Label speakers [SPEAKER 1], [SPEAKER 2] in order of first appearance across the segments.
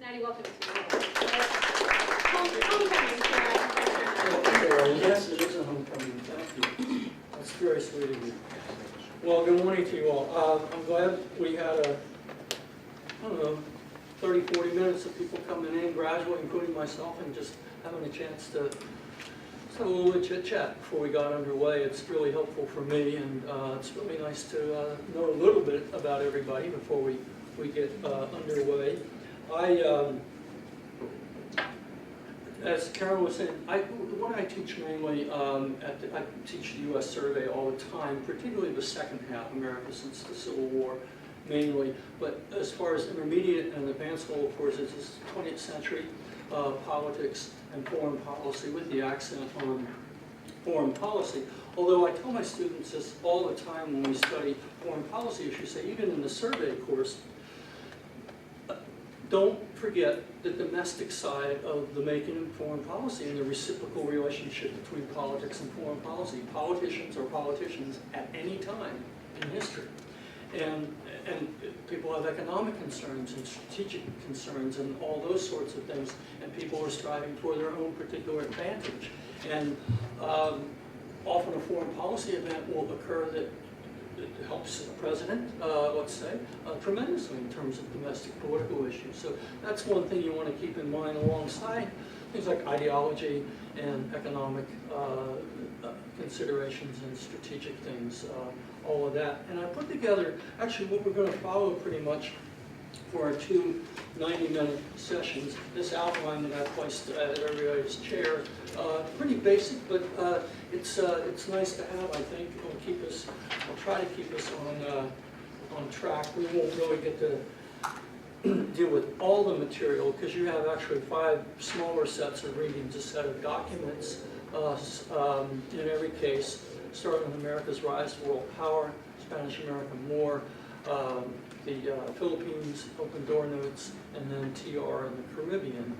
[SPEAKER 1] Natty, welcome to the homecoming.
[SPEAKER 2] Yes, it is a homecoming. Thank you. That's very sweet of you. Well, good morning to you all. I'm glad we had I don't know, 30, 40 minutes of people coming in, graduating, including myself, and just having a chance to just have a little chit-chat before we got underway. It's really helpful for me, and it's really nice to know a little bit about everybody before we get underway. As Carol was saying, what I teach mainly, I teach the U.S. survey all the time, particularly the second half, America since the Civil War, mainly. But as far as intermediate and advanced level courses, it's 20th century politics and foreign policy with the accent on foreign policy. Although I tell my students this all the time when we study foreign policy issues, say even in the survey course, don't forget the domestic side of the making of foreign policy and the reciprocal relationship between politics and foreign policy. Politicians are politicians at any time in history. And people have economic concerns and strategic concerns and all those sorts of things, and people are striving for their own particular advantage. And often a foreign policy event will occur that helps the president, let's say, tremendously in terms of domestic political issues. So that's one thing you want to keep in mind alongside things like ideology and economic considerations and strategic things, all of that. And I put together actually what we're going to follow pretty much for our two 90-minute sessions. This outline that I placed at everybody's chair, pretty basic, but it's nice to have. I think it'll try to keep us on track. We won't really get to deal with all the material because you have actually 5 smaller sets of readings, a set of documents in every case, starting with America's rise to world power, Spanish-American War, the Philippines, Open Door Notes, and then TR in the Caribbean.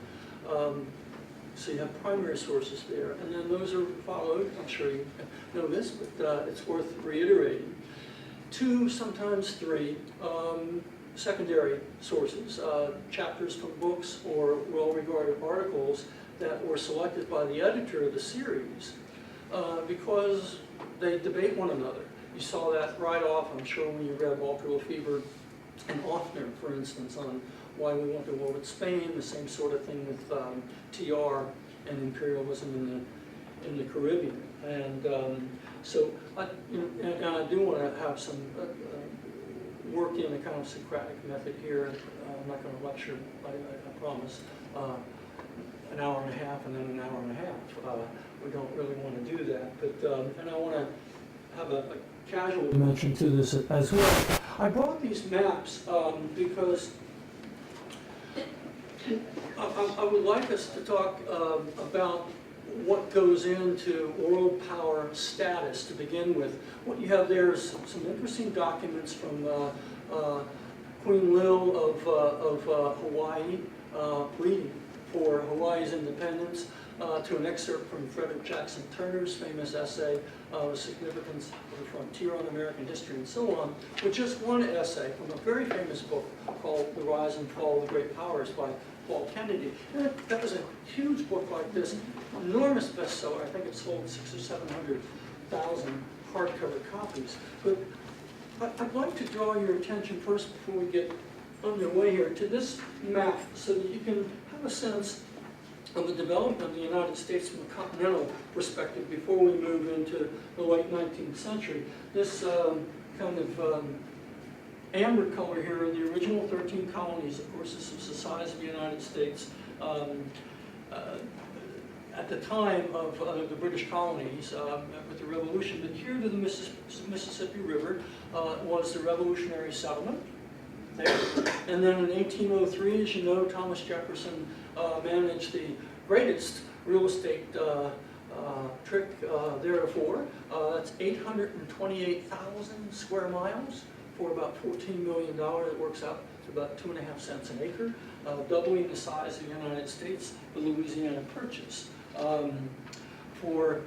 [SPEAKER 2] So you have primary sources there, and then those are followed, I'm sure you know this, but it's worth reiterating. 2, sometimes 3 secondary sources, chapters from books or well-regarded articles that were selected by the editor of the series because they debate one another. You saw that right off, I'm sure, when you read Walter Lefebvre and Offner, for instance, on why we went to war with Spain, the same sort of thing with TR and imperialism in the Caribbean. And so I do want to have some work in a kind of Socratic method here. I'm not going to lecture, I promise, an hour and a half and then an hour and a half. We don't really want to do that. But and I want to have a casual dimension to this as well. I brought these maps because I would like us to talk about what goes into world power status to begin with. What you have there is some interesting documents from Queen Lil of Hawaii, pleading for Hawaii's independence, to an excerpt from Frederick Jackson Turner's famous essay, The Significance of the Frontier on American History and so on, with just one essay from a very famous book called The Rise and Fall of the Great Powers by Paul Kennedy. And that was a huge book like this, enormous bestseller. I think it sold 600,000 or 700,000 hardcover copies. But I'd like to draw your attention first before we get underway here to this map so that you can have a sense of the development of the United States from a continental perspective before we move into the late 19th century. This kind of amber color here are the original 13 colonies. Of course, this was the size of the United States at the time of the British colonies with the Revolution. But here to the Mississippi River was the Revolutionary Settlement there. And then in 1803, as you know, Thomas Jefferson managed the greatest real estate trick theretofore. That's 828,000 square miles for about $14 million. It works out to about 2.5 cents an acre, doubling the size of the United States, the Louisiana Purchase. For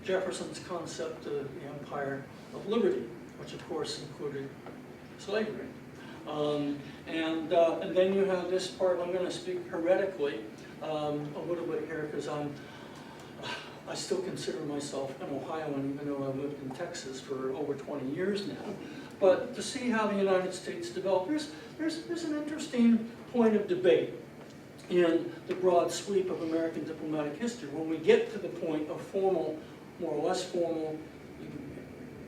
[SPEAKER 2] Jefferson's concept of the Empire of Liberty, which of course included slavery. And then you have this part. I'm going to speak heretically a little bit here because I still consider myself an Ohioan, even though I've lived in Texas for over 20 years now. But to see how the United States developed, there's an interesting point of debate in the broad sweep of American diplomatic history. When we get to the point of formal, more or less formal,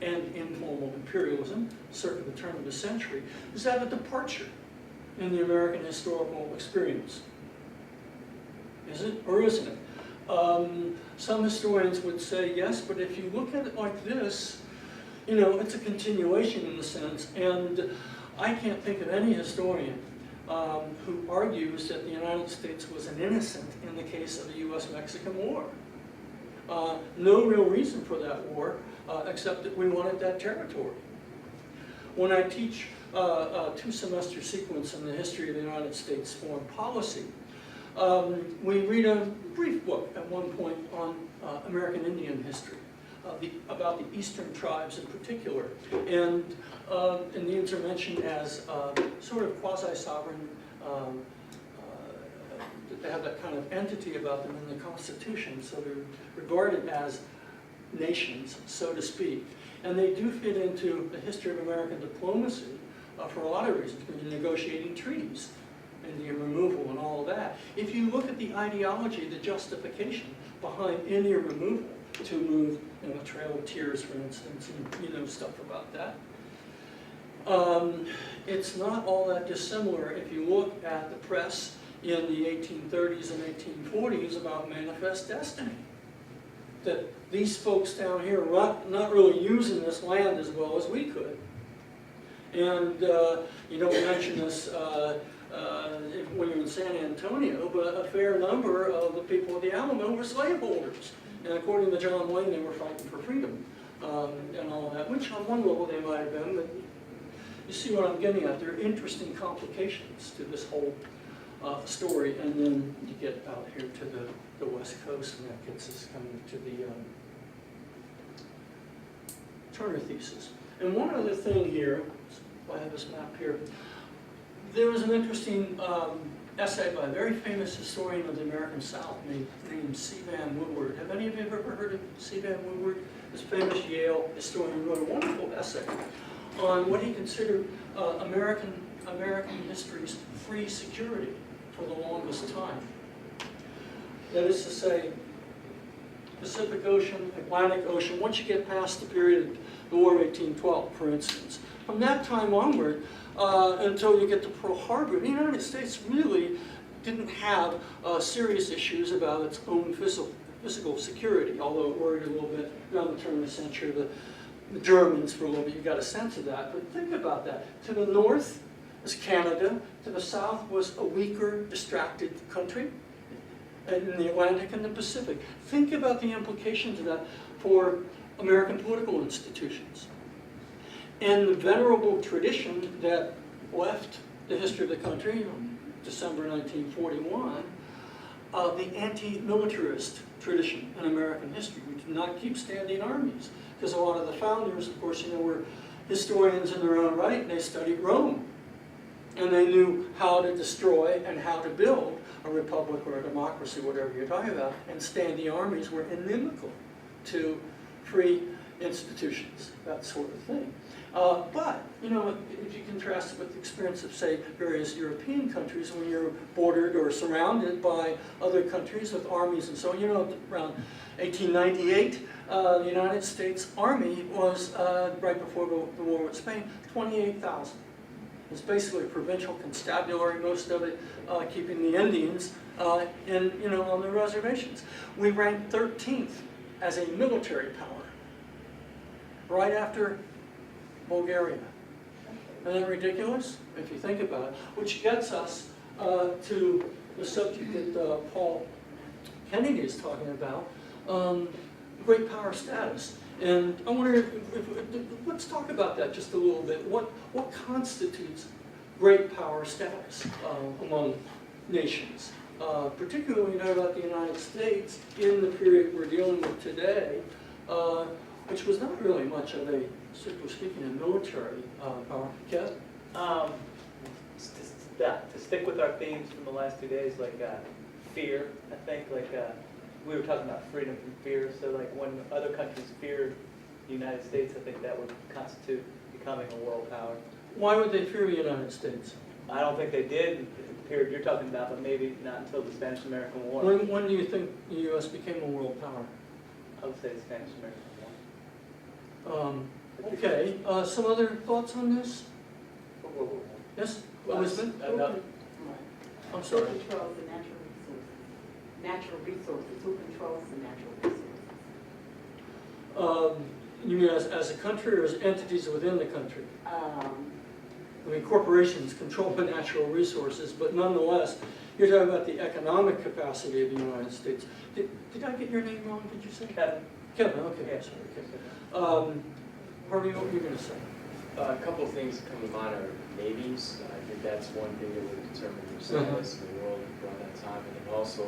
[SPEAKER 2] and informal imperialism, circa the turn of the century, is that a departure in the American historical experience? Is it or isn't it? Some historians would say yes, but if you look at it like this, you know, it's a continuation in a sense, and I can't think of any historian who argues that the United States was an innocent in the case of the US-Mexican War. No real reason for that war, except that we wanted that territory. When I teach a two-semester sequence in the history of the United States foreign policy, we read a brief book at one point on American Indian history, about the eastern tribes in particular, and the intervention as sort of quasi-sovereign. They have that kind of entity about them in the Constitution, so they're regarded as nations, so to speak. And they do fit into the history of American diplomacy for a lot of reasons, because you're negotiating treaties, Indian removal and all of that. If you look at the ideology, the justification behind Indian removal, to move, you know, Trail of Tears, for instance, and you know, stuff about that. It's not all that dissimilar if you look at the press in the 1830s and 1840s about manifest destiny. That these folks down here are not really using this land as well as we could. And you don't mention this when you're in San Antonio, but a fair number of the people of the Alamo were slaveholders. And according to John Wayne, they were fighting for freedom and all that, which on one level they might have been, but you see what I'm getting at. There are interesting complications to this whole story, and then you get out here to the West Coast, and that gets us coming to the Turner thesis. And one other thing here, I have this map here, there was an interesting essay by a very famous historian of the American South named C. Vann Woodward. Have any of you ever heard of C. Vann Woodward? This famous Yale historian wrote a wonderful essay on what he considered American history's free security for the longest time. That is to say, Pacific Ocean, Atlantic Ocean, once you get past the period of the War of 1812, for instance. From that time onward, until you get to Pearl Harbor, the United States really didn't have serious issues about its own physical security, although it worried a little bit around the turn of the century. The Germans, for a little bit, you got a sense of that. But think about that. To the north was Canada. To the south was a weaker, distracted country in the Atlantic and the Pacific. Think about the implications of that for American political institutions. And the venerable tradition that left the history of the country in December 1941, the anti-militarist tradition in American history. We did not keep standing armies, because a lot of the founders, of course, you know, were historians in their own right, and they studied Rome. And they knew how to destroy and how to build a republic or a democracy, whatever you're talking about, and standing armies were inimical to free institutions, that sort of thing. But, you know, if you contrast it with the experience of, say, various European countries, when you're bordered or surrounded by other countries with armies and so on, you know, around 1898, the United States Army was, right before the war with Spain, 28,000. It's basically a provincial constabulary, most of it keeping the Indians on the reservations. We ranked 13th as a military power, right after Bulgaria. Isn't that ridiculous, if you think about it? Which gets us to the subject that Paul Kennedy is talking about, great power status. And I wonder let's talk about that just a little bit. What constitutes great power status among nations? Particularly when you know about the United States in the period we're dealing with today, which was not really much of a, strictly speaking, a military power. Kev?
[SPEAKER 1] to stick with our themes from the last 2 days, like fear, I think, like we were talking about freedom from fear, so like when other countries fear the United States, I think that would constitute becoming a world power.
[SPEAKER 2] Why would they fear the United States?
[SPEAKER 1] I don't think they did in the period you're talking about, but maybe not until the Spanish-American War.
[SPEAKER 2] When do you think the U.S. became a world power?
[SPEAKER 1] I would say the Spanish-American War.
[SPEAKER 2] Okay, some other thoughts on this? Yes, Elizabeth? I'm
[SPEAKER 3] Who
[SPEAKER 2] sorry.
[SPEAKER 3] controls the natural resources? Natural resources, who controls the natural resources?
[SPEAKER 2] You mean as a country or as entities within the country? I mean, corporations control the natural resources, but nonetheless, you're talking about the economic capacity of the United States. Did I get your name wrong, did you say?
[SPEAKER 1] Kevin?
[SPEAKER 2] Kevin, okay, I'm sorry, Kevin. Harvey, what were you going to say?
[SPEAKER 4] A couple of things that come to mind are navies. I think that's one thing that would determine your status in the world around that time. And then also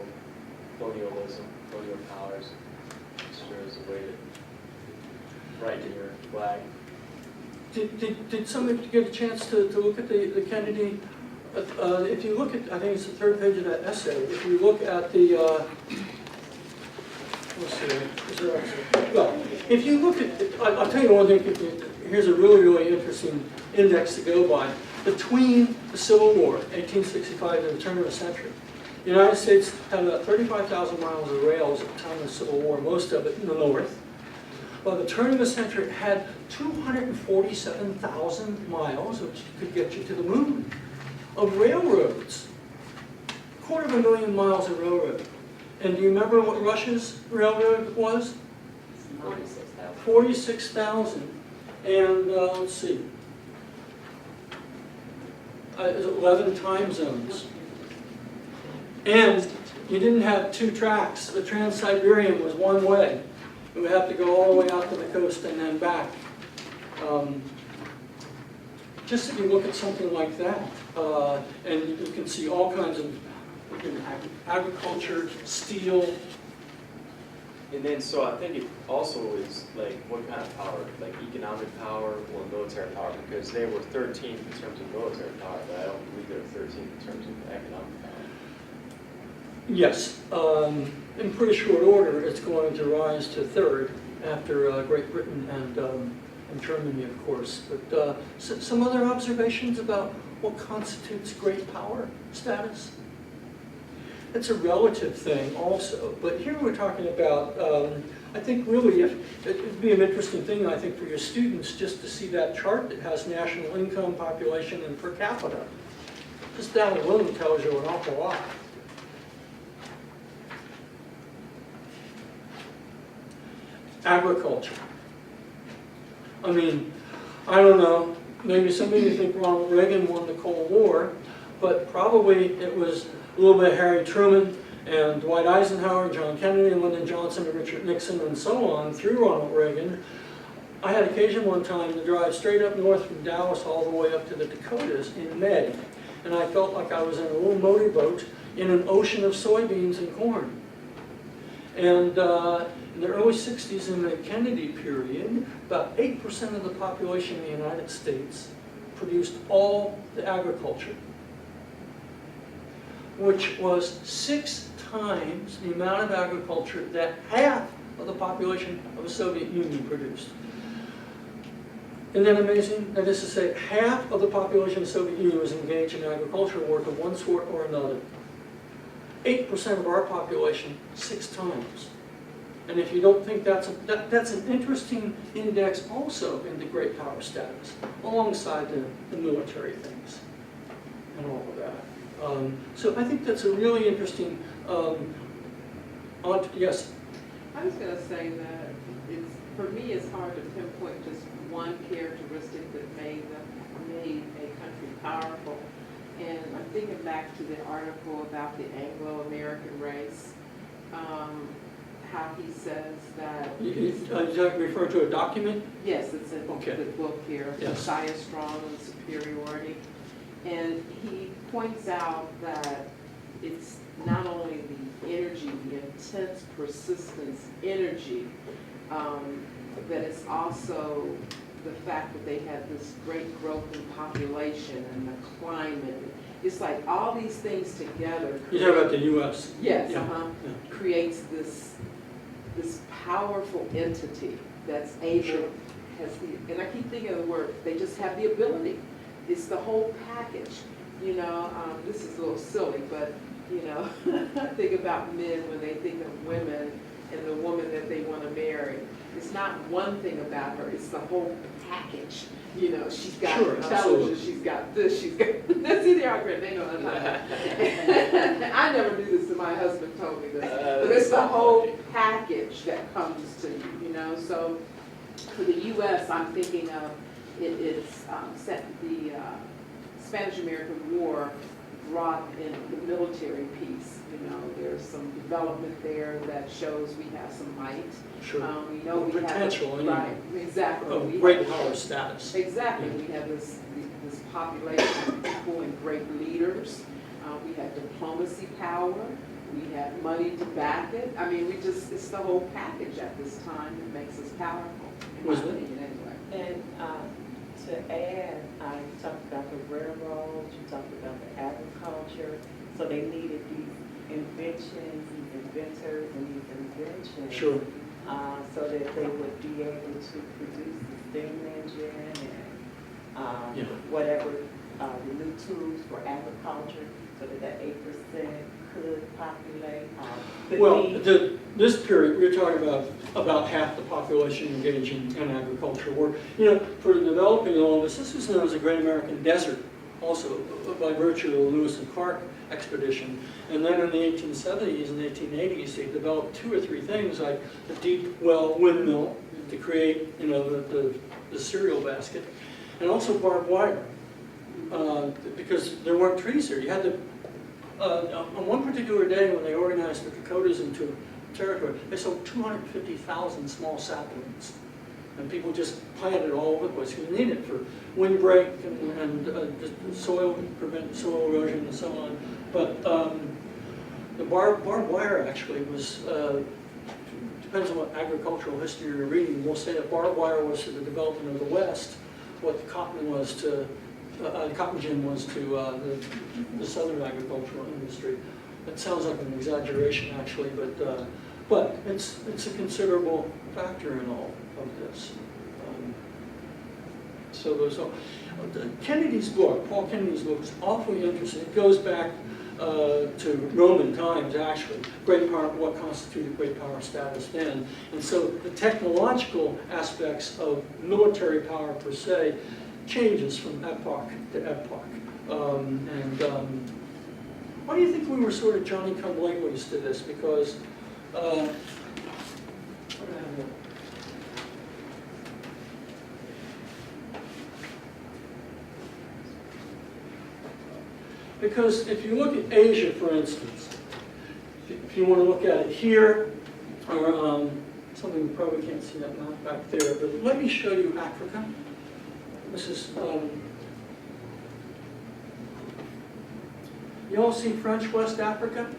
[SPEAKER 4] colonialism, colonial powers, sure is a way to write in your flag.
[SPEAKER 2] Did somebody get a chance to look at the Kennedy? If you look at, I think it's the third page of that essay, if you look at the, let's see, is there actually, well, if you look at, I'll tell you one thing, here's a really, really interesting index to go by. Between the Civil War, 1865, and the turn of the century, the United States had about 35,000 miles of rails at the time of the Civil War, most of it in the north. By the turn of the century, it had 247,000 miles, which could get you to the moon, of railroads. 250,000 miles of railroad. And do you remember what Russia's railroad was?
[SPEAKER 3] 46,000.
[SPEAKER 2] 46,000. And let's see, 11 time zones. And you didn't have 2 tracks. The Trans-Siberian was one way. You would have to go all the way out to the coast and then back. Just if you look at something like that, and you can see all kinds of agriculture, steel.
[SPEAKER 4] And then, so I think it also is like what kind of power, like economic power or military power, because they were 13th in terms of military power, but I don't believe they're 13th in terms of economic power.
[SPEAKER 2] Yes, in pretty short order, it's going to rise to 3rd after Great Britain and Germany, of course. But some other observations about what constitutes great power status? It's a relative thing also, but here we're talking about, I think really, it'd be an interesting thing, I think, for your students just to see that chart that has national income, population, and per capita. Just that alone tells you an awful lot. Agriculture. I mean, I don't know, maybe some of you think Ronald Reagan won the Cold War, but probably it was a little bit of Harry Truman and Dwight Eisenhower, John Kennedy, and Lyndon Johnson, and Richard Nixon, and so on, through Ronald Reagan. I had occasion one time to drive straight up north from Dallas all the way up to the Dakotas in May, and I felt like I was in a little motorboat in an ocean of soybeans and corn. And in the early 60s, in the Kennedy period, about 8% of the population in the United States produced all the agriculture, which was 6 times the amount of agriculture that half of the population of the Soviet Union produced. Isn't that amazing? That is to say, half of the population of the Soviet Union was engaged in agricultural work of one sort or another. 8% of our population, 6 times. And if you don't think that's an interesting index also in the great power status, alongside the military things and all of that. So I think that's a really interesting, yes?
[SPEAKER 5] I was going to say that for me, it's hard to pinpoint just one characteristic that made a country powerful. And I'm thinking back to the article about the Anglo-American race, how he says that...
[SPEAKER 2] Is that referring to a document?
[SPEAKER 5] Yes, it's in
[SPEAKER 2] Okay.
[SPEAKER 5] the book here,
[SPEAKER 2] Yes.
[SPEAKER 5] Messiah Strong and Superiority. And he points out that it's not only the energy, the intense persistence energy, that it's also the fact that they had this great growth in population and the climate. It's like all these things together.
[SPEAKER 2] You talk about the U.S.
[SPEAKER 5] Yes,
[SPEAKER 2] Yeah.
[SPEAKER 5] yeah. Creates this powerful entity that's able,
[SPEAKER 2] Sure.
[SPEAKER 5] has the, and I keep thinking of the word, they just have the ability. It's the whole package. You know, this is a little silly, but, you know, think about men when they think of women and the woman that they want to marry. It's not one thing about her, it's the whole package. You know, she's got
[SPEAKER 2] Sure,
[SPEAKER 5] intelligence,
[SPEAKER 2] absolutely.
[SPEAKER 5] she's got this, she's got, see, they are great, they know what I'm talking about. I never knew this, and my husband told me this. But it's the whole package that comes to you, you know? So for the U.S., I'm thinking of, it's set the Spanish-American War brought in the military piece. You know, there's some development there that shows we have some might.
[SPEAKER 2] Sure.
[SPEAKER 5] We know we
[SPEAKER 2] Potential,
[SPEAKER 5] have,
[SPEAKER 2] anyway.
[SPEAKER 5] right, exactly.
[SPEAKER 2] Of
[SPEAKER 5] We
[SPEAKER 2] great
[SPEAKER 5] have-
[SPEAKER 2] power status.
[SPEAKER 5] Exactly,
[SPEAKER 2] Yeah.
[SPEAKER 5] we have this population of people and great leaders. We have diplomacy power, we have money to back it. I mean, it's the whole package at this time that makes us powerful, in my
[SPEAKER 2] Was it?
[SPEAKER 5] opinion, anyway.
[SPEAKER 3] And to add, you talked about the railroads, you talked about the agriculture, so they needed these inventions, these inventors, and these inventions.
[SPEAKER 2] Sure.
[SPEAKER 3] So that they would be able to produce the steam engine and
[SPEAKER 2] Yeah.
[SPEAKER 3] whatever, the new tools for agriculture, so that that 8% could populate.
[SPEAKER 2] Well, this period, we're talking about half the population engaging in agriculture work. You know, for developing all this was known as the Great American Desert, also by virtue of the Lewis and Clark expedition. And then in the 1870s and 1880s, they developed 2 or 3 things, like the deep well windmill to create, you know, the cereal basket, and also barbed wire, because there weren't trees there. You had to, on one particular day when they organized the Dakotas into territory, they sold 250,000 small saplings. And people just planted all over the place. You need it for windbreak and just soil, prevent soil erosion and so on. But the barbed wire actually was, depends on what agricultural history you're reading, we'll say that barbed wire was to the development of the West, what the cotton was to, cotton gin was to the southern agricultural industry. That sounds like an exaggeration actually, but it's a considerable factor in all of this. So there's Kennedy's book, Paul Kennedy's book, is awfully interesting. It goes back to Roman times, actually. Great power, what constituted great power status then. And so the technological aspects of military power per se changes from epoch to epoch. Why do you think we were sort of Johnny-come-latelys to this? Because because if you look at Asia, for instance, if you want to look at it here, or something you probably can't see that map back there, but let me show you Africa. This is, you all see French West Africa?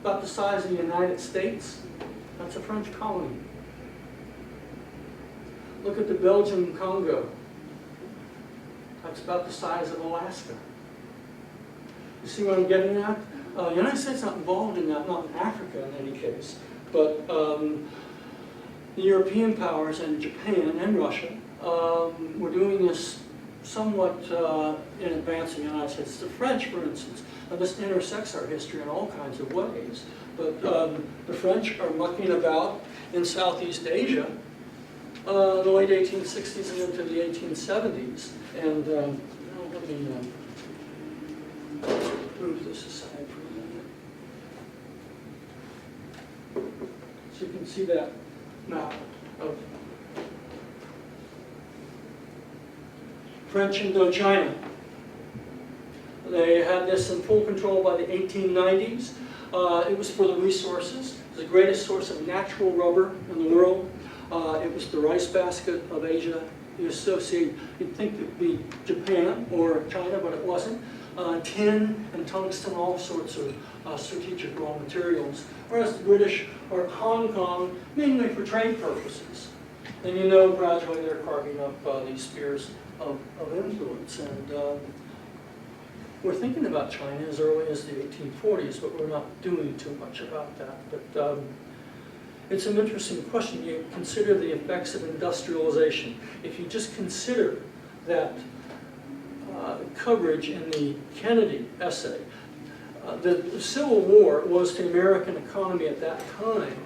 [SPEAKER 2] About the size of the United States. That's a French colony. Look at the Belgian Congo. That's about the size of Alaska. You see what I'm getting at? The United States is not involved in that, not in Africa in any case. But the European powers and Japan and Russia were doing this somewhat in advance of the United States. The French, for instance, this intersects our history in all kinds of ways. But the French are mucking about in Southeast Asia the late 1860s and into the 1870s. And let me move this aside for a minute. So you can see that map of French Indochina. They had this in full control by the 1890s. It was for the resources. It was the greatest source of natural rubber in the world. It was the rice basket of Asia. You associate, you'd think it'd be Japan or China, but it wasn't. Tin and tungsten, all sorts of strategic raw materials. Whereas the British are Hong Kong, mainly for trade purposes. And you know, gradually they're carving up these spheres of influence. And we're thinking about China as early as the 1840s, but we're not doing too much about that. But it's an interesting question. You consider the effects of industrialization. If you just consider that coverage in the Kennedy essay, the Civil War was the American economy at that time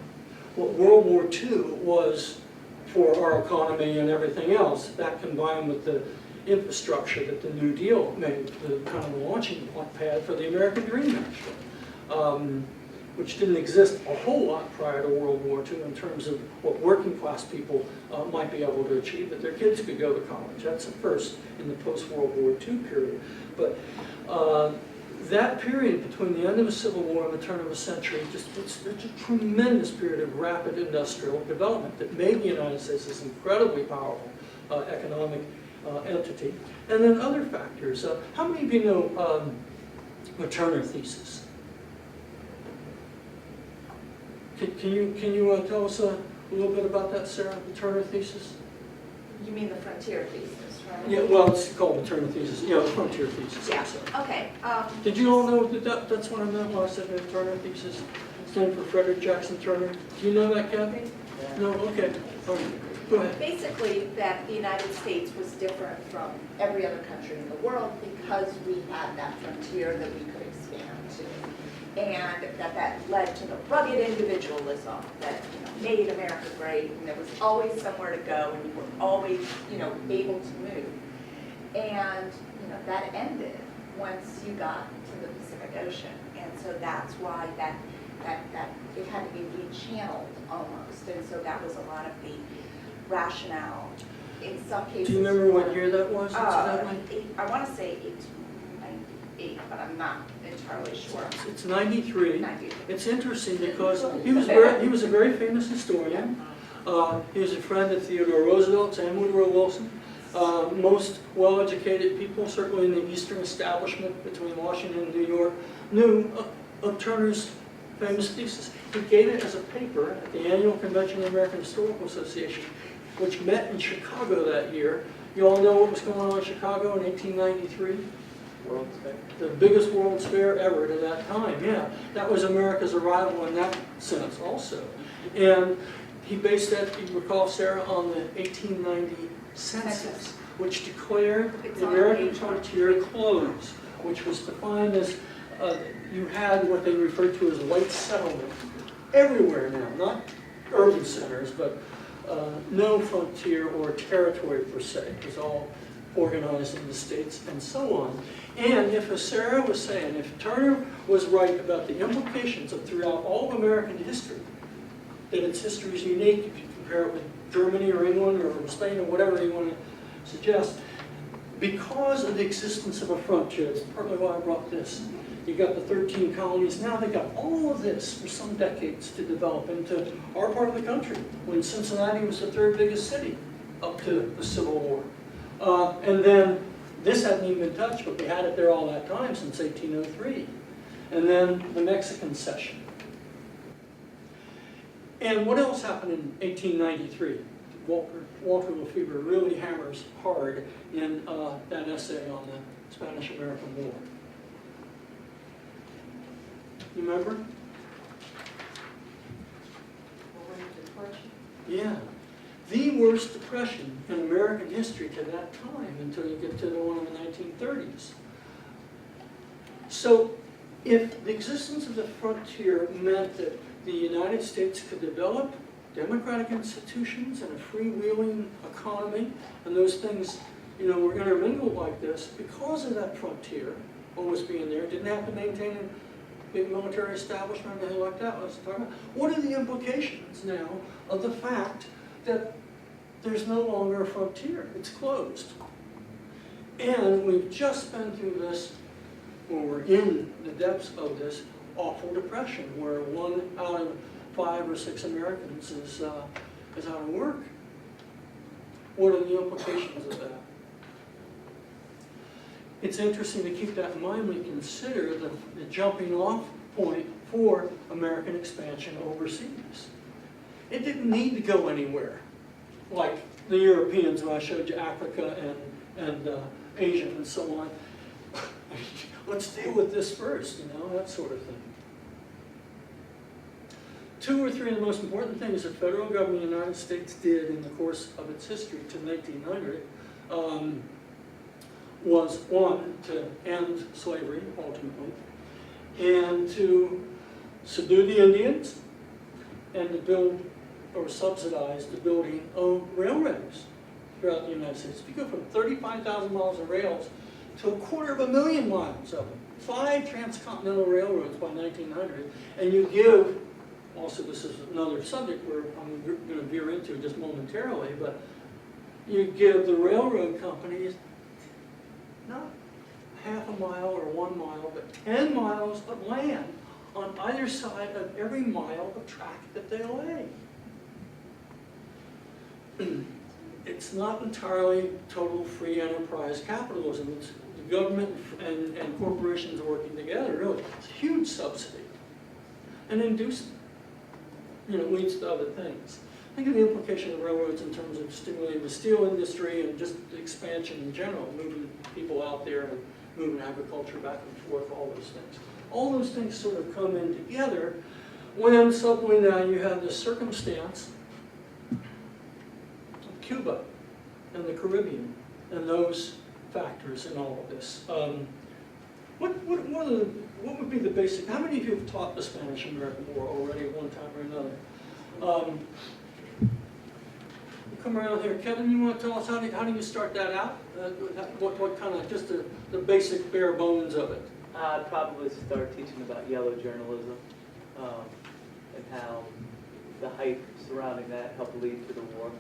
[SPEAKER 2] what World War II was for our economy and everything else. That combined with the infrastructure that the New Deal made, the kind of launching pad for the American dream, actually, which didn't exist a whole lot prior to World War II in terms of what working class people might be able to achieve, that their kids could go to college. That's the first in the post-World War II period. But that period between the end of the Civil War and the turn of the century, it's a tremendous period of rapid industrial development that made the United States this incredibly powerful economic entity. And then other factors. How many of you know the Turner thesis? Can you tell us a little bit about that, Sarah, the Turner thesis?
[SPEAKER 6] You mean the frontier thesis, right?
[SPEAKER 2] Yeah, well, it's called the Turner thesis. Yeah, the frontier thesis.
[SPEAKER 6] Yeah,
[SPEAKER 2] So.
[SPEAKER 6] okay.
[SPEAKER 2] Did you all know that's what I meant when I said the Turner thesis? It stands for Frederick Jackson Turner. Do you know that, Kathy? No? Okay. All right. Go ahead.
[SPEAKER 6] Basically, that the United States was different from every other country in the world because we had that frontier that we could expand to. And that led to the rugged individualism that made America great, and there was always somewhere to go, and you were always able to move. And that ended once you got to the Pacific Ocean, and so that's why that it had to be rechanneled almost, and so that was a lot of the rationale. In some cases,
[SPEAKER 2] Do you remember what year that was?
[SPEAKER 6] I want to say 1898, but I'm not entirely sure.
[SPEAKER 2] It's 93.
[SPEAKER 6] 93.
[SPEAKER 2] It's interesting because he was a very famous historian. He was a friend of Theodore Roosevelt's and Woodrow Wilson. Most well-educated people, certainly in the Eastern establishment between Washington and New York, knew of Turner's famous thesis. He gave it as a paper at the annual convention of the American Historical Association, which met in Chicago that year. You all know what was going on in Chicago in 1893?
[SPEAKER 1] World's Fair.
[SPEAKER 2] The biggest World's Fair ever to that time, yeah. That was America's arrival in that sense also. And he based that, you recall, Sarah, on the 1890 census, which declared the American frontier closed, which was defined as, you had what they referred to as white settlement everywhere now, not urban centers, but no frontier or territory per se. It was all organized in the states and so on. And if, as Sarah was saying, if Turner was right about the implications of throughout all of American history, that its history is unique if you compare it with Germany or England or Spain or whatever you want to suggest, because of the existence of a frontier, that's partly why I brought this. You got the 13 colonies, now they got all of this for some decades to develop into our part of the country, when Cincinnati was the third biggest city up to the Civil War. And then this hadn't even been touched, but we had it there all that time since 1803. And then the Mexican cession. And what else happened in 1893? Walter Lefebvre really hammers hard in that essay on the Spanish-American War. You remember? Yeah. The worst depression in American history to that time until you get to the one in the 1930s. So if the existence of the frontier meant that the United States could develop democratic institutions and a freewheeling economy, and those things, were intermingled like this, because of that frontier always being there, didn't have to maintain a big military establishment or anything like that. Let's talk about what are the implications now of the fact that there's no longer a frontier. It's closed. And we've just been through this, or we're in the depths of this awful depression where 1 out of 5 or 6 Americans is out of work. What are the implications of that? It's interesting to keep that in mind when you consider the jumping off point for American expansion overseas. It didn't need to go anywhere. like the Europeans, when I showed you Africa and Asia and so on. Let's deal with this first, you know, that sort of thing. 2 or 3 of the most important things the federal government of the United States did in the course of its history to 1900 was, 1, to end slavery, ultimately, and to subdue the Indians, and to build or subsidize the building of railroads throughout the United States. If you go from 35,000 miles of rails to 250,000 miles of them, 5 transcontinental railroads by 1900, and you give, also this is another subject where I'm going to veer into just momentarily, but you give the railroad companies not half a mile or 1 mile, but 10 miles of land on either side of every mile of track that they lay. It's not entirely total free enterprise capitalism. It's the government and corporations working together, really. It's a huge subsidy. And inducement, you know, leads to other things. Think of the implication of railroads in terms of stimulating the steel industry and just the expansion in general, moving people out there and moving agriculture back and forth, all those things. All those things sort of come in together when suddenly now you have this circumstance of Cuba and the Caribbean and those factors in all of this. What would be the basic, how many of you have taught the Spanish-American War already at one time or another? Come around here. Kevin, you want to tell us how do you start that out? What kind of, just the basic bare bones of it?
[SPEAKER 1] I'd probably start teaching about yellow journalism and how the hype surrounding that helped lead to the war.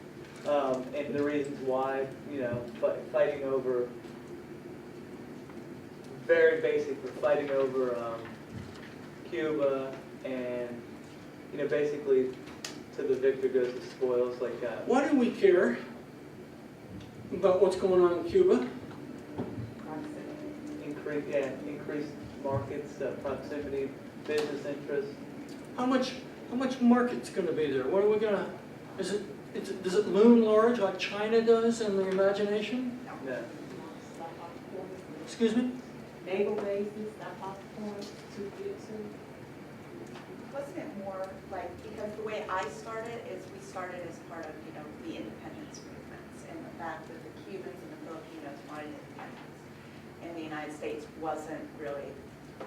[SPEAKER 1] And the reasons why, you know, fighting over, very basic, but fighting over Cuba and, you know, basically to the victor goes the spoils, like
[SPEAKER 2] Why do we care about what's going on in Cuba?
[SPEAKER 1] increased markets, proximity, business interests.
[SPEAKER 2] How much market's going to be there? What are we going to? Does it loom large like China does in the imagination?
[SPEAKER 1] No.
[SPEAKER 2] Excuse me?
[SPEAKER 3] Naval bases, not popcorn, too good too.
[SPEAKER 6] Wasn't it more like, because the way I started is we started as part of, you know, the independence movements and the fact that the Cubans and the Filipinos wanted independence. And the United States wasn't really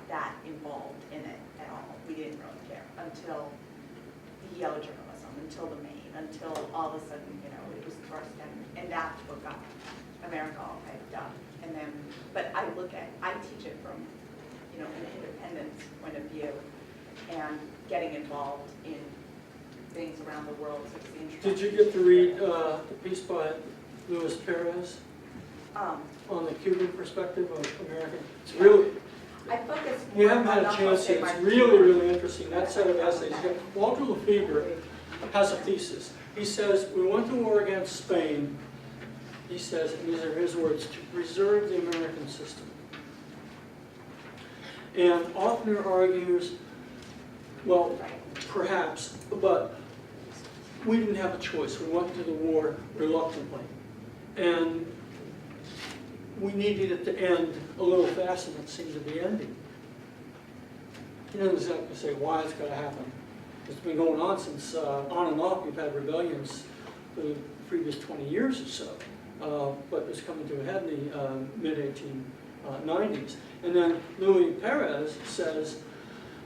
[SPEAKER 6] that involved in it at all. We didn't really care until the yellow journalism, until the Maine, until all of a sudden, you know, it was thrust in, and that's what got America all hyped up. And then, but I teach it from, you know, an independence point of view and getting involved in things around the world. So it's interesting.
[SPEAKER 2] Did you get to read the piece by Luis Perez on the Cuban perspective of American? It's really,
[SPEAKER 6] I focus
[SPEAKER 2] you
[SPEAKER 6] more
[SPEAKER 2] haven't had
[SPEAKER 6] on
[SPEAKER 2] a
[SPEAKER 6] the
[SPEAKER 2] chance yet. It's really, really interesting. That set of essays. Walter Lefebvre has a thesis. He says, we went to war against Spain, he says, and these are his words, to preserve the American system. And Offner argues, well, perhaps, but we didn't have a choice. We went to the war reluctantly. And we needed it to end a little faster than it seemed to be ending. He doesn't exactly say why it's got to happen. It's been going on since, on and off, we've had rebellions for the previous 20 years or so. But it's coming to a head in the mid-1890s. And then Luis Perez says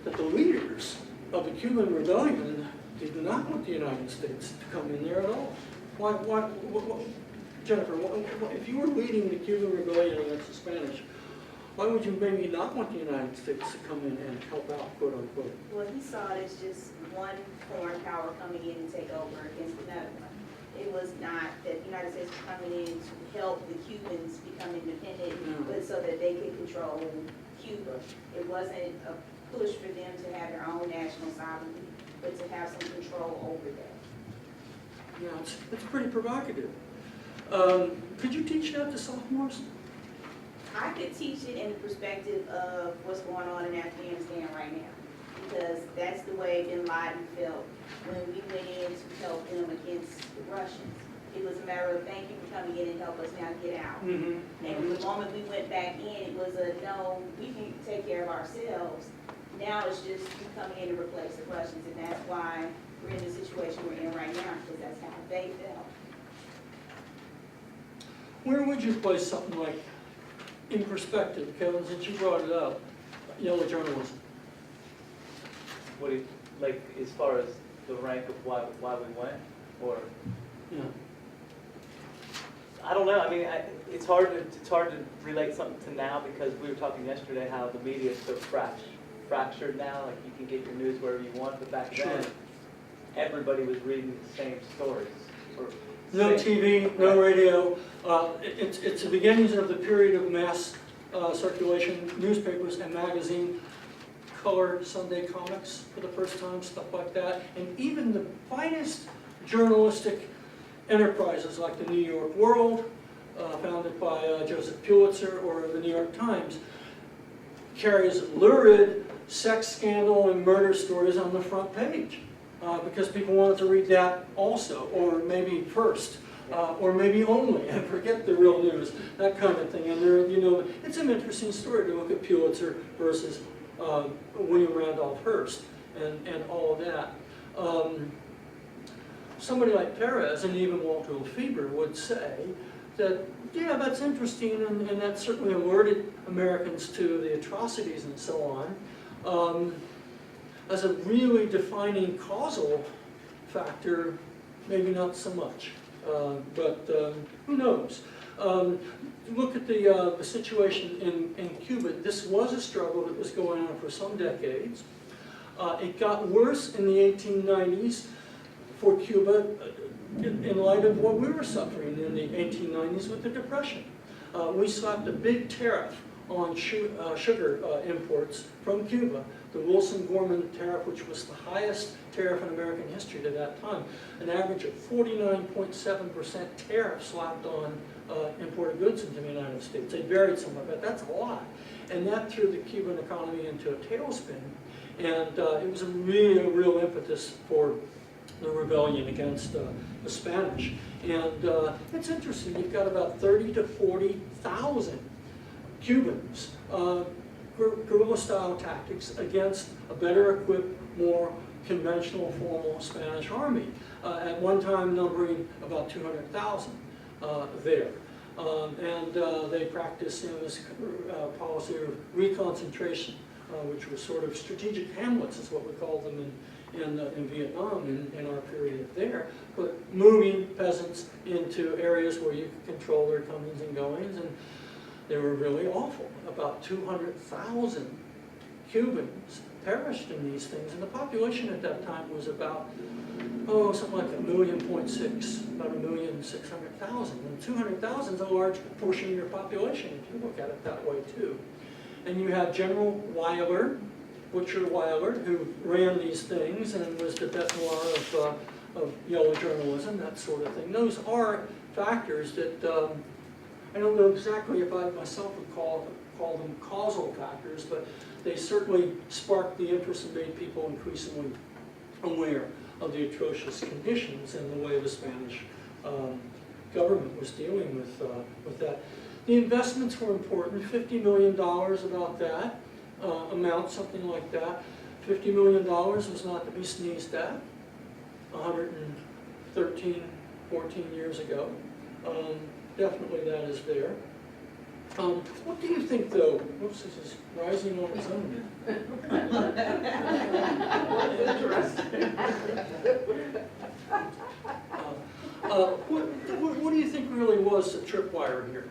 [SPEAKER 2] that the leaders of the Cuban rebellion did not want the United States to come in there at all. Why Jennifer, if you were leading the Cuban rebellion against the Spanish, why would you maybe not want the United States to come in and help out, quote unquote?
[SPEAKER 7] Well, he saw it as just one foreign power coming in and take over against another one. It was not that the United States was coming in to help the Cubans become independent, but so that they could control Cuba. It wasn't a push for them to have their own national sovereignty, but to have some control over that.
[SPEAKER 2] Yeah, it's pretty provocative. Could you teach that to sophomores?
[SPEAKER 7] I could teach it in the perspective of what's going on in Afghanistan right now, because that's the way bin Laden felt when we went in to help them against the Russians. It was a matter of thank you for coming in and help us now get out.
[SPEAKER 2] Mhm.
[SPEAKER 7] And the moment we went back in, it was a no, we can take care of ourselves. Now it's just you coming in to replace the Russians, and that's why we're in the situation we're in right now, because that's how they felt.
[SPEAKER 2] Where would you place something like, in perspective, Kevin, since you brought it up, yellow journalism?
[SPEAKER 1] What do you, like, as far as the rank of why we went, or?
[SPEAKER 2] Yeah.
[SPEAKER 1] I don't know, I mean, it's hard to relate something to now, because we were talking yesterday how the media is so fractured now, like you can get your news wherever you want, but back then, everybody was reading the same stories. Or
[SPEAKER 2] No
[SPEAKER 1] same-
[SPEAKER 2] TV, no radio. It's the beginnings of the period of mass circulation, newspapers and magazine, color Sunday comics for the first time, stuff like that. And even the finest journalistic enterprises like the New York World, founded by Joseph Pulitzer, or the New York Times, carries lurid sex scandal and murder stories on the front page. Because people wanted to read that also, or maybe first, or maybe only, and forget the real news, that kind of thing. And there, you know, it's an interesting story to look at Pulitzer versus William Randolph Hearst and all of that. Somebody like Perez and even Walter Lefebvre would say that, yeah, that's interesting, and that certainly alerted Americans to the atrocities and so on. As a really defining causal factor, maybe not so much, but who knows? Look at the situation in Cuba. This was a struggle that was going on for some decades. It got worse in the 1890s for Cuba in light of what we were suffering in the 1890s with the Depression. We slapped a big tariff on sugar imports from Cuba, the Wilson-Gorman tariff, which was the highest tariff in American history to that time, an average of 49.7% tariff slapped on imported goods into the United States. They varied somewhat, but that's a lot. And that threw the Cuban economy into a tailspin. And it was a real impetus for the rebellion against the Spanish. And it's interesting, you've got about 30 to 40,000 Cubans, guerrilla-style tactics against a better equipped, more conventional, formal Spanish army, at one time numbering about 200,000 there. And they practiced this policy of reconcentration, which was sort of strategic hamlets, is what we called them in Vietnam in our period there, but moving peasants into areas where you could control their comings and goings, and they were really awful. About 200,000 Cubans perished in these things, and the population at that time was about, something like 1.6 million, about 1,600,000. And 200,000 is a large portion of your population, if you look at it that way too. And you have General Weyler, Butcher Weyler, who ran these things and was the bête noire of yellow journalism, that sort of thing. Those are factors that I don't know exactly if I myself would call them causal factors, but they certainly sparked the interest and made people increasingly aware of the atrocious conditions and the way the Spanish government was dealing with that. The investments were important, $50 million about that amount, something like that. $50 million was not to be sneezed at 113, 14 years ago. Definitely that is there. What do you think, though? Whoops, this is rising on its own. What do you think really was the tripwire here?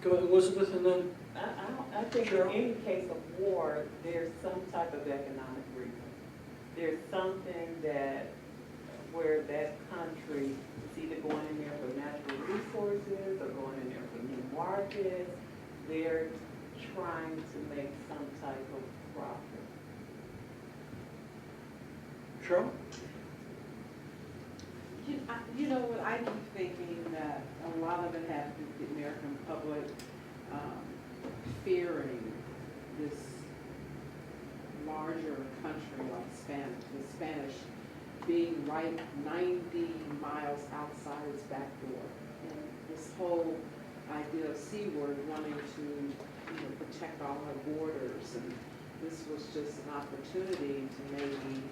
[SPEAKER 2] Go ahead, Elizabeth, and then
[SPEAKER 3] I think
[SPEAKER 2] Cheryl?
[SPEAKER 3] in any case of war, there's some type of economic reason. There's something that, where that country is either going in there for natural resources or going in there for new markets. They're trying to make some type of profit.
[SPEAKER 2] Cheryl?
[SPEAKER 5] You know what, I keep thinking that a lot of it has to do with the American public fearing this larger country like the Spanish being right 90 miles outside its back door. And this whole idea of seaward wanting to protect all our borders, and this was just an opportunity to maybe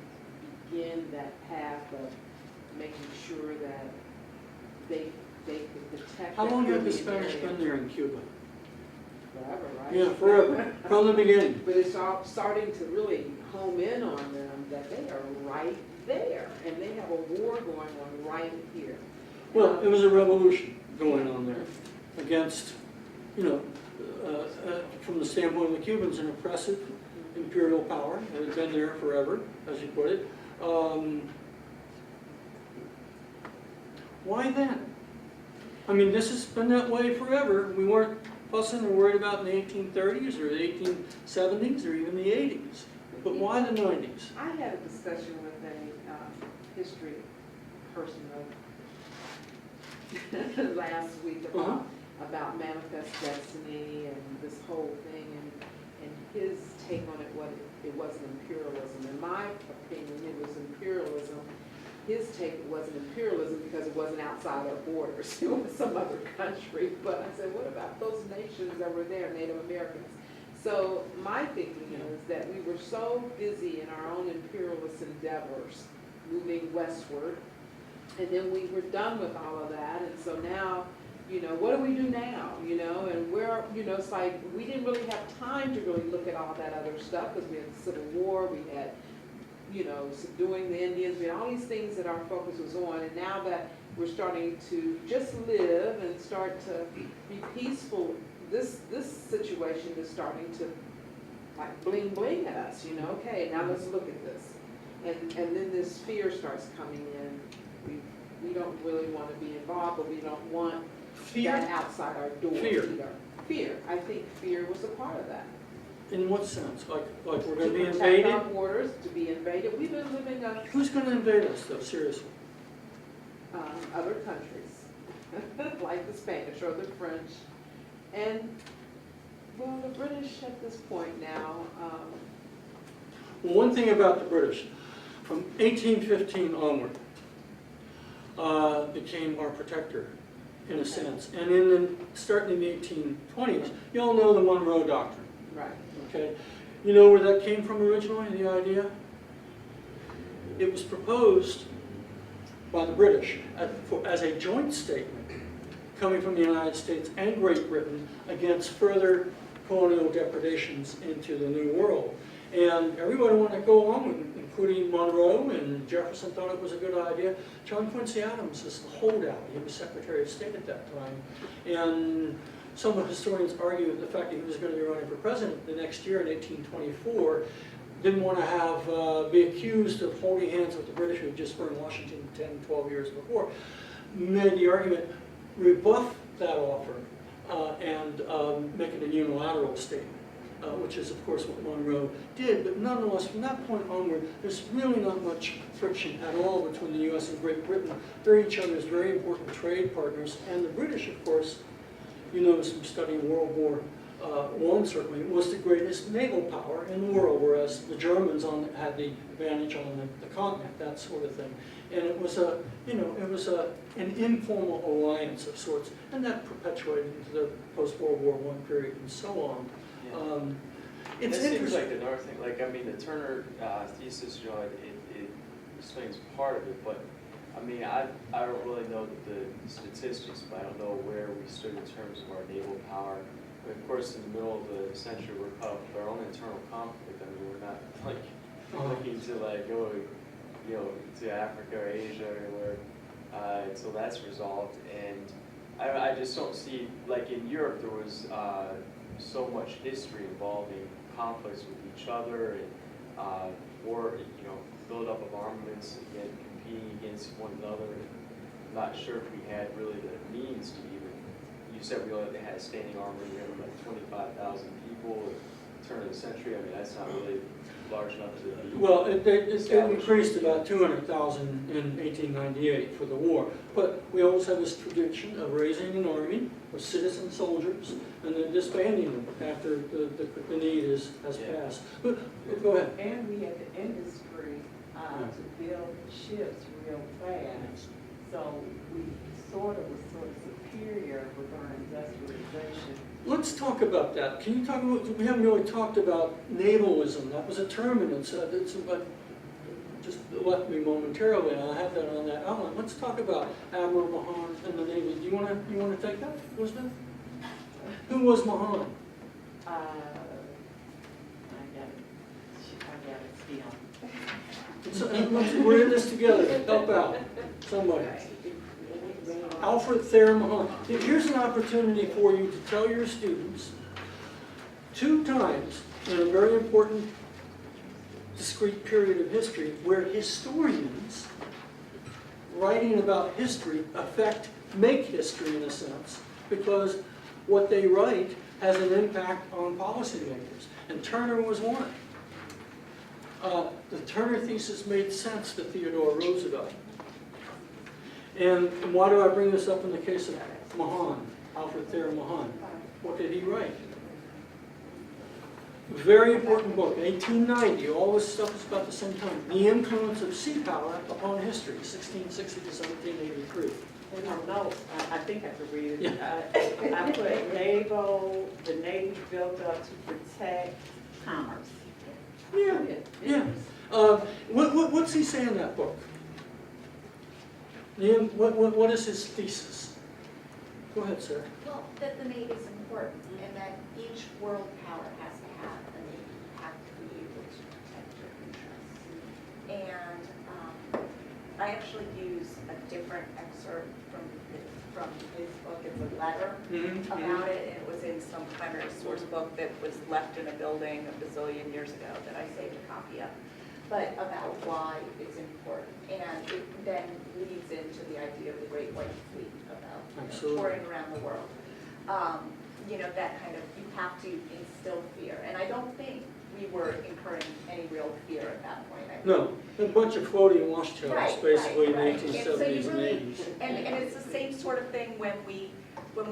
[SPEAKER 5] begin that path of making sure that they could protect.
[SPEAKER 2] How long
[SPEAKER 5] their
[SPEAKER 2] have the
[SPEAKER 5] Caribbean
[SPEAKER 2] Spanish
[SPEAKER 5] area.
[SPEAKER 2] been there in Cuba?
[SPEAKER 5] Forever, right?
[SPEAKER 2] Yeah, forever, from the beginning.
[SPEAKER 5] But it's all starting to really home in on them that they are right there, and they have a war going on right here.
[SPEAKER 2] Well, it was a revolution going on there against, from the standpoint of the Cubans, an oppressive imperial power that had been there forever, as you put it. Why then? I mean, this has been that way forever. We weren't fussing or worried about in the 1830s or the 1870s or even the 80s. But why the 90s?
[SPEAKER 5] I had a discussion with a history person last week about manifest destiny and this whole thing, and his take on it, it wasn't imperialism. In my opinion, it was imperialism. His take wasn't imperialism because it wasn't outside our borders. It was some other country. But I said, what about those nations that were there, Native Americans? So my thinking is that we were so busy in our own imperialist endeavors, moving westward, and then we were done with all of that. And so now, what do we do now? And where, it's like we didn't really have time to really look at all that other stuff because we had the Civil War, we had subduing the Indians, we had all these things that our focus was on, and now that we're starting to just live and start to be peaceful, this situation is starting to like bling bling at us, okay, now let's look at this. And then this fear starts coming in. We don't really want to be involved, but we don't want that outside our door either. Fear. I think fear was a part of that.
[SPEAKER 2] In what sense? Like we're going to be
[SPEAKER 5] protect
[SPEAKER 2] invaded?
[SPEAKER 5] our borders, to be invaded. We've been living
[SPEAKER 2] Who's going to invade us, though, seriously?
[SPEAKER 5] other countries, like the Spanish or the French. And, well, the British at this point now.
[SPEAKER 2] Well, one thing about the British, from 1815 onward, became our protector, in a sense. And starting in the 1820s, you all know the Monroe Doctrine.
[SPEAKER 5] Right.
[SPEAKER 2] Okay, you know where that came from originally, the idea? It was proposed by the British as a joint statement coming from the United States and Great Britain against further colonial depredations into the New World. And everybody wanted to go along with it, including Monroe, and Jefferson thought it was a good idea. John Quincy Adams is the holdout. He was Secretary of State at that time. And some of the historians argue that the fact that he was going to be running for president the next year in 1824 didn't want to be accused of holding hands with the British who had just burned Washington 10, 12 years before. Made the argument, rebuff that offer and make it a unilateral statement, which is, of course, what Monroe did. But nonetheless, from that point onward, there's really not much friction at all between the U.S. and Great Britain. They're each other's very important trade partners. And the British, of course, you notice from studying World War I, certainly, was the greatest naval power in the world, whereas the Germans had the advantage on the continent, that sort of thing. And it was an informal alliance of sorts, and that perpetuated into the post-World War I period and so on.
[SPEAKER 4] Yeah.
[SPEAKER 2] It's
[SPEAKER 4] It seems
[SPEAKER 2] interesting.
[SPEAKER 4] like another thing, the Turner thesis, it explains part of it, but I don't really know the statistics, but I don't know where we stood in terms of our naval power. Of course, in the middle of the century, we're caught up with our own internal conflict. We're not looking to go, to Africa or Asia or anywhere until that's resolved. And I just don't see, in Europe, there was so much history involving conflicts with each other and war, build up of armaments, again, competing against one another. I'm not sure if we had really the means to even. You said we only had a standing army of 25,000 people at the turn of the century. That's not really large enough to.
[SPEAKER 2] Well, it increased about 200,000 in 1898 for the war. But we always have this tradition of raising an army of citizen soldiers and then disbanding them after the need has passed. But, go ahead.
[SPEAKER 3] And we had the industry to build ships real fast. So we sort of superior with our industrialization.
[SPEAKER 2] Let's talk about that. Can you talk about, we haven't really talked about navalism. That was a term and it's just left me momentarily, and I have that on that outline. Let's talk about Admiral Mahan and the Navy. Do you want to take that, Elizabeth? Who was Mahan?
[SPEAKER 3] I got it still.
[SPEAKER 2] We're in this together. Help out. Somebody. Alfred Thayer Mahan. Here's an opportunity for you to tell your students 2 times in a very important discrete period of history where historians writing about history make history in a sense, because what they write has an impact on policymakers. And Turner was one. The Turner thesis made sense to Theodore Roosevelt. And why do I bring this up in the case of Mahan, Alfred Thayer Mahan? What did he write? Very important book, 1890. All this stuff is about the same time. The Influence of Sea Power Upon History, 1660 to 1783.
[SPEAKER 3] And I know, I think I could read it.
[SPEAKER 2] Yeah.
[SPEAKER 3] I put the Navy built up to protect commerce.
[SPEAKER 2] Yeah. What's he saying in that book? What is his thesis? Go ahead, sir.
[SPEAKER 6] Well, that the Navy is important and that each world power has to have a Navy. You have to be able to protect your interests. And I actually use a different excerpt from his book. It's a letter about it, and it was in some primary source book that was left in a building a bazillion years ago that I saved a copy of. But about why it's important. And it then leads into the idea of the Great White Fleet, about touring around the world. That kind of, you have to instill fear. And I don't think we were incurring any real fear at that point.
[SPEAKER 2] No, a bunch of floating watchtowers, basically,
[SPEAKER 6] right.
[SPEAKER 2] in the 1870s and 80s.
[SPEAKER 6] And it's the same sort of thing when we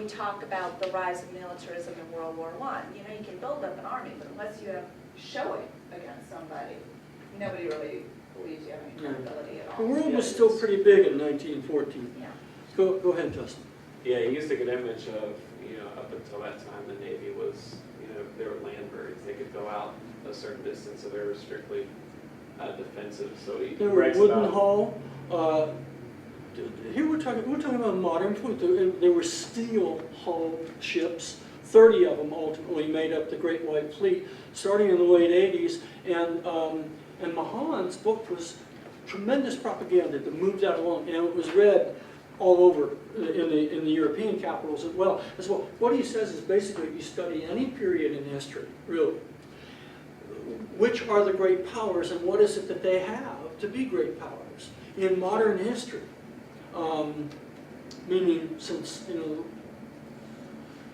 [SPEAKER 6] talk about the rise of militarism in World War I. You can build up an army, but unless you show it against somebody, nobody really believes you have any credibility at all.
[SPEAKER 2] The world was still pretty big in 1914.
[SPEAKER 6] Yeah.
[SPEAKER 2] Go ahead, Justin.
[SPEAKER 8] Yeah, he used a good image of, up until that time, the Navy was, they were land birds. They could go out a certain distance, so they were strictly defensive. So he
[SPEAKER 2] They were
[SPEAKER 8] writes
[SPEAKER 2] wooden
[SPEAKER 8] about
[SPEAKER 2] hull. Here we're talking about modern fleet. They were steel hull ships. 30 of them ultimately made up the Great White Fleet, starting in the late 80s. And Mahan's book was tremendous propaganda that moved that along, and it was read all over in the European capitals as well. What he says is basically, if you study any period in history, really, which are the great powers and what is it that they have to be great powers in modern history? Meaning since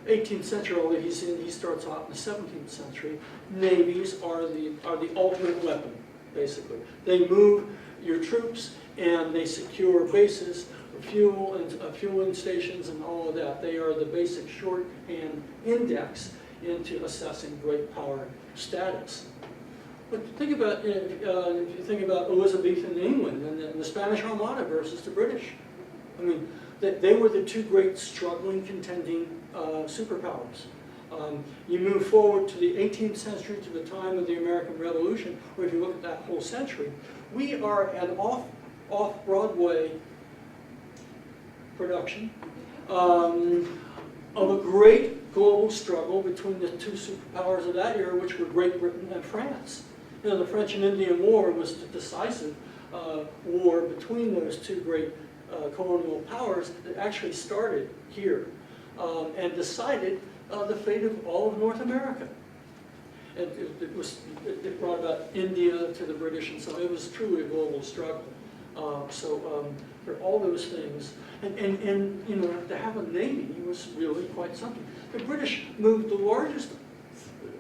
[SPEAKER 2] 18th century, although he starts off in the 17th century, navies are the ultimate weapon, basically. They move your troops and they secure bases, fueling stations and all of that. They are the basic shorthand index into assessing great power status. But think about, if you think about Elizabethan England and the Spanish Armada versus the British. I mean, they were the 2 great struggling, contending superpowers. You move forward to the 18th century, to the time of the American Revolution, or if you look at that whole century, we are an off-Broadway production of a great global struggle between the 2 superpowers of that era, which were Great Britain and France. The French and Indian War was the decisive war between those 2 great colonial powers that actually started here and decided the fate of all of North America. And it brought about India to the British, and so it was truly a global struggle. For all those things, and to have a navy was really quite something. The British moved the largest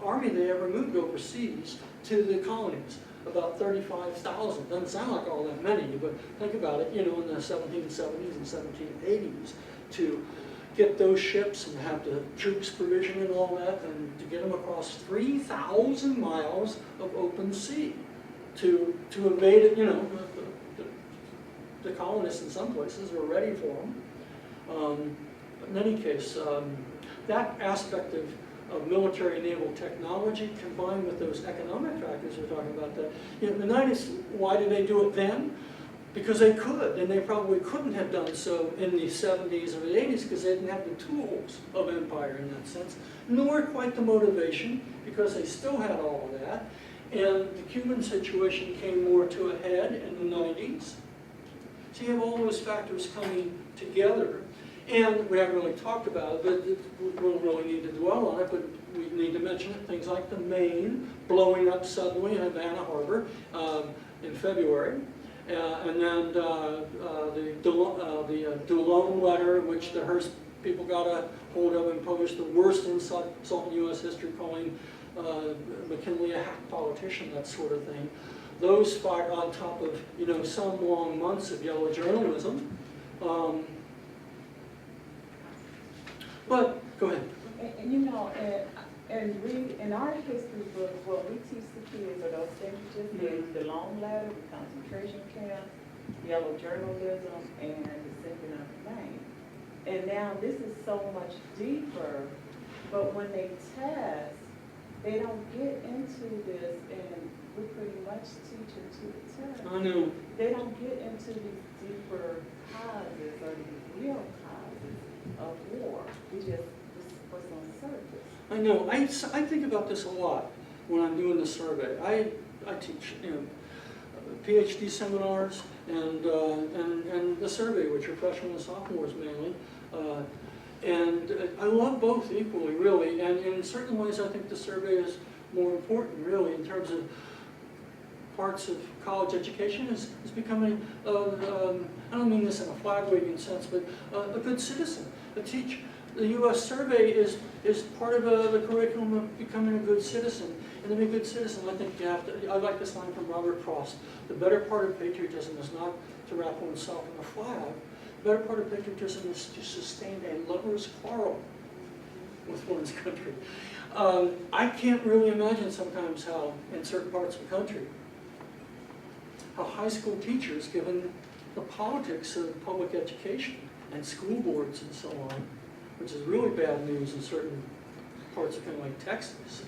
[SPEAKER 2] army they ever moved overseas to the colonies. About 35,000. Doesn't sound like all that many, but think about it, in the 1770s and 1780s, to get those ships and have the troops provision and all that, and to get them across 3,000 miles of open sea to invade it, the colonists in some places were ready for them. In any case, that aspect of military naval technology combined with those economic factors we're talking about, that the 90s, why did they do it then? Because they could, and they probably couldn't have done so in the 70s or the 80s because they didn't have the tools of empire in that sense, nor quite the motivation because they still had all of that. And the Cuban situation came more to a head in the 90s. So you have all those factors coming together. And we haven't really talked about it, but we don't really need to dwell on it, but we need to mention it. Things like the Maine blowing up suddenly in Havana Harbor in February. And then the Dulon letter, which the Hearst people got a hold of and published, the worst insult in U.S. history, calling McKinley a hack politician, that sort of thing. Those fired on top of, some long months of yellow journalism. But, go ahead.
[SPEAKER 3] And read in our history books, what we teach the kids are those things you just did, the long ladder, the concentration camps, yellow journalism, and the sinking of the Maine. And now this is so much deeper, but when they test, they don't get into this, and we pretty much teach it to the test.
[SPEAKER 2] I know.
[SPEAKER 3] They don't get into these deeper causes or these real causes of war. We just what's on the surface.
[SPEAKER 2] I know. I think about this a lot when I'm doing the survey. I teach PhD seminars and the survey, which are freshmen and sophomores mainly. And I love both equally, really. And in certain ways, I think the survey is more important, really, in terms of parts of college education is becoming, I don't mean this in a flag-waving sense, but a good citizen, a teacher. The U.S. survey is part of the curriculum of becoming a good citizen. And to be a good citizen, I think you have to, I like this line from Robert Frost, the better part of patriotism is not to wrap oneself in a flag. The better part of patriotism is to sustain a lover's quarrel with one's country. I can't really imagine sometimes how, in certain parts of the country, how high school teachers, given the politics of public education and school boards and so on, which is really bad news in certain parts of kind of like Texas.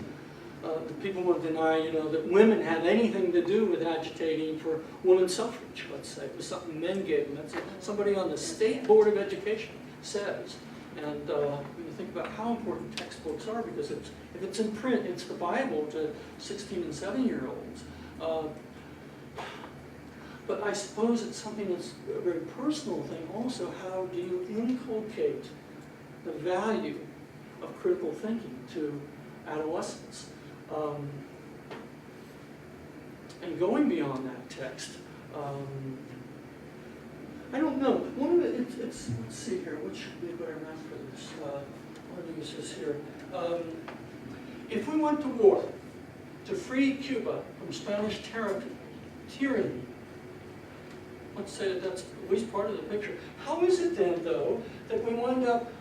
[SPEAKER 2] People will deny, that women had anything to do with agitating for women's suffrage, let's say. It was something men gave them. That's what somebody on the State Board of Education says. And when you think about how important textbooks are, because if it's in print, it's the Bible to 16 and 7-year-olds. But I suppose it's something that's a very personal thing also. How do you inculcate the value of critical thinking to adolescents? And going beyond that text, I don't know. One of it, let's see here, what should be a better map for this? I'll use this here. If we went to war to free Cuba from Spanish tyranny, let's say that's at least part of the picture. How is it then, though, that we wind up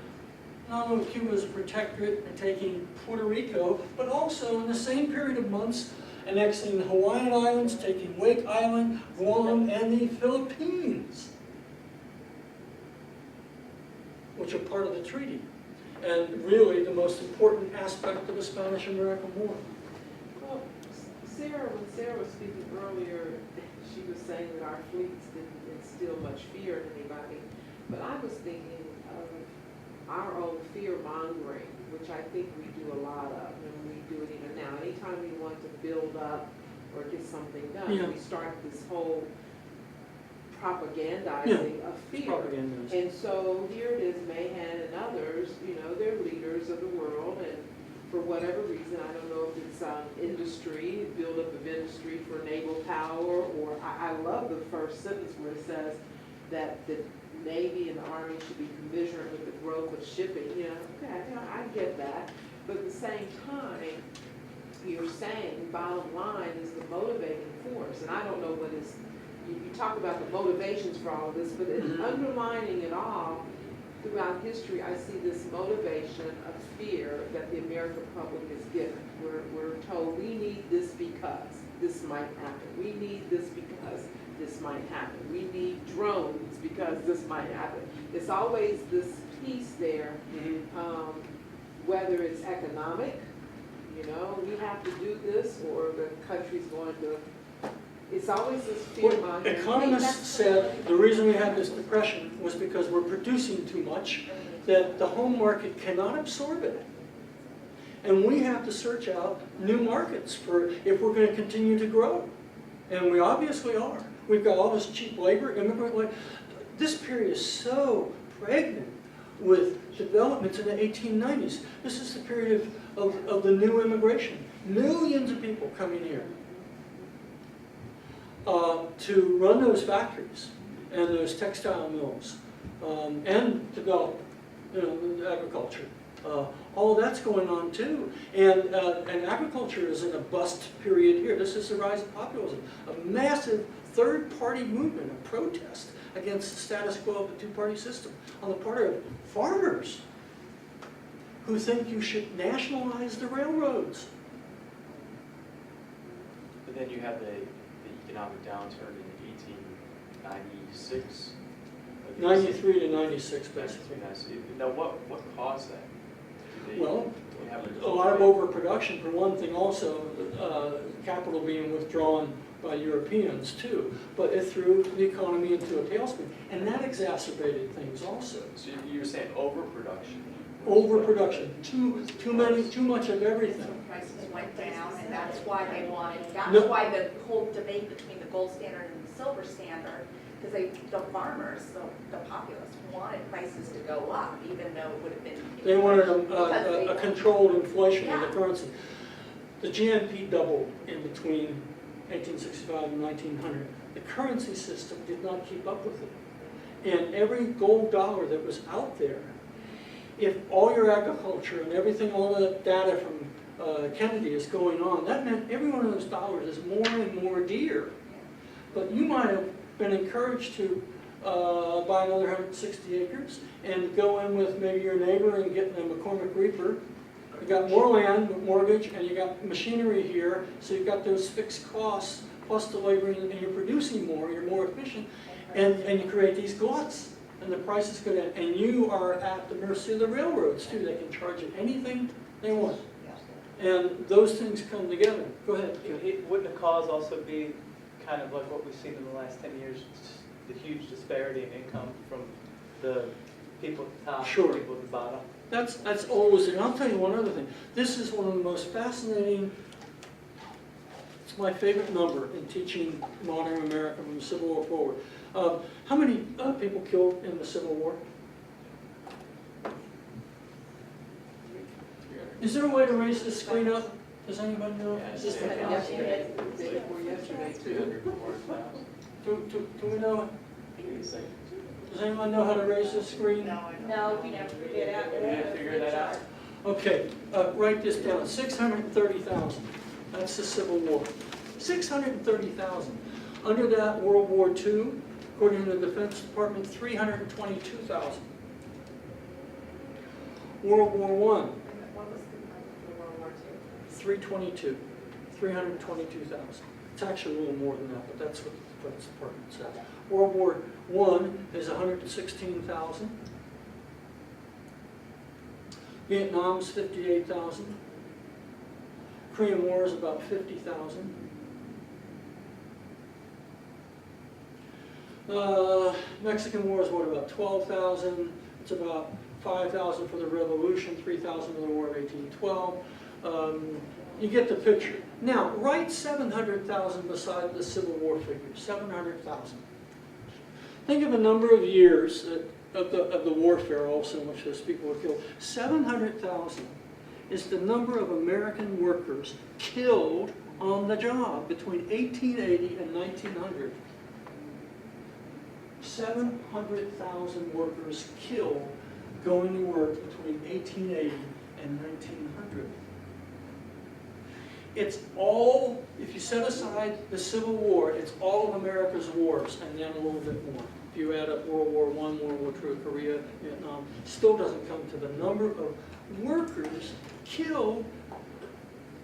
[SPEAKER 2] not only with Cuba as a protectorate and taking Puerto Rico, but also in the same period of months annexing the Hawaiian Islands, taking Wake Island, Guam, and the Philippines, which are part of the treaty, and really the most important aspect of the Spanish-American War.
[SPEAKER 5] Well, when Sarah was speaking earlier, she was saying that our fleets didn't instill much fear in anybody, but I was thinking of our own fear-mongering, which I think we do a lot of, and we do it even now. Anytime we want to build up or get something done, we start this whole propagandizing of fear. And so here it is, Mahan and others, they're leaders of the world, and for whatever reason, I don't know if it's industry, build up of industry for naval power, or I love the first sentence where it says that the Navy and the Army should be commensurate with the growth of shipping. Okay, I get that. But at the same time, you're saying bottom line is the motivating force, and I don't know what is, you talk about the motivations for all of this, but underlining it all, throughout history, I see this motivation of fear that the American public is given. We're told we need this because this might happen. We need this because this might happen. We need drones because this might happen. It's always this piece there, whether it's economic, you know, we have to do this, or the country's going to, it's always this fear mongering.
[SPEAKER 2] Economists said the reason we had this depression was because we're producing too much, that the home market cannot absorb it. And we have to search out new markets for if we're going to continue to grow. And we obviously are. We've got all this cheap labor, immigrant labor. This period is so pregnant with developments in the 1890s. This is the period of the new immigration. Millions of people coming here to run those factories and those textile mills and develop, you know, agriculture. All of that's going on too. And agriculture is in a bust period here. This is the rise of populism. A massive third-party movement of protest against the status quo of the two-party system on the part of farmers who think you should nationalize the railroads.
[SPEAKER 4] But then you have the economic downturn in 1896.
[SPEAKER 2] 93 to 96, basically.
[SPEAKER 4] Now, what caused that?
[SPEAKER 2] Well, a lot of overproduction for one thing, also capital being withdrawn by Europeans too, but it threw the economy into a tailspin, and that exacerbated things also.
[SPEAKER 4] So you're saying overproduction?
[SPEAKER 2] Overproduction, too much of everything.
[SPEAKER 6] Prices went down, and that's why they wanted, that's
[SPEAKER 2] No.
[SPEAKER 6] why the whole debate between the gold standard and the silver standard, because the farmers, the populace wanted prices to go up, even though it would have been.
[SPEAKER 2] They wanted
[SPEAKER 6] because they
[SPEAKER 2] a controlled inflation of the
[SPEAKER 6] Yeah.
[SPEAKER 2] currency. The GNP doubled in between 1865 and 1900. The currency system did not keep up with it. And every gold dollar that was out there, if all your agriculture and everything, all the data from Kennedy is going on, that meant every one of those dollars is more and more dear. But you might have been encouraged to buy another 160 acres and go in with maybe your neighbor and get a McCormick Reaper. You got more land, mortgage, and you got machinery here, so you've got those fixed costs plus the labor, and you're producing more, you're more efficient, and you create these gluts, and the prices go down, and you are at the mercy of the railroads too. They can charge you anything they want, and those things come together. Go ahead.
[SPEAKER 1] Wouldn't the cause also be kind of like what we've seen in the last 10 years, the huge disparity in income from the people at the top
[SPEAKER 2] Sure.
[SPEAKER 1] to the people at the bottom?
[SPEAKER 2] That's always it. I'll tell you one other thing. This is one of the most fascinating, it's my favorite number in teaching modern America from the Civil War forward. How many people killed in the Civil War? Is there a way to raise this screen up? Does anybody know? Is this thing on?
[SPEAKER 5] Yesterday too.
[SPEAKER 2] Do we know? Does anyone know how to raise this screen?
[SPEAKER 7] No, we never figured it out.
[SPEAKER 1] We didn't figure that out.
[SPEAKER 2] Okay, write this down, 630,000. That's the Civil War. 630,000. Under that, World War II, according to the Defense Department, 322,000. World War I,
[SPEAKER 6] What was the World War II?
[SPEAKER 2] 322, 322,000. It's actually a little more than that, but that's what the Defense Department says. World War I is 116,000. Vietnam's 58,000. Korean War is about 50,000. Mexican War is what, about 12,000. It's about 5,000 for the Revolution, 3,000 for the War of 1812. You get the picture. Now, write 700,000 beside the Civil War figure, 700,000. Think of a number of years of the warfare also in which those people were killed. 700,000 is the number of American workers killed on the job between 1880 and 1900. 700,000 workers killed going to work between 1880 and 1900. It's all, if you set aside the Civil War, it's all of America's wars, and then a little bit more. If you add up World War I, World War II, Korea, Vietnam, still doesn't come to the number of workers killed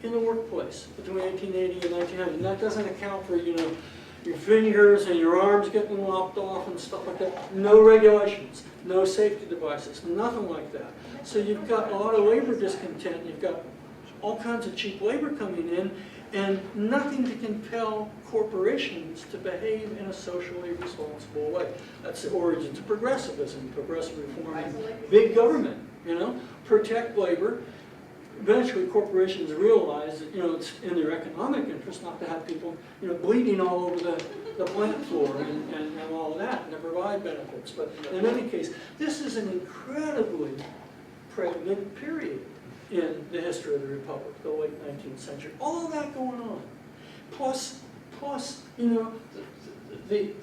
[SPEAKER 2] in the workplace between 1880 and 1900. And that doesn't account for, you know, your fingers and your arms getting lopped off and stuff like that. No regulations, no safety devices, nothing like that. So you've got a lot of labor discontent. You've got all kinds of cheap labor coming in, and nothing to compel corporations to behave in a socially responsible way. That's the origins of progressivism, progressive reform, big government, you know, protect labor. Eventually, corporations realize that, you know, it's in their economic interest not to have people, you know, bleeding all over the plant floor and all of that, and to provide benefits. But in any case, this is an incredibly pregnant period in the history of the Republic, the late 19th century. All of that going on. Plus, you know, the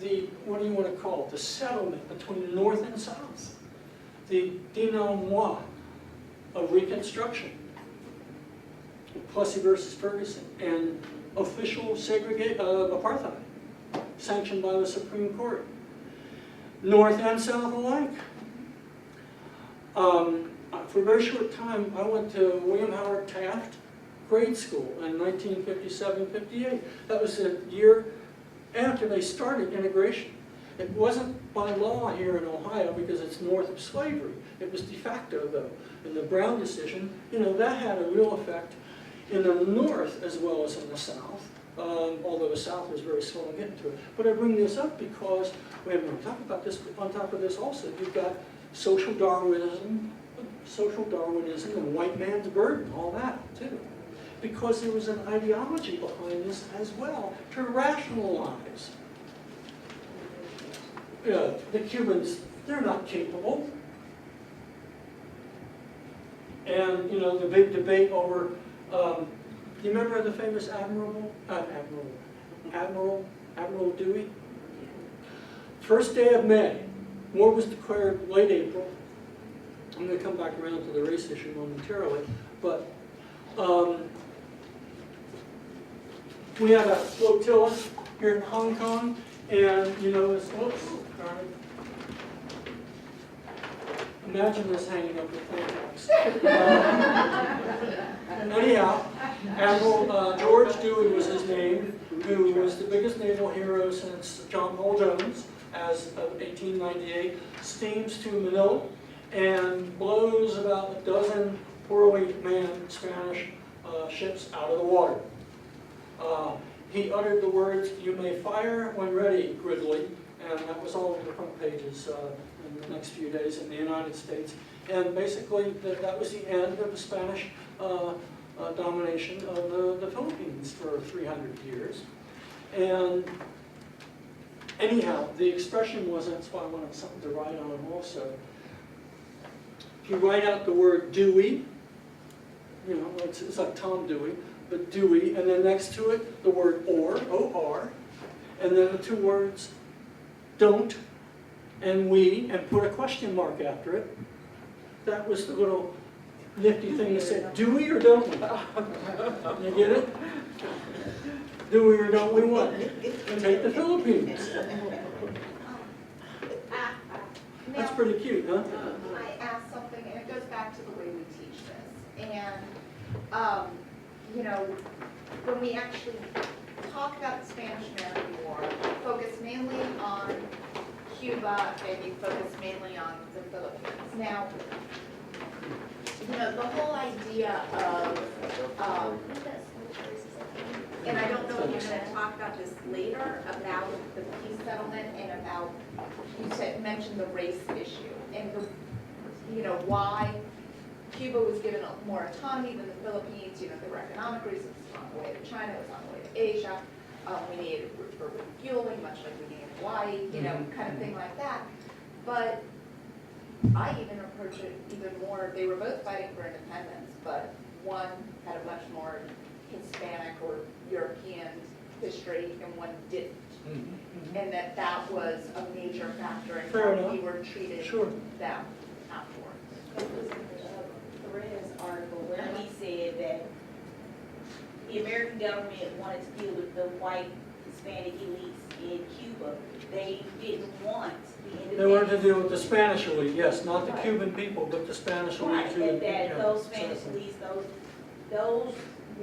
[SPEAKER 2] what do you want to call it? The settlement between North and South. The denouement of Reconstruction. Plessy versus Ferguson. And official apartheid, sanctioned by the Supreme Court. North and South alike. For a very short time, I went to William Howard Taft grade school in 1957-58. That was the year after they started integration. It wasn't by law here in Ohio because it's north of slavery. It was de facto, though. And the Brown decision, you know, that had a real effect in the north as well as in the south, although the south was very slow in getting to it. But I bring this up because, we haven't really talked about this, but on top of this also, you've got social Darwinism and white man's burden, all that too. Because there was an ideology behind this as well to rationalize. The Cubans, they're not capable. And, you know, the big debate over, you remember the famous Admiral Dewey? First day of May, war was declared late April. I'm going to come back around to the race issue momentarily, but we had a flotilla here in Hong Kong, and you know, imagine this hanging up with contacts. Anyhow, Admiral George Dewey was his name, who was the biggest naval hero since John Paul Jones, as of 1898, steams to Manila and blows about a dozen poorly manned Spanish ships out of the water. He uttered the words, "You may fire when ready, Gridley," and that was all over the front pages in the next few days in the United States. And basically, that was the end of the Spanish domination of the Philippines for 300 years. And anyhow, the expression was, that's why I wanted something to write on also. If you write out the word Dewey, you know, it's like Tom Dewey, but Dewey, and then next to it, the word or, O-R, and then the two words don't and we, and put a question mark after it. That was the little nifty thing to say, do we or don't we? You get it? Do we or don't we what? Take the Philippines. That's pretty cute, huh?
[SPEAKER 6] I asked something, and it goes back to the way we teach this. And, you know, when we actually talk about the Spanish-American War, focus mainly on Cuba, and you focus mainly on the Philippines. Now, you know, the whole idea of, and I don't know if you're going to talk about this later, about the peace settlement and about, you mentioned the race issue, and the, you know, why Cuba was given more autonomy than the Philippines. You know, there were economic reasons. It was on the way to China, it was on the way to Asia. We needed for refueling, much like we need in Hawaii, you know, kind of thing like that. But I even approach it even more. They were both fighting for independence, but one had a much more Hispanic or European history, and one didn't. And that was a major factor in how we were treated them afterwards.
[SPEAKER 7] The Perez article where he said that the American government wanted to deal with the white Hispanic elites in Cuba. They didn't want the independence.
[SPEAKER 2] They wanted to deal with the Spanish elite, yes, not the
[SPEAKER 7] Right.
[SPEAKER 2] Cuban people, but the Spanish elite.
[SPEAKER 7] Right,
[SPEAKER 2] who-
[SPEAKER 7] and
[SPEAKER 2] yeah,
[SPEAKER 7] that those Spanish
[SPEAKER 2] exactly.
[SPEAKER 7] elites, those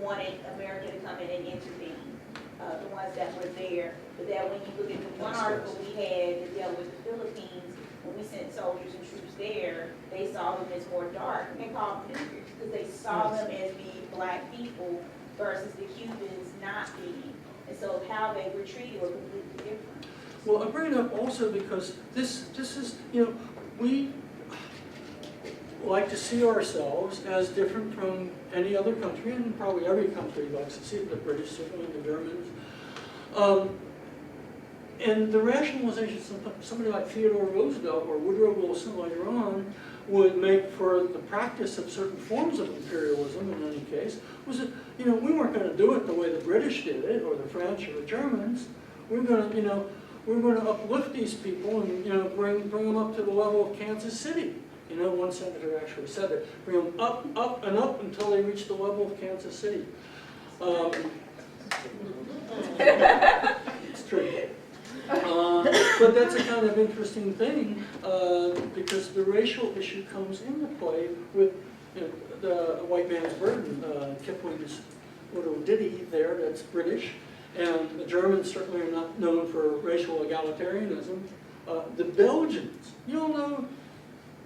[SPEAKER 7] wanted America to come in and intervene, the ones that were there. But that when you look at the one
[SPEAKER 2] That's
[SPEAKER 7] article we had that dealt with the Philippines, when we sent soldiers and troops there, they saw them as more dark, and they called them niggers, because they saw them as being black people versus the Cubans not being. And so how they were treated were completely different.
[SPEAKER 2] Well, I bring it up also because this is, we like to see ourselves as different from any other country, and probably every country likes to see it, the British, certainly the Germans. And the rationalization, somebody like Theodore Roosevelt or Woodrow Wilson later on would make for the practice of certain forms of imperialism in any case, was that, we weren't going to do it the way the British did it, or the French or the Germans. We're going to, we're going to uplift these people and, bring them up to the level of Kansas City. One senator actually said it, bring them up, up, and up until they reach the level of Kansas City. It's true. But that's a kind of interesting thing, because the racial issue comes into play with the white man's burden. Kipling's little ditty there that's British, and the Germans certainly are not known for racial egalitarianism. The Belgians, you all know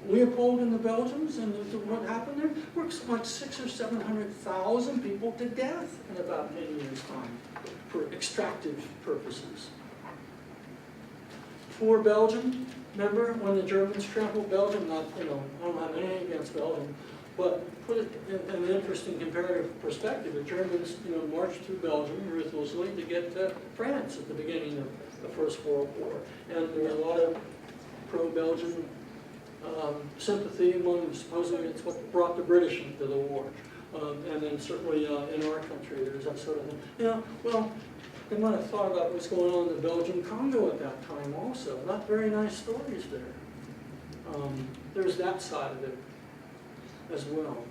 [SPEAKER 2] Leopold and the Belgians and what happened there? Works like 600,000 or 700,000 people to death in about 10 years' time for extractive purposes. For Belgium, remember when the Germans trampled Belgium? Not, I don't have anything against Belgium, but put it in an interesting comparative perspective. The Germans, marched through Belgium ruthlessly to get to France at the beginning of the First World War, and there was a lot of pro-Belgian sympathy among them. Supposedly it's what brought the British into the war. And then certainly in our country there's that sort of thing. Well, they might have thought about what's going on in the Belgian Congo at that time also. Not very nice stories there. There's that side of it as well.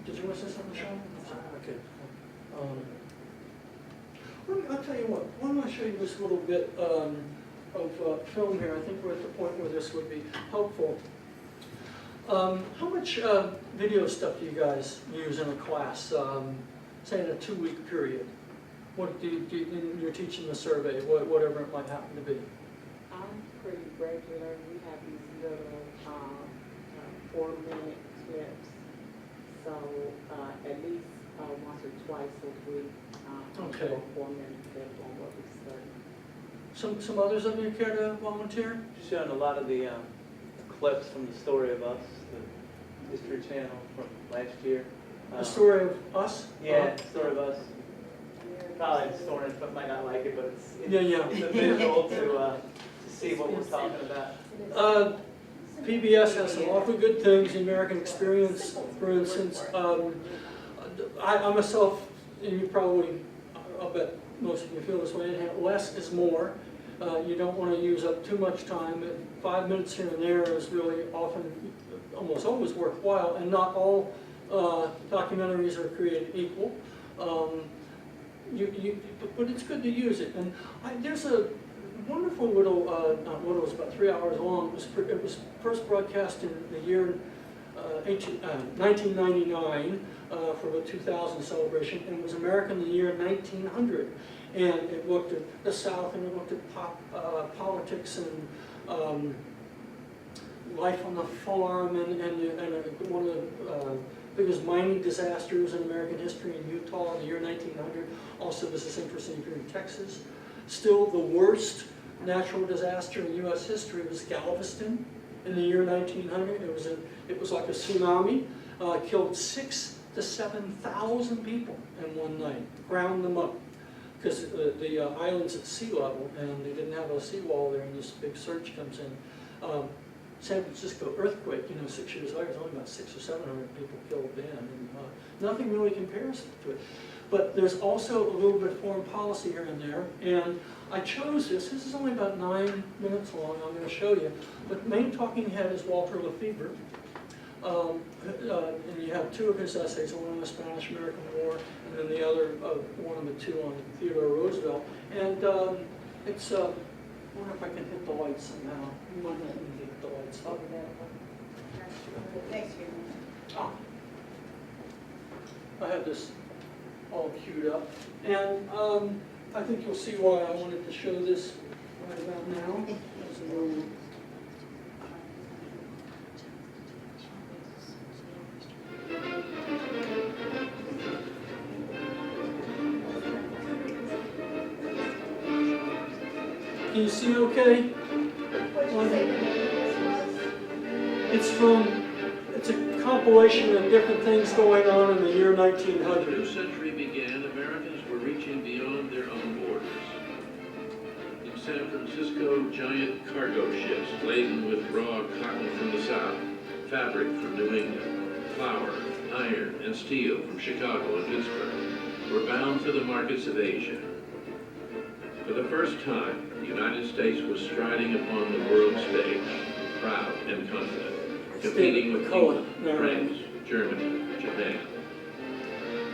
[SPEAKER 2] Did you want to say something, Sean? Okay. I'll tell you what, why don't I show you this little bit of film here. I think we're at the point where this would be helpful. How much video stuff do you guys use in a class, say in a 2-week period? What do you're teaching the survey, whatever it might happen to be?
[SPEAKER 3] I'm pretty regular. We have these little 4-minute clips. So at least once or twice a week,
[SPEAKER 2] Okay.
[SPEAKER 3] a 4-minute clip on what we study.
[SPEAKER 2] Some others of you care to volunteer?
[SPEAKER 1] Just showing a lot of the clips from the Story of Us, the History Channel from last year.
[SPEAKER 2] The Story of Us?
[SPEAKER 1] Yeah, Story of Us. Probably historians but might not like it, but it's
[SPEAKER 2] Yeah.
[SPEAKER 1] it's a visual to see what we're talking about.
[SPEAKER 2] PBS has some awfully good things, the American Experience, for instance. I myself, and you probably, I'll bet most of you feel this way, less is more. You don't want to use up too much time. 5 minutes here and there is really often, almost always worthwhile, and not all documentaries are created equal. But it's good to use it. And there's a wonderful little, not little, it was about 3 hours long. It was first broadcast in the year 1999 for the 2000 celebration, and it was America in the year 1900. And it looked at the South, and it looked at politics and life on the farm, and one of the biggest mining disasters in American history in Utah in the year 1900. Also, this is interesting if you're in Texas. Still, the worst natural disaster in U.S. history was Galveston in the year 1900. It was like a tsunami, killed 6,000 to 7,000 people in one night, ground them up. Because the island's at sea level, and they didn't have a seawall there, and this big surge comes in. San Francisco earthquake, 6 years later, there's only about 600 or 700 people killed then, and nothing really compares to it. But there's also a little bit of foreign policy here and there, and I chose this. This is only about 9 minutes long. I'm going to show you. But the main talking head is Walter Lefebvre. And you have two of his essays, one on the Spanish-American War, and then the other, one of the two on Theodore Roosevelt. And it's, I wonder if I can hit the lights somehow. You might not need to hit the lights.
[SPEAKER 7] Over there. Next year.
[SPEAKER 2] Oh. I have this all queued up. And I think you'll see why I wanted to show this right about now. There's a little- Can you see okay?
[SPEAKER 6] What did you say the name of this was?
[SPEAKER 2] It's a compilation of different things going on in the year
[SPEAKER 9] As the new
[SPEAKER 2] 1900.
[SPEAKER 9] century began, Americans were reaching beyond their own borders. In San Francisco, giant cargo ships laden with raw cotton from the South, fabric from New England, flour, iron, and steel from Chicago and Pittsburgh were bound for the markets of Asia. For the first time, the United States was striding upon the world stage, proud and confident, competing with England, France, Germany, Japan.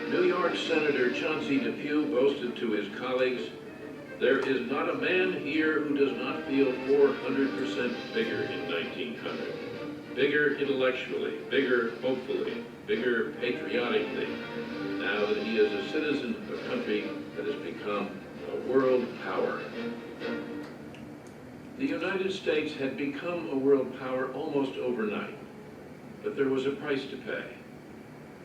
[SPEAKER 9] New York Senator Chauncey Depew boasted to his colleagues, "There is not a man here who does not feel 400% bigger in 1900. Bigger intellectually, bigger hopefully, bigger patriotically, now that he is a citizen of a country that has become a world power." The United States had become a world power almost overnight, but there was a price to pay.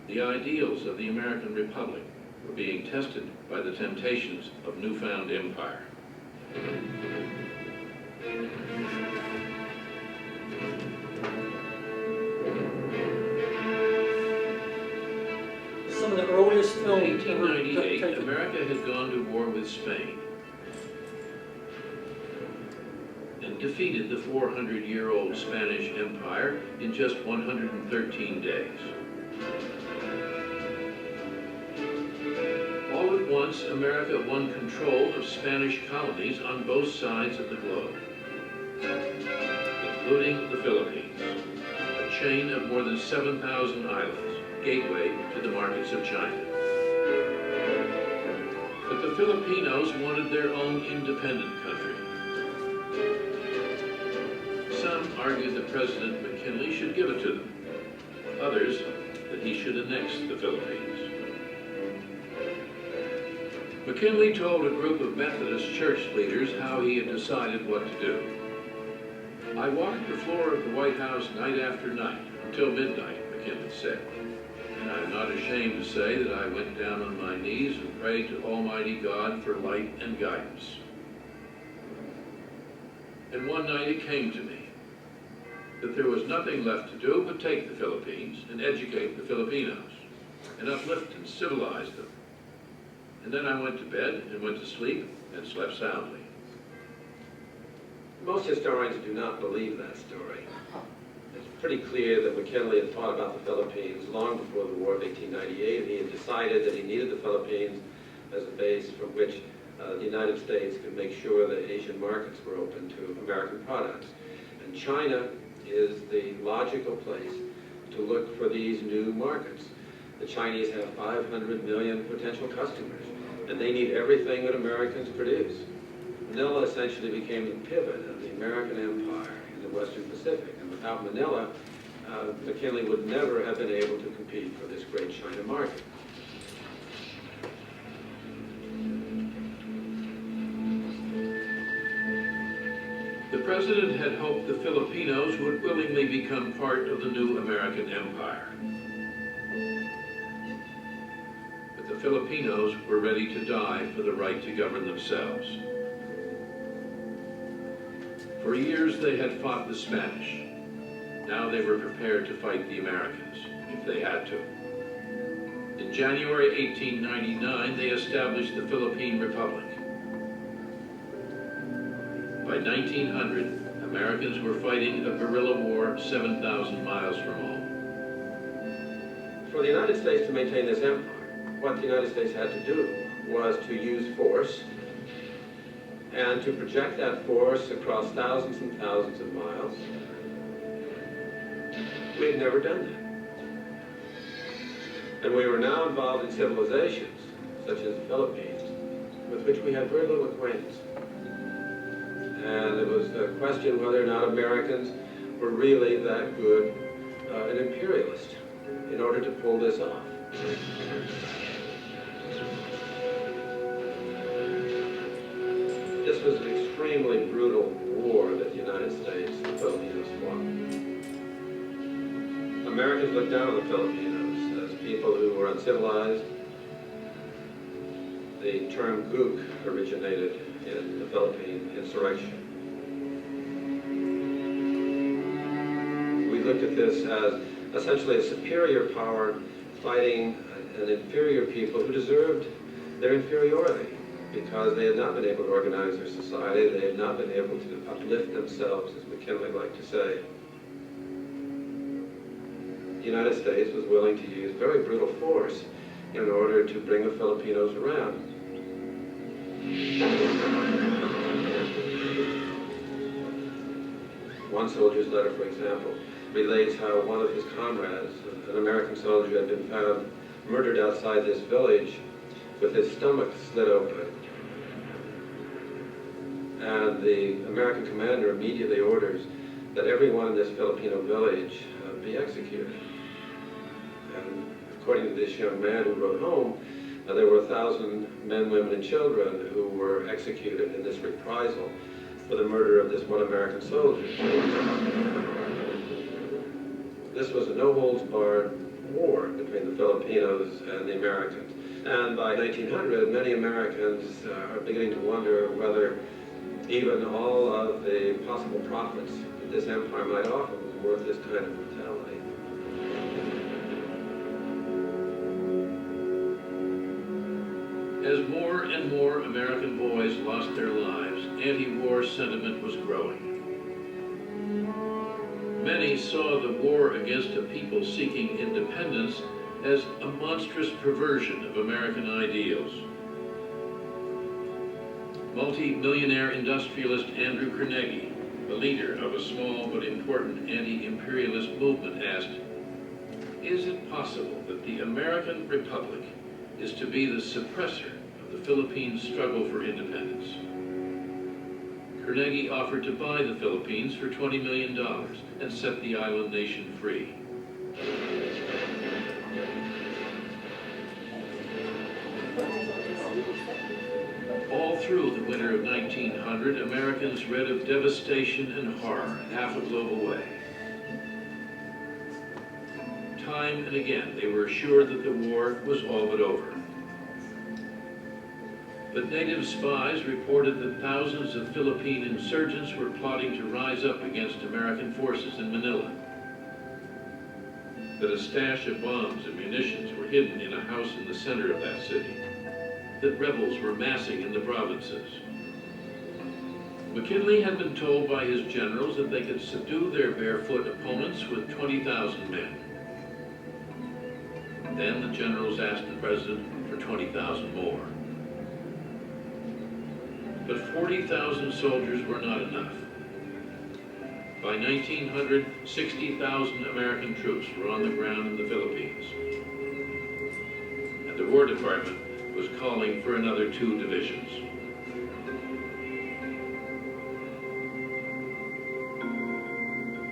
[SPEAKER 9] The ideals of the American Republic were being tested by the temptations of newfound empire.
[SPEAKER 2] Some of the earliest
[SPEAKER 9] In
[SPEAKER 2] films ever
[SPEAKER 9] 1898,
[SPEAKER 2] taken.
[SPEAKER 9] America had gone to war with Spain and defeated the 400-year-old Spanish Empire in just 113 days. All at once, America won control of Spanish colonies on both sides of the globe, including the Philippines, a chain of more than 7,000 islands, gateway to the markets of China. But the Filipinos wanted their own independent country. Some argued that President McKinley should give it to them. Others, that he should annex the Philippines. McKinley told a group of Methodist church leaders how he had decided what to do. "I walked the floor of the White House night after night, until midnight," McKinley said. "And I'm not ashamed to say that I went down on my knees and prayed to Almighty God for light and guidance. And one night it came to me that there was nothing left to do but take the Philippines and educate the Filipinos, and uplift and civilize them. And then I went to bed and went to sleep and slept soundly."
[SPEAKER 10] Most historians do not believe that story. It's pretty clear that McKinley had thought about the Philippines long before the War of 1898, and he had decided that he needed the Philippines as a base from which the United States could make sure that Asian markets were open to American products. And China is the logical place to look for these new markets. The Chinese have 500 million potential customers, and they need everything that Americans produce. Manila essentially became the pivot of the American empire in the Western Pacific, and without Manila, McKinley would never have been able to compete for this great China market.
[SPEAKER 9] The president had hoped the Filipinos would willingly become part of the new American empire. But the Filipinos were ready to die for the right to govern themselves. For years they had fought the Spanish. Now they were prepared to fight the Americans, if they had to. In January 1899, they established the Philippine Republic. By 1900, Americans were fighting a guerrilla war 7,000 miles from home.
[SPEAKER 10] For the United States to maintain this empire, what the United States had to do was to use force and to project that force across thousands and thousands of miles We had never done that. And we were now involved in civilizations, such as the Philippines, with which we had very little acquaintance. And it was a question whether or not Americans were really that good an imperialist in order to pull this off. This was an extremely brutal war that the United States and the Filipinos fought. Americans looked down on the Filipinos as people who were uncivilized. The term gook originated in the Philippine insurrection. We looked at this as essentially a superior power fighting an inferior people who deserved their inferiority because they had not been able to organize their society, they had not been able to uplift themselves, as McKinley liked to say. The United States was willing to use very brutal force in order to bring the Filipinos around. One soldier's letter, for example, relates how one of his comrades, an American soldier, had been found murdered outside this village with his stomach slit open. And the American commander immediately orders that everyone in this Filipino village be executed. And according to this young man who wrote home, there were 1,000 men, women, and children who were executed in this reprisal for the murder of this one American soldier. This was a no-holds-barred war between the Filipinos and the Americans. And by 1900, many Americans are beginning to wonder whether even all of the possible profits that this empire might offer was worth this kind of brutality.
[SPEAKER 9] As more and more American boys lost their lives, anti-war sentiment was growing. Many saw the war against a people seeking independence as a monstrous perversion of American ideals. Multi-millionaire industrialist Andrew Carnegie, the leader of a small but important anti-imperialist movement, asked, "Is it possible that the American Republic is to be the suppressor of the Philippines' struggle for independence?" Carnegie offered to buy the Philippines for $20 million and set the island nation free. All through the winter of 1900, Americans read of devastation and horror half a globe away. Time and again, they were assured that the war was all but over. But native spies reported that thousands of Philippine insurgents were plotting to rise up against American forces in Manila. That a stash of bombs and munitions were hidden in a house in the center of that city. That rebels were massing in the provinces. McKinley had been told by his generals that they could subdue their barefoot opponents with 20,000 men. Then the generals asked the president for 20,000 more. But 40,000 soldiers were not enough. By 1900, 60,000 American troops were on the ground in the Philippines. And the War Department was calling for another 2 divisions.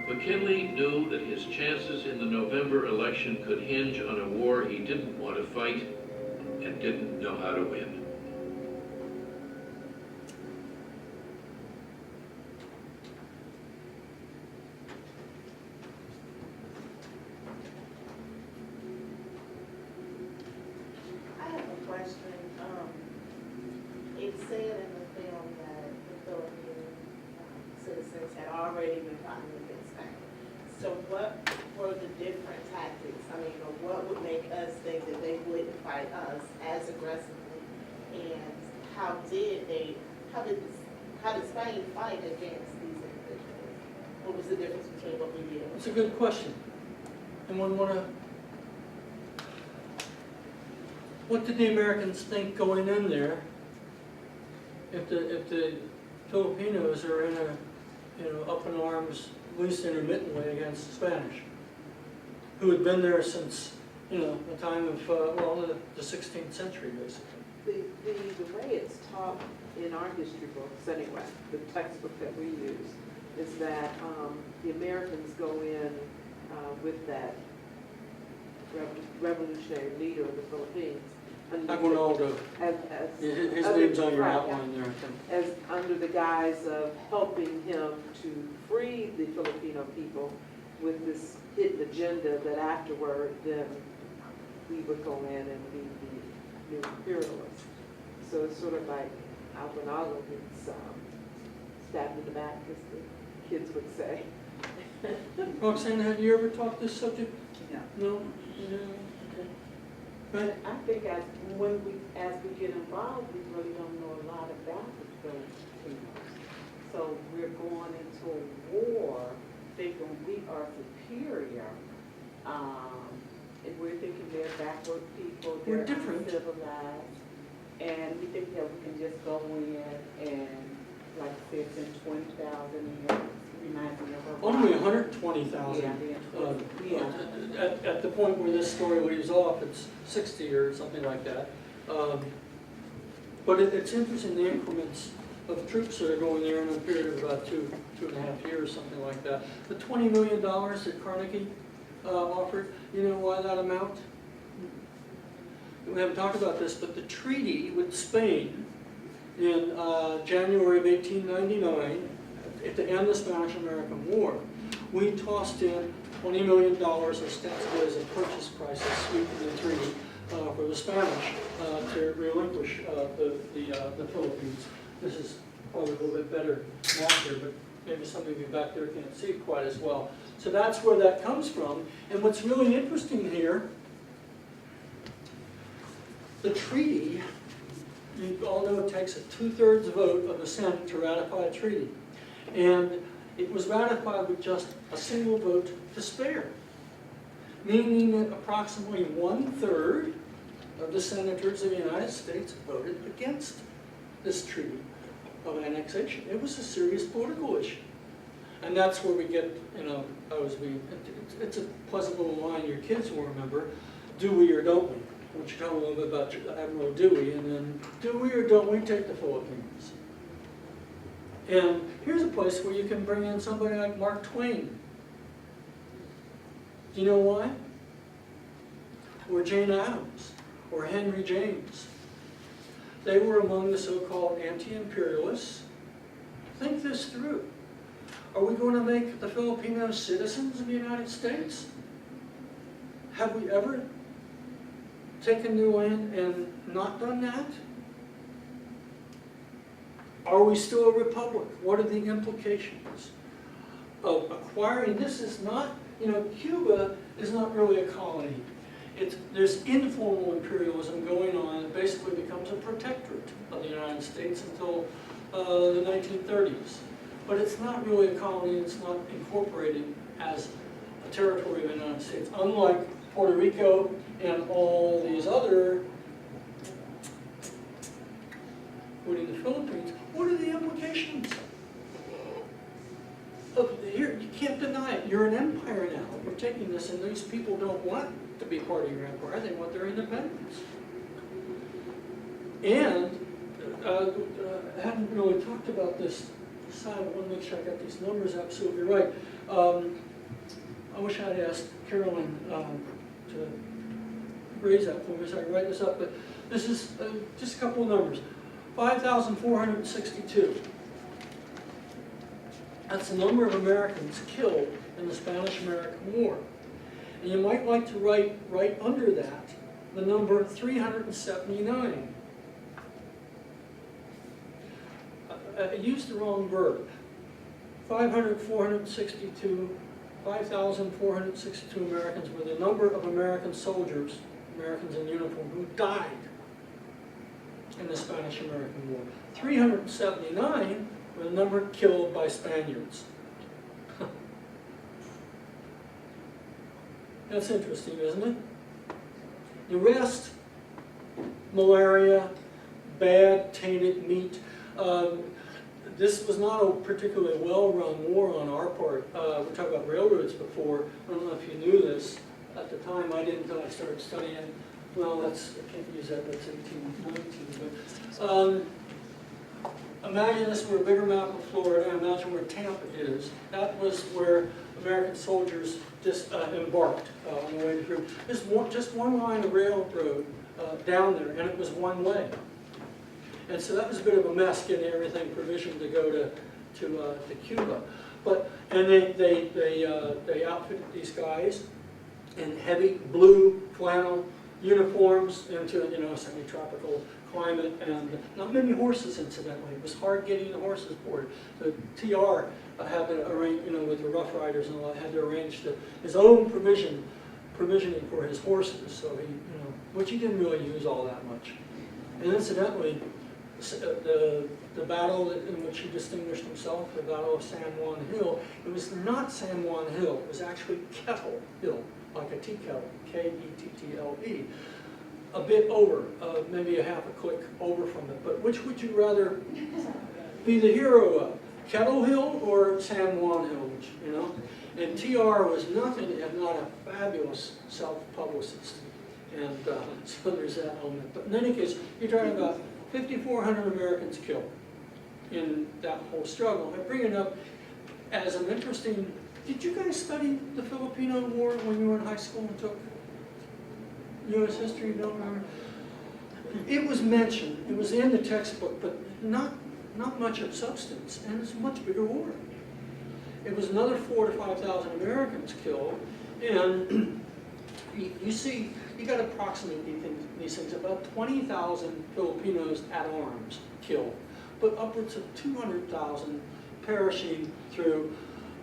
[SPEAKER 9] McKinley knew that his chances in the November election could hinge on a war he didn't want to fight and didn't know how to win.
[SPEAKER 11] It said in the film that the Philippine citizens had already been fighting against Spain. So what were the different tactics? I mean, or what would make us think that they wouldn't fight us as aggressively? And how did Spain fight against these individuals? What was the difference between what we did?
[SPEAKER 2] That's a good question. Anyone want to? What did the Americans think going in there? If the Filipinos are in a, up in arms, at least intermittently, against the Spanish? who had been there since, you know, the time of, well, the 16th century, basically.
[SPEAKER 5] The way it's taught in our history books, anyway, the textbook that we use, is that the Americans go in with that revolutionary leader of the Philippines.
[SPEAKER 2] Aguinaldo,
[SPEAKER 5] As
[SPEAKER 2] his
[SPEAKER 5] under-
[SPEAKER 2] name's on your
[SPEAKER 5] right,
[SPEAKER 2] outline there, I think.
[SPEAKER 5] as under the guise of helping him to free the Filipino people with this hidden agenda that afterward then we would go in and be the new imperialists. So it's sort of like Aguinaldo gets stabbed in the back, as the kids would say.
[SPEAKER 2] Roxanne, have you ever taught this subject?
[SPEAKER 3] No.
[SPEAKER 2] No? Yeah, okay. Right.
[SPEAKER 3] I think as we get involved, we really don't know a lot about the Filipinos. So we're going into a war thinking we are superior. And we're thinking they're backward people,
[SPEAKER 2] We're
[SPEAKER 3] they're
[SPEAKER 2] different.
[SPEAKER 3] uncivilized. And we think that we can just go in and, like I said, send 20,000 and reminds me of our.
[SPEAKER 2] Only 120,000.
[SPEAKER 3] Yeah.
[SPEAKER 2] At the point where this story leaves off, it's 60 or something like that. But it's interesting, the increments of troops that are going there in a period of about two and a half years, something like that. The $20 million that Carnegie offered, you know why that amount? We haven't talked about this, but the treaty with Spain in January of 1899, at the end of the Spanish-American War, we tossed in $20 million ostensibly as a purchase price, a sweetening the treaty for the Spanish to relinquish the Philippines. This is probably a little bit better map here, but maybe some of you back there can't see it quite as well. So that's where that comes from. And what's really interesting here, the treaty, you all know it takes a 2/3 vote of the Senate to ratify a treaty. And it was ratified with just a single vote to spare, meaning that approximately 1/3 of the senators of the United States voted against this treaty of annexation. It was a serious political issue. And that's where we get, you know, it's a pleasant little line your kids will remember, do we or don't we? Why don't you tell them a little bit about Admiral Dewey, and then do we or don't we take the Philippines? And here's a place where you can bring in somebody like Mark Twain. Do you know why? Or Jane Addams, or Henry James. They were among the so-called anti-imperialists. Think this through. Are we going to make the Filipinos citizens of the United States? Have we ever taken new land and not done that? Are we still a republic? What are the implications of acquiring? This is not, you know, Cuba is not really a colony. There's informal imperialism going on. It basically becomes a protectorate of the United States until the 1930s. But it's not really a colony. It's not incorporated as a territory of the United States, unlike Puerto Rico and all these other, including the Philippines. What are the implications? Here, you can't deny it. You're an empire now. You're taking this, and these people don't want to be part of your empire. They want their independence. And I haven't really talked about this side. I want to make sure I got these numbers absolutely right. I wish I'd asked Carolyn to raise that for me so I can write this up, but this is just a couple of numbers. 5,462. That's the number of Americans killed in the Spanish-American War. And you might like to write right under that the number 379. I used the wrong verb. 5,462 Americans were the number of American soldiers, Americans in uniform, who died in the Spanish-American War. 379 were the number killed by Spaniards. That's interesting, isn't it? The rest, malaria, bad tainted meat. This was not a particularly well-run war on our part. We talked about railroads before. I don't know if you knew this. at the time, I didn't until I started studying, well, I can't use that, that's 1819, but, imagine this were a bigger map of Florida, imagine where Tampa is. That was where American soldiers just embarked on the way through. There's just one line of railroad down there, and it was one way. And so that was a bit of a mess getting everything provisioned to go to Cuba. And they outfitted these guys in heavy blue flannel uniforms into a semi-tropical climate, and not many horses, incidentally. It was hard getting the horses boarded. The TR had to arrange, with the Rough Riders and all, had to arrange his own provisioning for his horses. So he, which he didn't really use all that much. And incidentally, the battle in which he distinguished himself, the Battle of San Juan Hill, it was not San Juan Hill. It was actually Kettle Hill, like a tea kettle, Kettle. A bit over, maybe a half a click over from it. But which would you rather be the hero of? Kettle Hill or San Juan Hill, And TR was nothing if not a fabulous self-publicist. And so there's that element. But in any case, you're talking about 5,400 Americans killed in that whole struggle. I bring it up as an interesting, did you guys study the Filipino War when you were in high school and took U.S. history? You don't remember? It was mentioned, it was in the textbook, but not much of substance, and it's a much bigger war. It was another 4,000 to 5,000 Americans killed, and you see, you got to approximate these things, about 20,000 Filipinos at arms killed, but upwards of 200,000 perishing through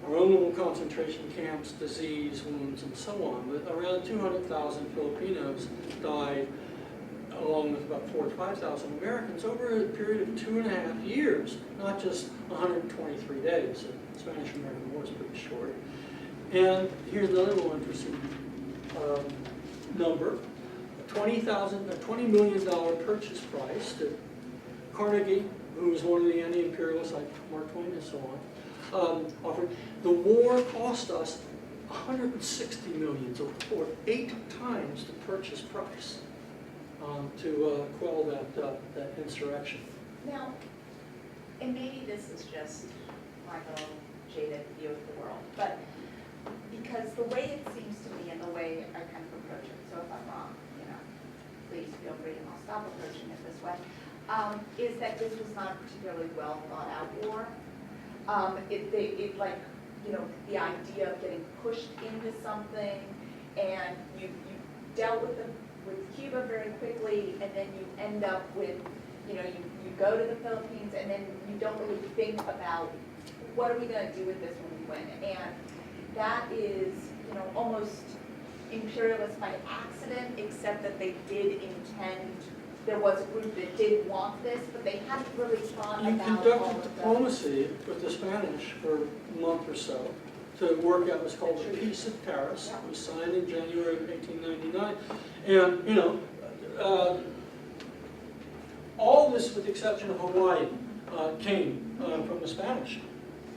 [SPEAKER 2] our own little concentration camps, disease, wounds, and so on. But around 200,000 Filipinos died, along with about 4,000 to 5,000 Americans, over a period of 2.5 years, not just 123 days. The Spanish-American War is pretty short. And here's another little interesting number: $20 million purchase price that Carnegie, who was one of the anti-imperialists like Mark Twain and so on, offered. The war cost us $160 million, or 8 times the purchase price, to quell that insurrection.
[SPEAKER 6] Now, and maybe this is just my own jaded view of the world, but because the way it seems to me and the way I kind of approach it, so if I'm wrong, please feel free and I'll stop approaching it this way, is that this was not a particularly well thought out war. The idea of getting pushed into something, and you dealt with Cuba very quickly, and then you end up with, you go to the Philippines, and then you don't really think about what are we going to do with this when we win. And that is, almost imperialist by accident, except that they did intend. There was a group that did want this, but they hadn't really thought
[SPEAKER 2] You
[SPEAKER 6] about all
[SPEAKER 2] conducted
[SPEAKER 6] of
[SPEAKER 2] diplomacy with the Spanish for a month or so to work out what's called the Peace of Paris. It was signed in January of 1899. And, all this, with the exception of Hawaii, came from the Spanish.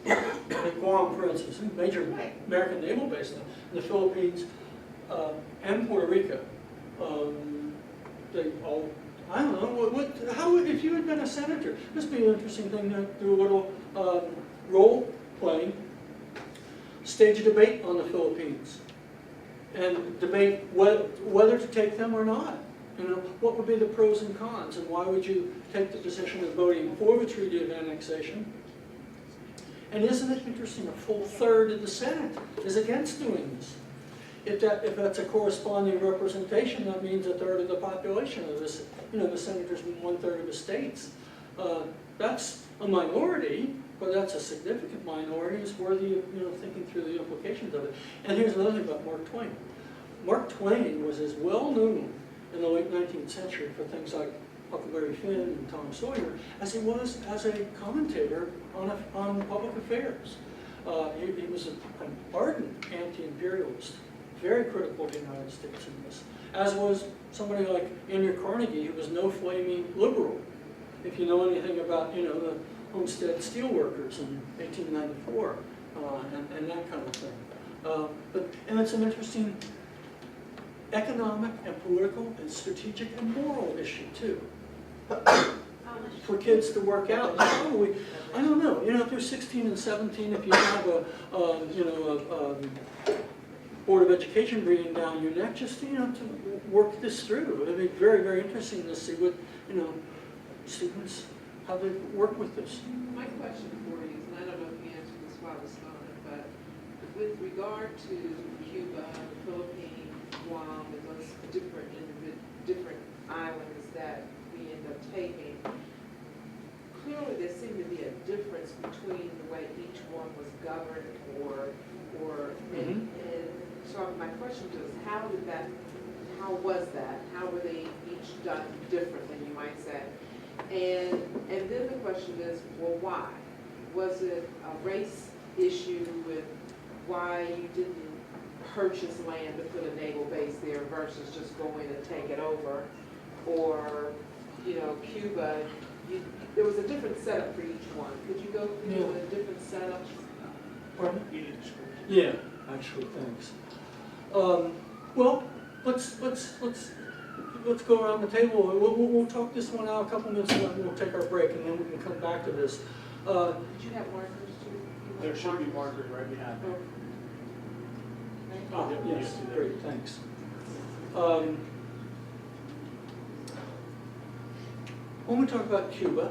[SPEAKER 2] Like Guam, for instance, a major American naval base now, the Philippines and Puerto Rico. They all, I don't know, how if you had been a senator, this would be an interesting thing to do a little role playing, stage a debate on the Philippines, and debate whether to take them or not. What would be the pros and cons, and why would you take the position of voting for the Treaty of Annexation? And isn't it interesting, a full third of the Senate is against doing this. If that's a corresponding representation, that means a third of the population of this, the senators in 1/3 of the states. That's a minority, but that's a significant minority. It's worthy of thinking through the implications of it. And here's another thing about Mark Twain. Mark Twain was as well known in the late 19th century for things like Huckleberry Finn and Tom Sawyer as he was as a commentator on public affairs. He was an ardent anti-imperialist, very critical of the United States in this, as was somebody like Andrew Carnegie, who was no flaming liberal. If you know anything about, the Homestead Steelworkers in 1894 and that kind of thing. And it's an interesting economic and political and strategic and moral issue too. For kids to work out, probably, I don't know, if they're 16 and 17, if you have a Board of Education breathing down your neck, just, to work this through. It'd be very, very interesting to see what, students, how they work with this.
[SPEAKER 5] My question for you is, and I don't know if you answered this while I was on it, but with regard to Cuba, the Philippines, Guam, and those different islands that we end up taking, clearly there seemed to be a difference between the way each one was governed and so my question is, how was that? How were they each done differently, you might say? And then the question is, well, why? Was it a race issue with why you didn't purchase land to put a naval base there versus just go in and take it over? Or, Cuba, there was a different setup for each one. Could you go through the different setups?
[SPEAKER 2] Pardon? Yeah, actually, thanks. Well, let's go around the table. We'll talk this one out a couple minutes, and then we'll take our break, and then we can come back to this.
[SPEAKER 5] Did you have markers too?
[SPEAKER 12] There should be markers right behind me.
[SPEAKER 2] Oh, yes, great, thanks. When we talk about Cuba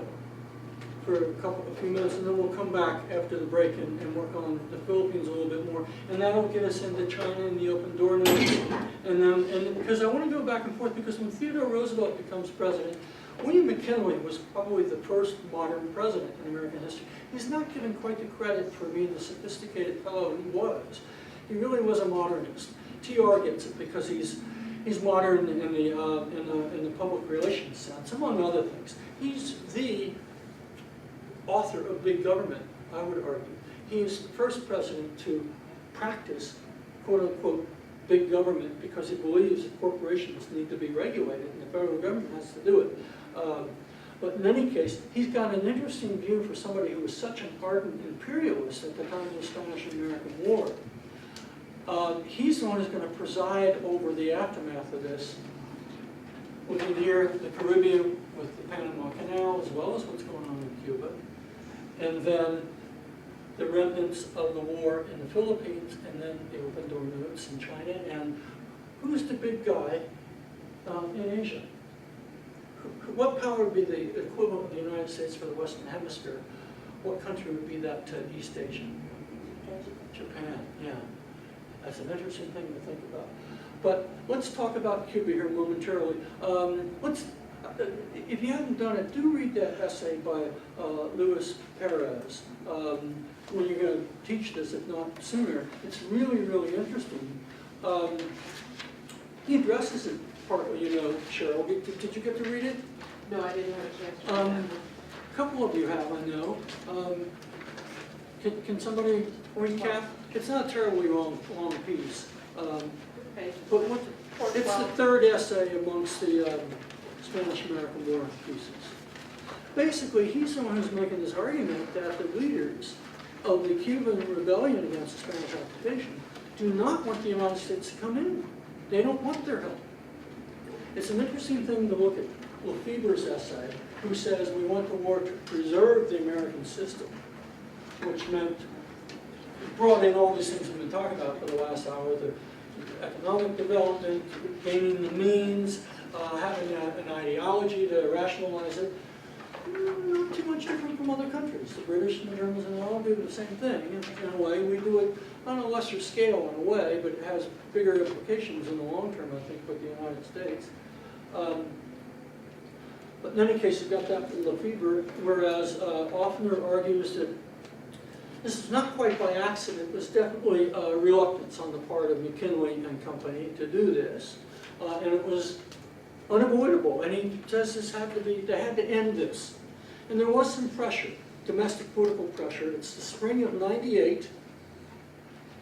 [SPEAKER 2] for a few minutes, and then we'll come back after the break and work on the Philippines a little bit more, and that'll get us into China and the open door notes, and because I want to go back and forth, because when Theodore Roosevelt becomes president, William McKinley was probably the first modern president in American history. He's not given quite the credit for being the sophisticated fellow he was. He really was a modernist. TR gets it because he's modern in the public relations sense, among other things. He's the author of big government, I would argue. He is the first president to practice, quote unquote, big government because he believes that corporations need to be regulated and the federal government has to do it. But in any case, he's got an interesting view for somebody who was such an ardent imperialist at the time of the Spanish-American War. He's the one who's going to preside over the aftermath of this, looking here at the Caribbean with the Panama Canal, as well as what's going on in Cuba, and then the remnants of the war in the Philippines, and then the open door notes in China, and who's the big guy in Asia? What power would be the equivalent of the United States for the Western Hemisphere? What country would be that to East Asia? Japan, yeah. That's an interesting thing to think about. But let's talk about Cuba here momentarily. If you haven't done it, do read that essay by Luis Perez when you're going to teach this, if not sooner. It's really, really interesting. He addresses it partly, Cheryl. Did you get to read it?
[SPEAKER 5] No, I didn't have a chance to read that.
[SPEAKER 2] A couple of you have, I know. Can somebody recap? It's not a terribly long piece. But it's the third essay amongst the Spanish-American War pieces. Basically, he's the one who's making this argument that the leaders of the Cuban rebellion against the Spanish occupation do not want the United States to come in. They don't want their help. It's an interesting thing to look at Lefebvre's essay, who says we want the war to preserve the American system, which meant, brought in all these things we've been talking about for the last hour, the economic development, gaining the means, having an ideology to rationalize it. Not too much different from other countries. The British and the Germans and all do the same thing. In a way, we do it on a lesser scale in a way, but it has bigger implications in the long term, I think, with the United States. But in any case, you've got that from Lefebvre, whereas Offner argues that this is not quite by accident. There's definitely reluctance on the part of McKinley and company to do this, and it was unavoidable. And he says they had to end this. And there was some pressure, domestic political pressure. It's the spring of '98.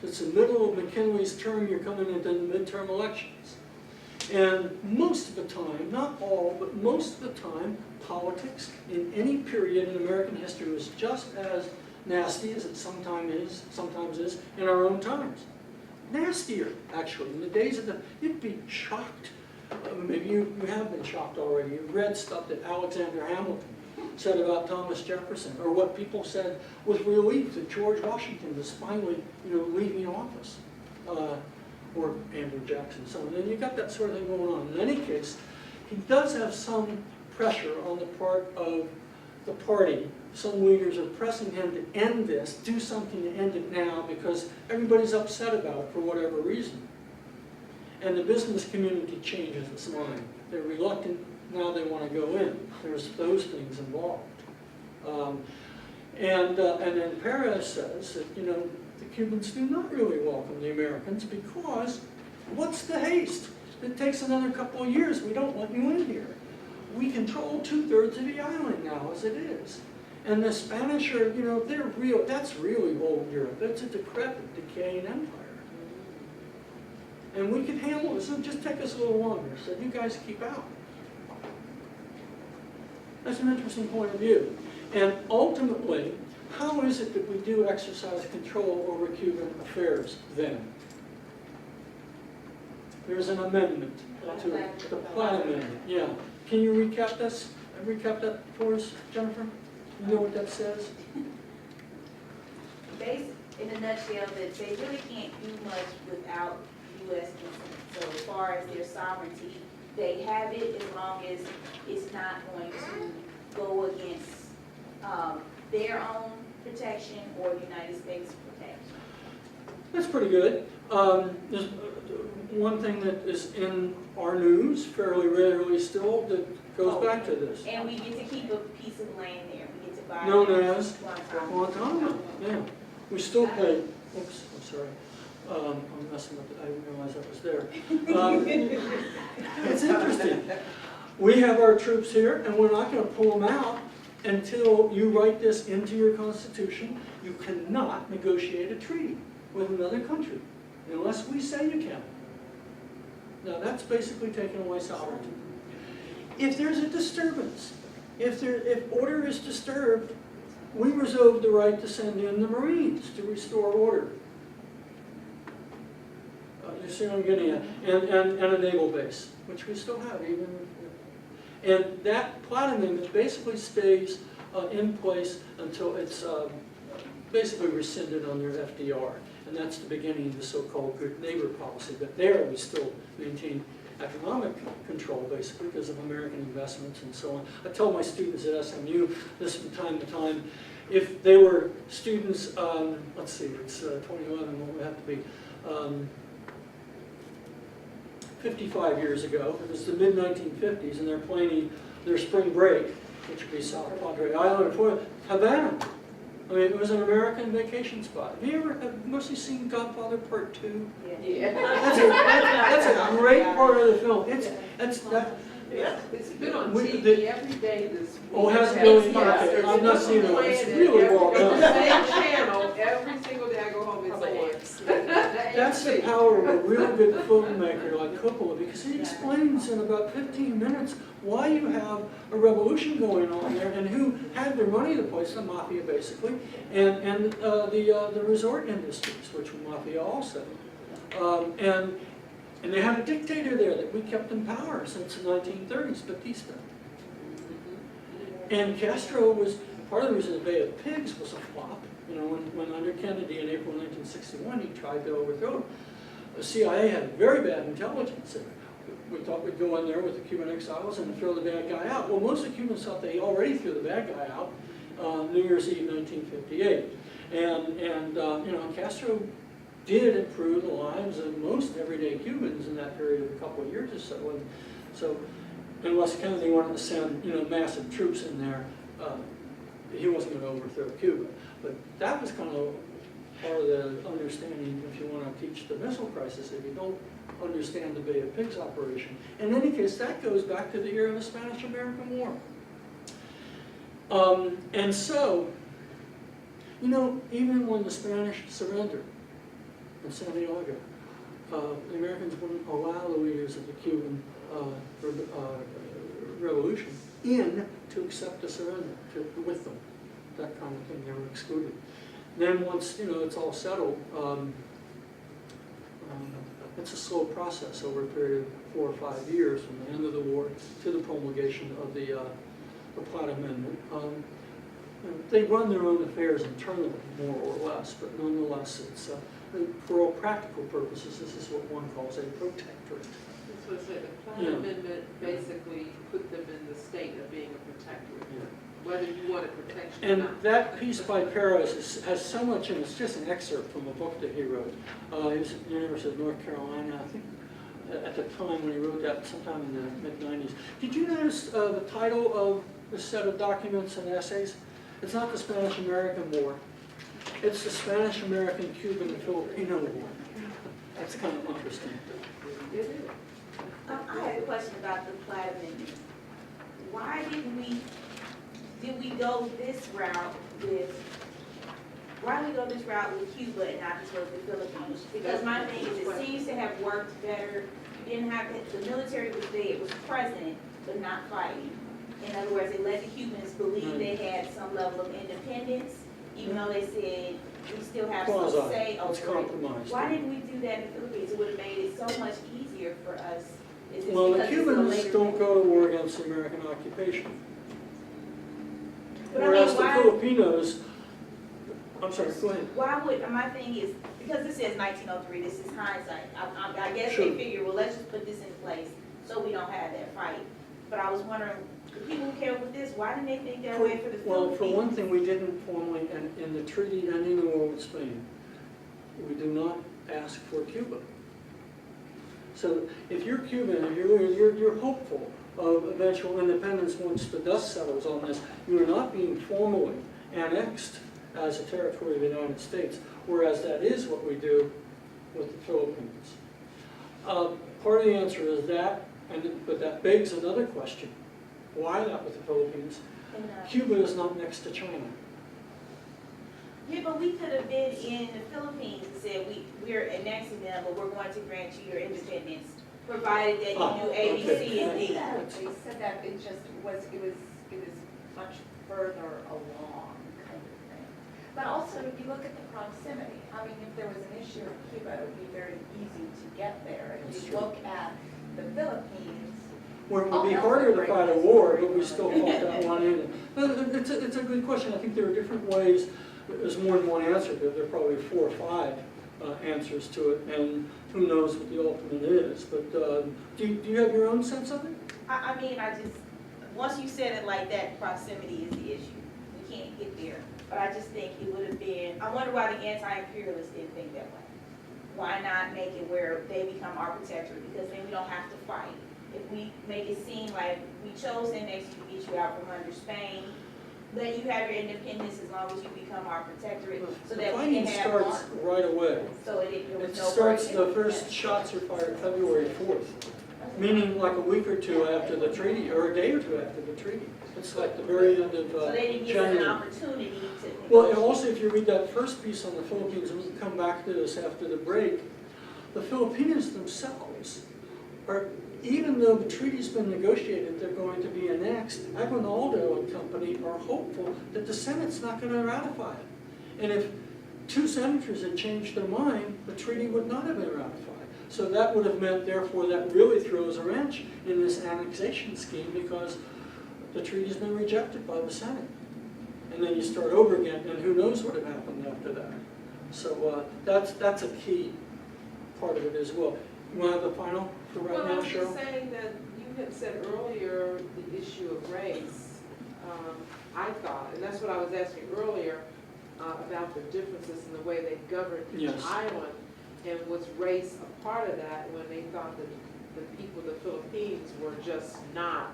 [SPEAKER 2] It's the middle of McKinley's term. You're coming into the midterm elections. And most of the time, not all, but most of the time, politics in any period in American history was just as nasty as it sometimes is in our own times. nastier, actually. In the days of you'd be shocked. Maybe you have been shocked already. You've read stuff that Alexander Hamilton said about Thomas Jefferson, or what people said with relief that George Washington was finally, leaving office, or Andrew Jackson. So then you got that sort of thing going on. In any case, he does have some pressure on the part of the party. Some leaders are pressing him to end this, do something to end it now, because everybody's upset about it for whatever reason. And the business community changes its mind. They're reluctant, now they want to go in. There's those things involved. And then Perez says that, the Cubans do not really welcome the Americans because what's the haste? It takes another couple of years. We don't want you in here. We control 2/3 of the island now as it is. And the Spanish are, they're real, that's really old Europe. It's a decrepit, decaying empire. And we can handle it, so just take us a little longer. So you guys keep out. That's an interesting point of view. And ultimately, how is it that we do exercise control over Cuban affairs then? There's an amendment to the Platt Amendment. Yeah. Can you recap this? Recap that for us, Jennifer? You know what that says?
[SPEAKER 7] In a nutshell, that they really can't do much without U.S. consent. So as far as their sovereignty, they have it as long as it's not going to go against their own protection or the United States protection.
[SPEAKER 2] That's pretty good. There's one thing that is in our news fairly rarely still that goes back to this.
[SPEAKER 7] And we get to keep a piece of land there. We get to buy
[SPEAKER 2] Known
[SPEAKER 7] it.
[SPEAKER 2] as Guantanamo. Yeah. We still pay, oops, I'm sorry. I'm messing up, I didn't realize that was there. It's interesting. We have our troops here, and we're not going to pull them out until you write this into your Constitution. You cannot negotiate a treaty with another country unless we say you can. Now, that's basically taking away sovereignty. If there's a disturbance, if order is disturbed, we reserve the right to send in the Marines to restore order. You see what I'm getting at? And a naval base, which we still have even. And that Platt Amendment basically stays in place until it's basically rescinded under FDR. And that's the beginning of the so-called good neighbor policy. But there we still maintain economic control, basically, because of American investments and so on. I tell my students at SMU this from time to time, if they were students, let's see, it's 2011, what would it have to be? 55 years ago, it was the mid-1950s, and they're planning their spring break, which would be South Padre Island, or Havana. I mean, it was an American vacation spot. Have you ever mostly seen Godfather Part 2?
[SPEAKER 5] Yeah.
[SPEAKER 2] That's a great part of the film.
[SPEAKER 5] It's been on
[SPEAKER 2] We-
[SPEAKER 5] TV every day this week.
[SPEAKER 2] Oh, it hasn't really?
[SPEAKER 5] Yes,
[SPEAKER 2] Okay,
[SPEAKER 5] there's
[SPEAKER 2] I've not
[SPEAKER 5] something
[SPEAKER 2] seen it.
[SPEAKER 5] playing
[SPEAKER 2] It's
[SPEAKER 5] it
[SPEAKER 2] really
[SPEAKER 5] every-
[SPEAKER 2] well done.
[SPEAKER 5] the same channel, every single day I go home, it's on.
[SPEAKER 2] That's the power of a real good filmmaker like Coppola, because he explains in about 15 minutes why you have a revolution going on there and who had their money the place, the mafia basically, and the resort industries, which were mafia also. And they had a dictator there that we kept in power since the 1930s, Batista. And Castro was, part of the reason the Bay of Pigs was a flop, when under Kennedy in April 1961, he tried to overthrow him. The CIA had very bad intelligence. We thought we'd go in there with the Cuban exiles and throw the bad guy out. Well, most of the Cubans thought they already threw the bad guy out New Year's Eve 1958. And Castro did improve the lives of most everyday Cubans in that period of a couple of years or so. And so, unless Kennedy wanted to send massive troops in there, he wasn't going to overthrow Cuba. But that was kind of part of the understanding, if you want to teach the missile crisis, if you don't understand the Bay of Pigs operation. In any case, that goes back to the era of the Spanish-American War. And so, even when the Spanish surrendered in San Diego, the Americans wouldn't allow the leaders of the Cuban revolution in to accept a surrender with them. That kind of thing, they were excluded. Then once it's all settled, it's a slow process over a period of 4 or 5 years from the end of the war to the promulgation of the Platt Amendment. They run their own affairs internally, more or less, but nonetheless, it's for all practical purposes, this is what one calls a protectorate.
[SPEAKER 5] That's what I said, the Platt
[SPEAKER 2] Yeah.
[SPEAKER 5] Amendment basically put them in the state of being a protectorate, whether you wanted protection or
[SPEAKER 2] And
[SPEAKER 5] not.
[SPEAKER 2] that piece by Peros has so much, and it's just an excerpt from a book that he wrote. He was at the University of North Carolina, I think, at the time when he wrote that, sometime in the mid-90s. Did you notice the title of the set of documents and essays? It's not the Spanish-American War. It's the Spanish-American-Cuban and Filipino War. That's kind of interesting.
[SPEAKER 5] It is.
[SPEAKER 7] I had a question about the Platt Amendment. Why did we go this route with Cuba and not just with the Philippines? Because my thing is, it seems to have worked better. You didn't have, the military was there, it was present, but not fighting. In other words, it let the Cubans believe they had some level of independence, even though they said we still have some
[SPEAKER 2] Quasi,
[SPEAKER 7] say
[SPEAKER 2] it's
[SPEAKER 7] over it.
[SPEAKER 2] compromised.
[SPEAKER 7] Why didn't we do that in the Philippines? It would have made it so much easier for us. Is this
[SPEAKER 2] Well, the
[SPEAKER 7] because it's a
[SPEAKER 2] Cubans
[SPEAKER 7] later-
[SPEAKER 2] don't go to war against the American occupation.
[SPEAKER 7] But I mean,
[SPEAKER 2] Whereas the
[SPEAKER 7] why-
[SPEAKER 2] Filipinos, I'm sorry, go ahead.
[SPEAKER 7] Why would, my thing is, because this says 1903, this is hindsight. I guess
[SPEAKER 2] Sure.
[SPEAKER 7] they figure, well, let's just put this in place so we don't have that fight. But I was wondering, the people who came up with this, why didn't they think that way for the Philippines?
[SPEAKER 2] Well, for one thing, we didn't formally, and in the treaty and in the war with Spain, we do not ask for Cuba. So if you're Cuban and you're hopeful of eventual independence once the dust settles on this, you are not being formally annexed as a territory of the United States, whereas that is what we do with the Philippines. Part of the answer is that, but that begs another question. Why not with the Philippines?
[SPEAKER 7] And,
[SPEAKER 2] Cuba is not next to China.
[SPEAKER 7] yeah, but we could have been in the Philippines and said, we're annexing them, but we're going to grant you your independence, provided that you do A, B, C, and D.
[SPEAKER 6] They said that it just was, it was much further along kind of thing. But also, if you look at the proximity, I mean, if there was an issue in Cuba, it would be very easy to get there. If
[SPEAKER 2] That's
[SPEAKER 6] you
[SPEAKER 2] true.
[SPEAKER 6] look at the Philippines,
[SPEAKER 2] Where it would be harder to fight a war, but we still fought that one in. It's a good question. I think there are different ways. There's more than one answer to it. There are probably 4 or 5 answers to it, and who knows what the ultimate is. But do you have your own sense of it?
[SPEAKER 7] I mean, once you said it like that, proximity is the issue. We can't get there. But I just think it would have been, I wonder why the anti-imperialists didn't think that way. Why not make it where they become our protectorate? Because then we don't have to fight. If we make it seem like we chose to annex you to get you out from under Spain, let you have your independence as long as you become our protectorate, so
[SPEAKER 2] The
[SPEAKER 7] that we
[SPEAKER 2] fighting
[SPEAKER 7] can have
[SPEAKER 2] starts
[SPEAKER 7] one.
[SPEAKER 2] right away.
[SPEAKER 7] So there
[SPEAKER 2] It
[SPEAKER 7] was no
[SPEAKER 2] starts,
[SPEAKER 7] break.
[SPEAKER 2] the first shots are fired February 4th, meaning like a week or two after the treaty, or a day or two after the treaty. It's like the very end of
[SPEAKER 7] So they didn't give us an
[SPEAKER 2] January.
[SPEAKER 7] opportunity to.
[SPEAKER 2] Well, and also if you read that first piece on the Philippines, and we can come back to this after the break, the Filipinos themselves are, even though the treaty's been negotiated, they're going to be annexed, Aguinaldo and company are hopeful that the Senate's not going to ratify it. And if 2 senators had changed their mind, the treaty would not have been ratified. So that would have meant, therefore, that really throws a wrench in this annexation scheme because the treaty's been rejected by the Senate. And then you start over again, and who knows what had happened after that. So that's a key part of it as well. You want to have the final for right
[SPEAKER 5] Well, I
[SPEAKER 2] now,
[SPEAKER 5] was just
[SPEAKER 2] Cheryl?
[SPEAKER 5] saying that you had said earlier the issue of race. I thought, and that's what I was asking earlier, about the differences in the way they governed each
[SPEAKER 2] Yes.
[SPEAKER 5] island. And was race a part of that when they thought that the people of the Philippines were just not,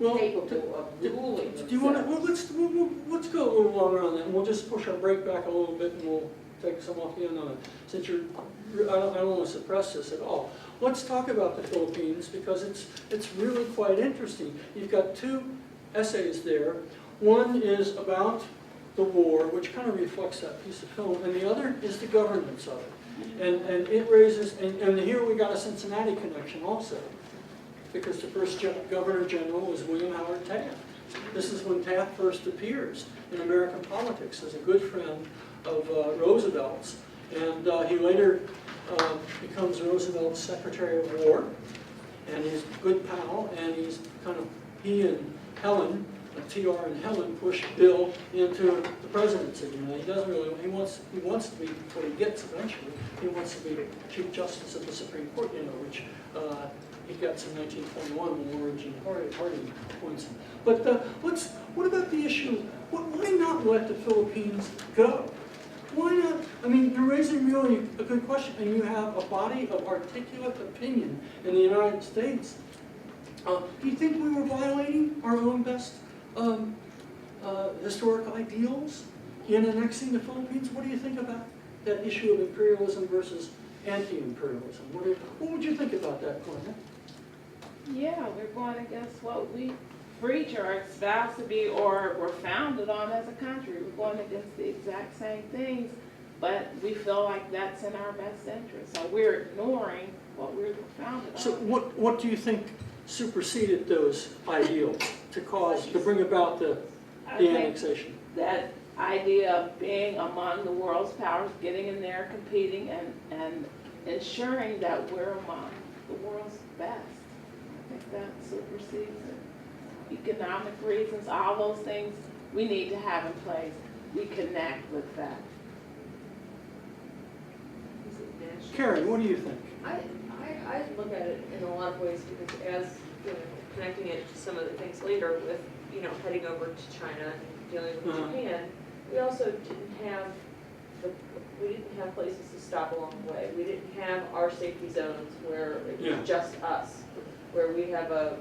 [SPEAKER 2] Well,
[SPEAKER 5] capable of ruling
[SPEAKER 2] Do you want to,
[SPEAKER 5] themselves?
[SPEAKER 2] well, let's go a little longer on that, and we'll just push our break back a little bit, and we'll take some off the end on it. Since I don't want to suppress this at all. Let's talk about the Philippines, because it's really quite interesting. You've got 2 essays there. One is about the war, which kind of reflects that piece of film, and the other is the governance of it. And it raises, and here we got a Cincinnati connection also, because the first Governor General was William Howard Taft. This is when Taft first appears in American politics as a good friend of Roosevelt's. And he later becomes Roosevelt's Secretary of War, and he's a good pal, and he's he and Helen, TR and Helen, push Bill into the presidency. You know, he doesn't really, he wants to be, what he gets eventually, he wants to be Chief Justice of the Supreme Court, you know, which he gets in 1921 when Orange and Harding appoints him. But what about the issue, why not let the Philippines go? Why not? I mean, you're raising really a good question, and you have a body of articulate opinion in the United States. Do you think we were violating our own best historic ideals in annexing the Philippines? What do you think about that issue of imperialism versus anti-imperialism? What would you think about that, Glenda?
[SPEAKER 5] Yeah, we're going against what we preach or espouse to be or were founded on as a country. We're going against the exact same things, but we feel like that's in our best interest. So we're ignoring what we were founded on.
[SPEAKER 2] So what do you think superseded those ideals to bring about the annexation?
[SPEAKER 5] That idea of being among the world's powers, getting in there, competing, and ensuring that we're among the world's best. I think that supersedes it. Economic reasons, all those things we need to have in place. We connect with that.
[SPEAKER 2] Karen, what do you think?
[SPEAKER 13] I look at it in a lot of ways because as, you know, connecting it to some of the things later with, you know, heading over to China and dealing with Japan, we also didn't have places to stop along the way. We didn't have our safety zones where it was just us, where we have a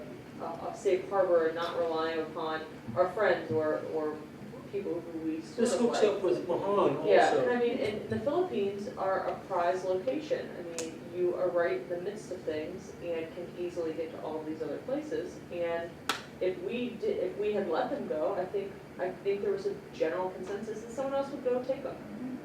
[SPEAKER 13] safe harbor and not relying upon our friends or people who we sort
[SPEAKER 2] This
[SPEAKER 13] of
[SPEAKER 2] hooks
[SPEAKER 13] like.
[SPEAKER 2] up with Mahan also.
[SPEAKER 13] Yeah, and I mean, and the Philippines are a prize location. I mean, you are right in the midst of things and can easily get to all of these other places. And if we had let them go, I think there was a general consensus that someone else would go take them.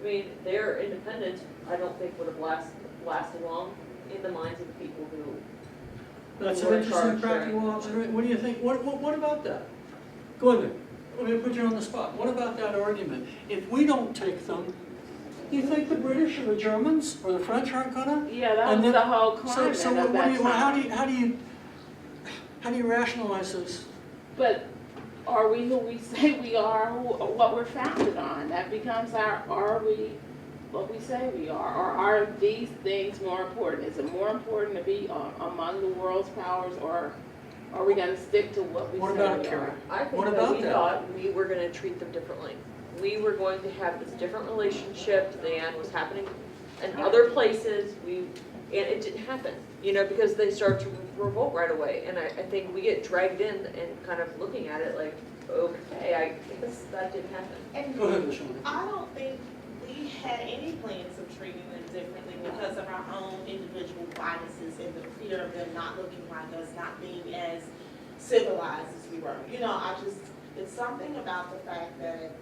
[SPEAKER 13] I mean, their independence, I don't think would have lasted long in the minds of the people who.
[SPEAKER 2] That's
[SPEAKER 13] who
[SPEAKER 2] an
[SPEAKER 13] were in
[SPEAKER 2] interesting
[SPEAKER 13] charge
[SPEAKER 2] practical
[SPEAKER 13] during-
[SPEAKER 2] observation. What do you think? What about that? Glenda, let me put you on the spot. What about that argument? If we don't take them, do you think the British or the Germans or the French aren't gonna?
[SPEAKER 5] Yeah, that was the whole climate
[SPEAKER 2] So
[SPEAKER 5] of that time.
[SPEAKER 2] how do you rationalize this?
[SPEAKER 5] But are we who we say we are, what we're founded on? That becomes are we what we say we are? Or are these things more important? Is it more important to be among the world's powers, or are we going to stick to what we
[SPEAKER 2] What
[SPEAKER 5] say
[SPEAKER 2] about
[SPEAKER 5] we
[SPEAKER 2] Karen?
[SPEAKER 5] are?
[SPEAKER 13] I think
[SPEAKER 2] What
[SPEAKER 13] that
[SPEAKER 2] about
[SPEAKER 13] we
[SPEAKER 2] that?
[SPEAKER 13] thought we were going to treat them differently. We were going to have this different relationship than was happening in other places. And it didn't happen, you know, because they start to revolt right away. And I think we get dragged in and kind of looking at it like, okay, I guess that didn't happen.
[SPEAKER 11] And
[SPEAKER 2] Go ahead, Lashonda.
[SPEAKER 11] I don't think we had any plans of treating them differently because of our own individual biases and the fear of them not looking like us, not being as civilized as we were. You know, it's something about the fact that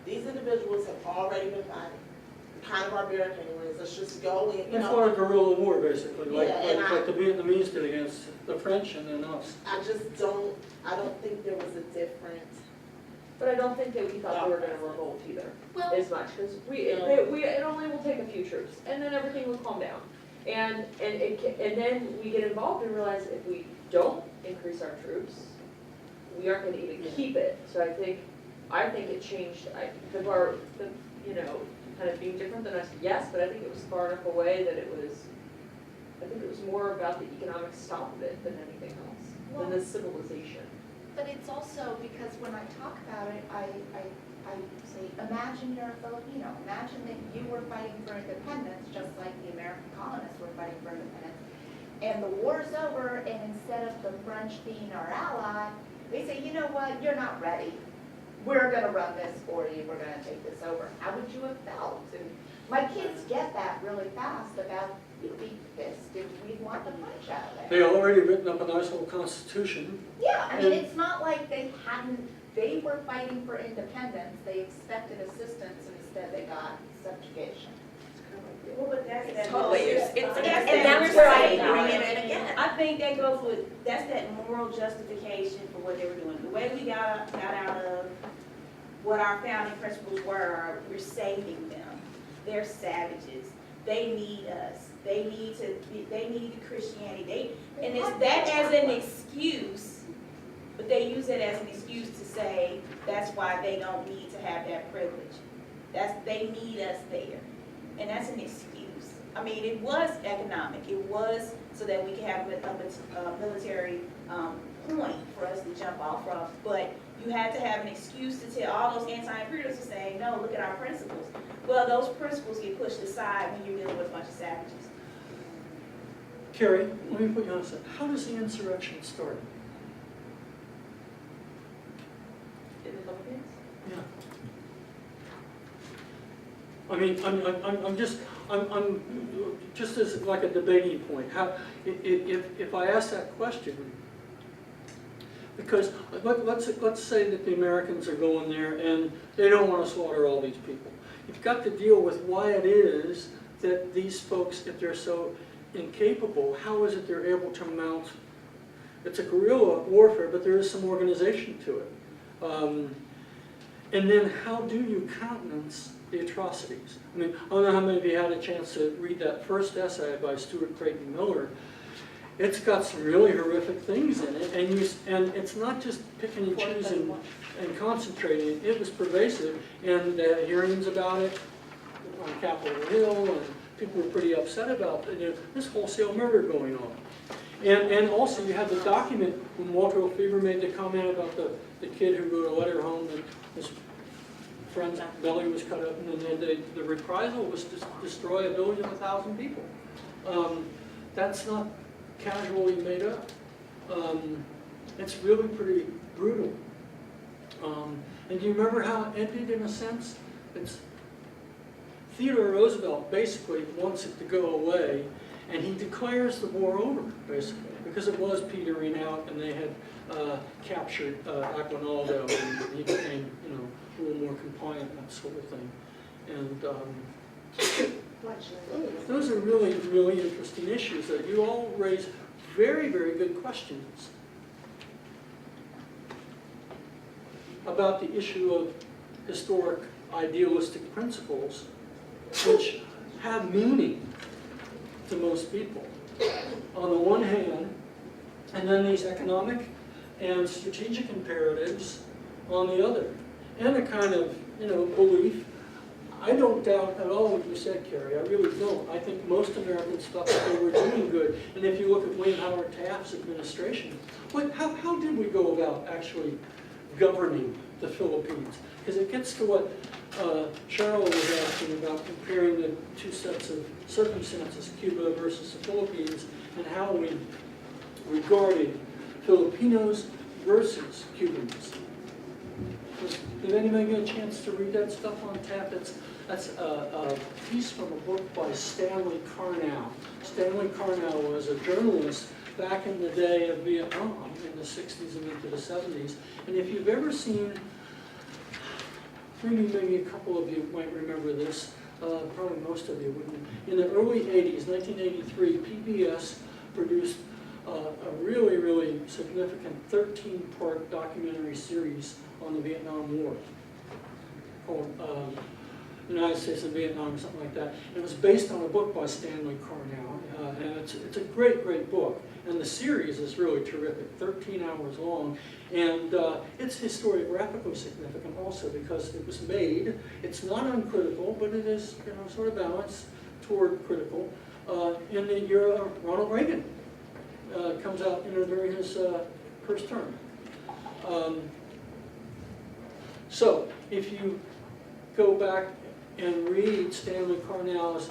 [SPEAKER 11] these individuals have already been fighting. Kind of barbaric anyways, let's just go in, you
[SPEAKER 2] It's
[SPEAKER 11] know.
[SPEAKER 2] like a guerrilla war, basically, like
[SPEAKER 11] Yeah,
[SPEAKER 2] the Vietnamese did against the French and then us.
[SPEAKER 11] I don't think there was a difference.
[SPEAKER 13] But I don't think that we thought they were going to revolt either
[SPEAKER 6] Well,
[SPEAKER 13] as much because it only will take a few troops and then everything will calm down. And then we get involved and realize if we don't increase our troops, we aren't going to even keep it. So I think it changed you know, kind of being different than us, yes, but I think it was far enough away that I think it was more about the economic stop of it than anything else, than the civilization.
[SPEAKER 6] but it's also because when I talk about it, I say, imagine you're a Filipino. Imagine that you were fighting for independence, just like the American colonists were fighting for independence. And the war's over, and instead of the French being our ally, they say, you know what, you're not ready. We're gonna run this for you, we're gonna take this over. How would you have felt? And my kids get that really fast about, you'd be pissed if we'd want the French out of
[SPEAKER 2] They
[SPEAKER 6] there.
[SPEAKER 2] already written up a nice little constitution.
[SPEAKER 6] Yeah, I mean, it's not like they were fighting for independence, they expected assistance, and instead they got subjugation.
[SPEAKER 7] Well, but that's that.
[SPEAKER 6] Totally,
[SPEAKER 7] moral-
[SPEAKER 6] and that's where I bring it in again.
[SPEAKER 7] I think that goes with, that's that moral justification for what they were doing. The way we got out of what our founding principles were, we're saving them. They're savages. they need us. They need Christianity. And it's that as an excuse, but they use it as an excuse to say that's why they don't need to have that privilege. They need us there. And that's an excuse. I mean, it was economic. It was so that we could have a military point for us to jump off from. But you had to have an excuse to tell all those anti-imperialists to say, no, look at our principles. Well, those principles get pushed aside when you're dealing with a bunch of savages.
[SPEAKER 2] Carrie, let me put you on a second. How does the insurrection start?
[SPEAKER 13] In the Philippines?
[SPEAKER 2] Yeah. I mean, I'm just as like a debating point. How, if I ask that question, because let's say that the Americans are going there and they don't want to slaughter all these people. You've got to deal with why it is that these folks, if they're so incapable, how is it they're able to mount? It's a guerrilla warfare, but there is some organization to it. And then how do you countenance the atrocities? I mean, I don't know how many of you had a chance to read that first essay by Stuart Creighton Miller. It's got some really horrific things in it, and it's not just picking and choosing and concentrating. It was pervasive, and hearings about it on Capitol Hill, and people were pretty upset about this wholesale murder going on. And also you have the document when Walter Lefevre made the comment about the kid who wrote a letter home that his friend's belly was cut up, and then the reprisal was to destroy 1 billion, 1,000 people. That's not casually made up. It's really pretty brutal. And do you remember how it ended in a sense? Theodore Roosevelt basically wants it to go away, and he declares the war over, basically, because it was petering out, and they had captured Aguinaldo, and he became, a little more compliant, that sort of thing. And those are really, really interesting issues that you all raise very, very good questions about the issue of historic idealistic principles which have meaning to most people on the one hand, and then these economic and strategic imperatives on the other, and a kind of belief. I don't doubt at all what you said, Carrie. I really don't. I think most Americans thought that they were doing good. And if you look at William Howard Taft's administration, how did we go about actually governing the Philippines? Because it gets to what Cheryl was asking about comparing the two sets of circumstances, Cuba versus the Philippines, and how we regarded Filipinos versus Cubans. Did anybody get a chance to read that stuff on Taft? That's a piece from a book by Stanley Carnow. Stanley Carnow was a journalist back in the day of Vietnam in the 60s and into the 70s. And if you've ever seen, maybe a couple of you might remember this, probably most of you wouldn't. In the early 80s, 1983, PBS produced a really, really significant 13-part documentary series on the Vietnam War called United States and Vietnam, or something like that. It was based on a book by Stanley Carnow, and it's a great, great book. And the series is really terrific, 13 hours long, and it's historiographically significant also because it was made. It's not uncritical, but it is sort of balanced toward critical in the year of Ronald Reagan. Comes out during his first term. So if you go back and read Stanley Carnow's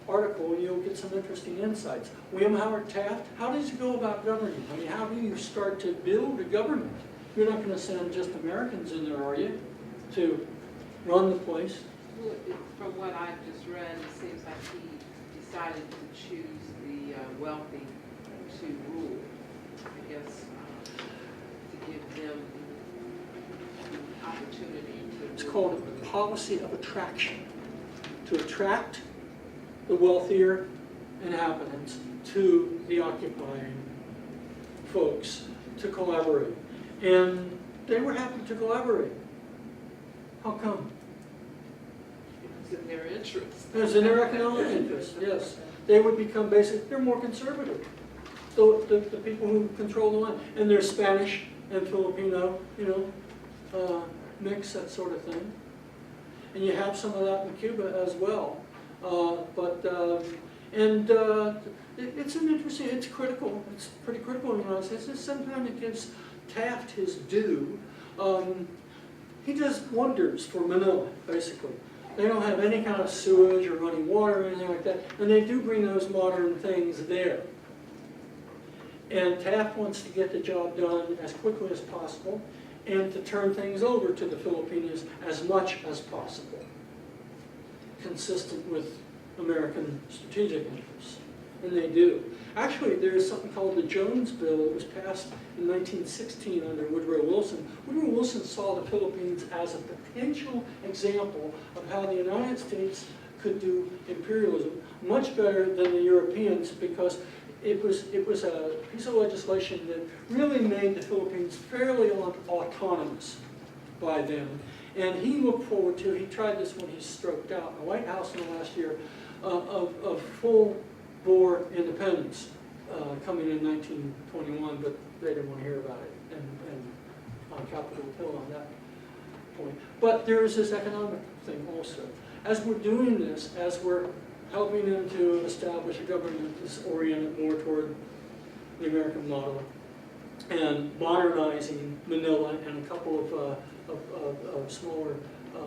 [SPEAKER 2] article, you'll get some interesting insights. William Howard Taft, how does he go about governing? I mean, how do you start to build a government? You're not going to send just Americans in there, are you, to run the place?
[SPEAKER 5] Well, from what I just read, it seems like he decided to choose the wealthy to rule, I guess, to give them the opportunity to
[SPEAKER 2] It's called a policy of attraction, to attract the wealthier inhabitants to the occupying folks to collaborate. And they were happy to collaborate. How come?
[SPEAKER 5] because It's in their interest.
[SPEAKER 2] It's in their economic interest, yes. They would become they're more conservative. So the people who control the land, and they're Spanish and Filipino, mix, that sort of thing. And you have some of that in Cuba as well. It's an interesting, it's critical, it's pretty critical in the United States. Sometimes it gives Taft his due. He does wonders for Manila, basically. They don't have any kind of sewage or running water or anything like that, and they do bring those modern things there. And Taft wants to get the job done as quickly as possible and to turn things over to the Filipinos as much as possible, consistent with American strategic interests. And they do. Actually, there's something called the Jones Bill. It was passed in 1916 under Woodrow Wilson. Woodrow Wilson saw the Philippines as a potential example of how the United States could do imperialism much better than the Europeans, because it was a piece of legislation that really made the Philippines fairly autonomous by then. And he looked forward to, he tried this when he stroked out in the White House in the last year, of full-bore independence coming in 1921, but they didn't want to hear about it, and on Capitol Hill on that point. But there is this economic thing also. As we're doing this, as we're helping them to establish a government that's oriented more toward the American model, and modernizing Manila and a couple of smaller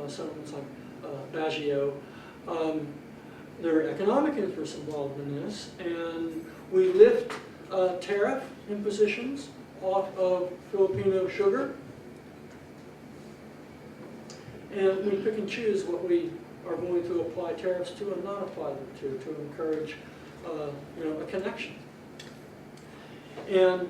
[SPEAKER 2] settlements like Baguio. There are economic interests involved in this, and we lift tariff impositions off of Filipino sugar, and we pick and choose what we are going to apply tariffs to and not apply them to encourage a connection. And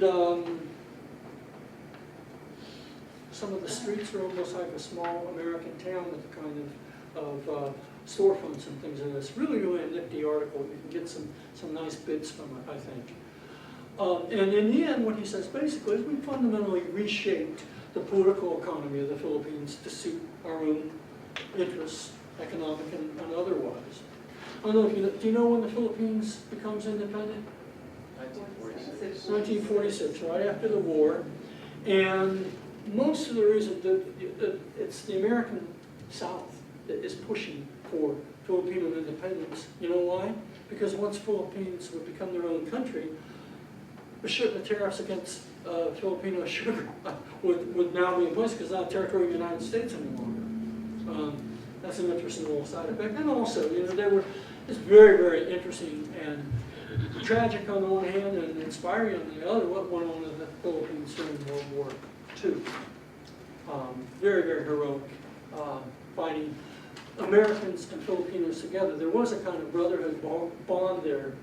[SPEAKER 2] some of the streets are almost like a small American town with the kind of storefronts and things like this. Really, really a nifty article. You can get some nice bits from it, I think. And in the end, what he says basically is we fundamentally reshaped the political economy of the Philippines to suit our own interests, economic and otherwise. I don't know if do you know when the Philippines becomes independent?
[SPEAKER 4] 1946.
[SPEAKER 2] 1946, right after the war. And most of the reason that it's the American South that is pushing for Filipino independence. You know why? Because once Philippines would become their own country, the tariffs against Filipino sugar would now be in place, because it's not territory of the United States any longer. That's an interesting little side effect. And also, it's very, very interesting and tragic on the one hand and inspiring on the other, what went on in the Philippines during World War II. Very, very heroic fighting Americans and Filipinos together. There was a kind of brotherhood bond there,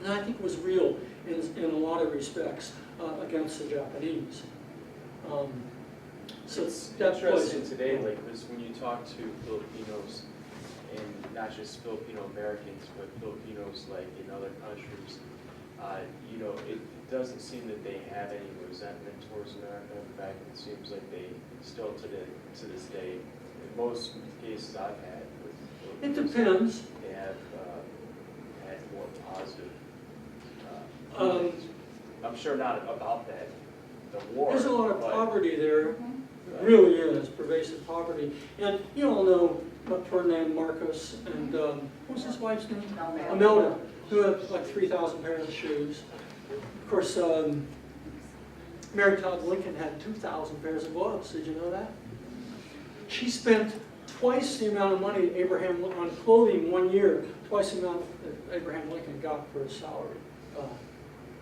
[SPEAKER 2] and I think was real in a lot of respects against the Japanese. So
[SPEAKER 4] It's
[SPEAKER 2] that
[SPEAKER 4] interesting
[SPEAKER 2] was
[SPEAKER 4] today, because when you talk to Filipinos, and not just Filipino Americans, but Filipinos like in other countries, it doesn't seem that they have any resentment towards America. In fact, it seems like they still to this day, in most cases I've had with
[SPEAKER 2] It
[SPEAKER 4] Filipinos,
[SPEAKER 2] depends.
[SPEAKER 4] they have had more positive
[SPEAKER 2] Um,
[SPEAKER 4] I'm sure not about that, the war.
[SPEAKER 2] There's a lot of
[SPEAKER 4] but-
[SPEAKER 2] poverty there.
[SPEAKER 4] Right.
[SPEAKER 2] Really is, pervasive poverty. And you all know Ferdinand Marcos and, what was his wife's name? Imelda, who had like 3,000 pairs of shoes. Of course, Mary Todd Lincoln had 2,000 pairs of gloves. Did you know that? She spent twice the amount of money on clothing 1 year, twice the amount that Abraham Lincoln got for his salary.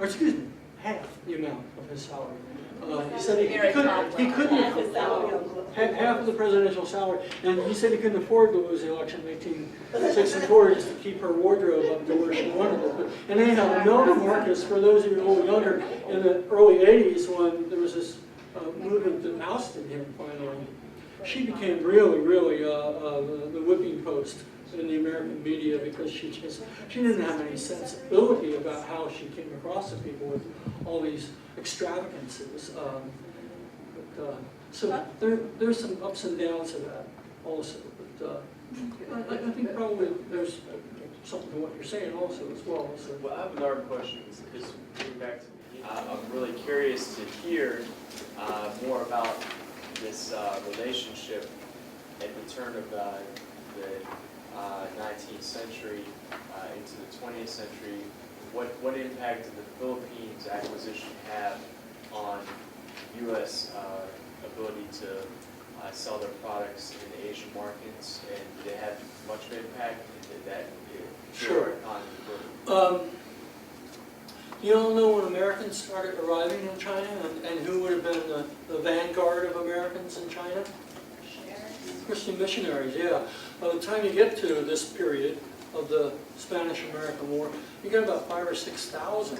[SPEAKER 2] Or excuse me, half the amount of his salary. He said he couldn't half of the presidential salary, and he said he couldn't afford to lose the election in 1864 just to keep her wardrobe up to where she wanted it. And anyhow, Imelda Marcos, for those of you a little younger, in the early 80s when there was this movement that ousted him finally, she became really, really the whipping post in the American media, because she didn't have any sensibility about how she came across to people with all these extravagances. So there's some ups and downs to that also. But I think probably there's something to what you're saying also as well, so.
[SPEAKER 4] Well, I have another question, because getting back to the beginning, I'm really curious to hear more about this relationship at the turn of the 19th century into the 20th century. What impact did the Philippines acquisition have on U.S. ability to sell their products in the Asian markets, and did it have much of an impact, and did that
[SPEAKER 2] Sure.
[SPEAKER 4] economy further?
[SPEAKER 2] You all know when Americans started arriving in China, and who would have been the vanguard of Americans in China? Christian missionaries, yeah. By the time you get to this period of the Spanish-American War, you get about 5,000 or 6,000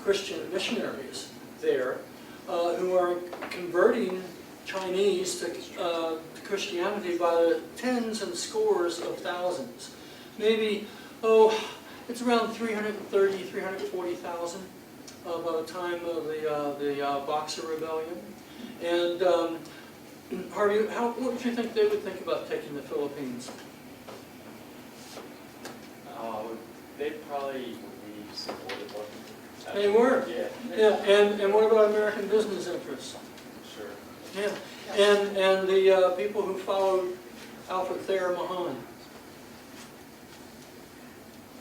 [SPEAKER 2] Christian missionaries there who are converting Chinese to Christianity by the tens and scores of thousands. Maybe, it's around 330,000, 340,000 by the time of the Boxer Rebellion. And Harvey, what do you think they would think about taking the Philippines?
[SPEAKER 4] They probably would be supportive of it.
[SPEAKER 2] They were?
[SPEAKER 4] Yeah.
[SPEAKER 2] And what about American business interests?
[SPEAKER 4] Sure.
[SPEAKER 2] Yeah, and the people who followed Alfred Thayer Mahan.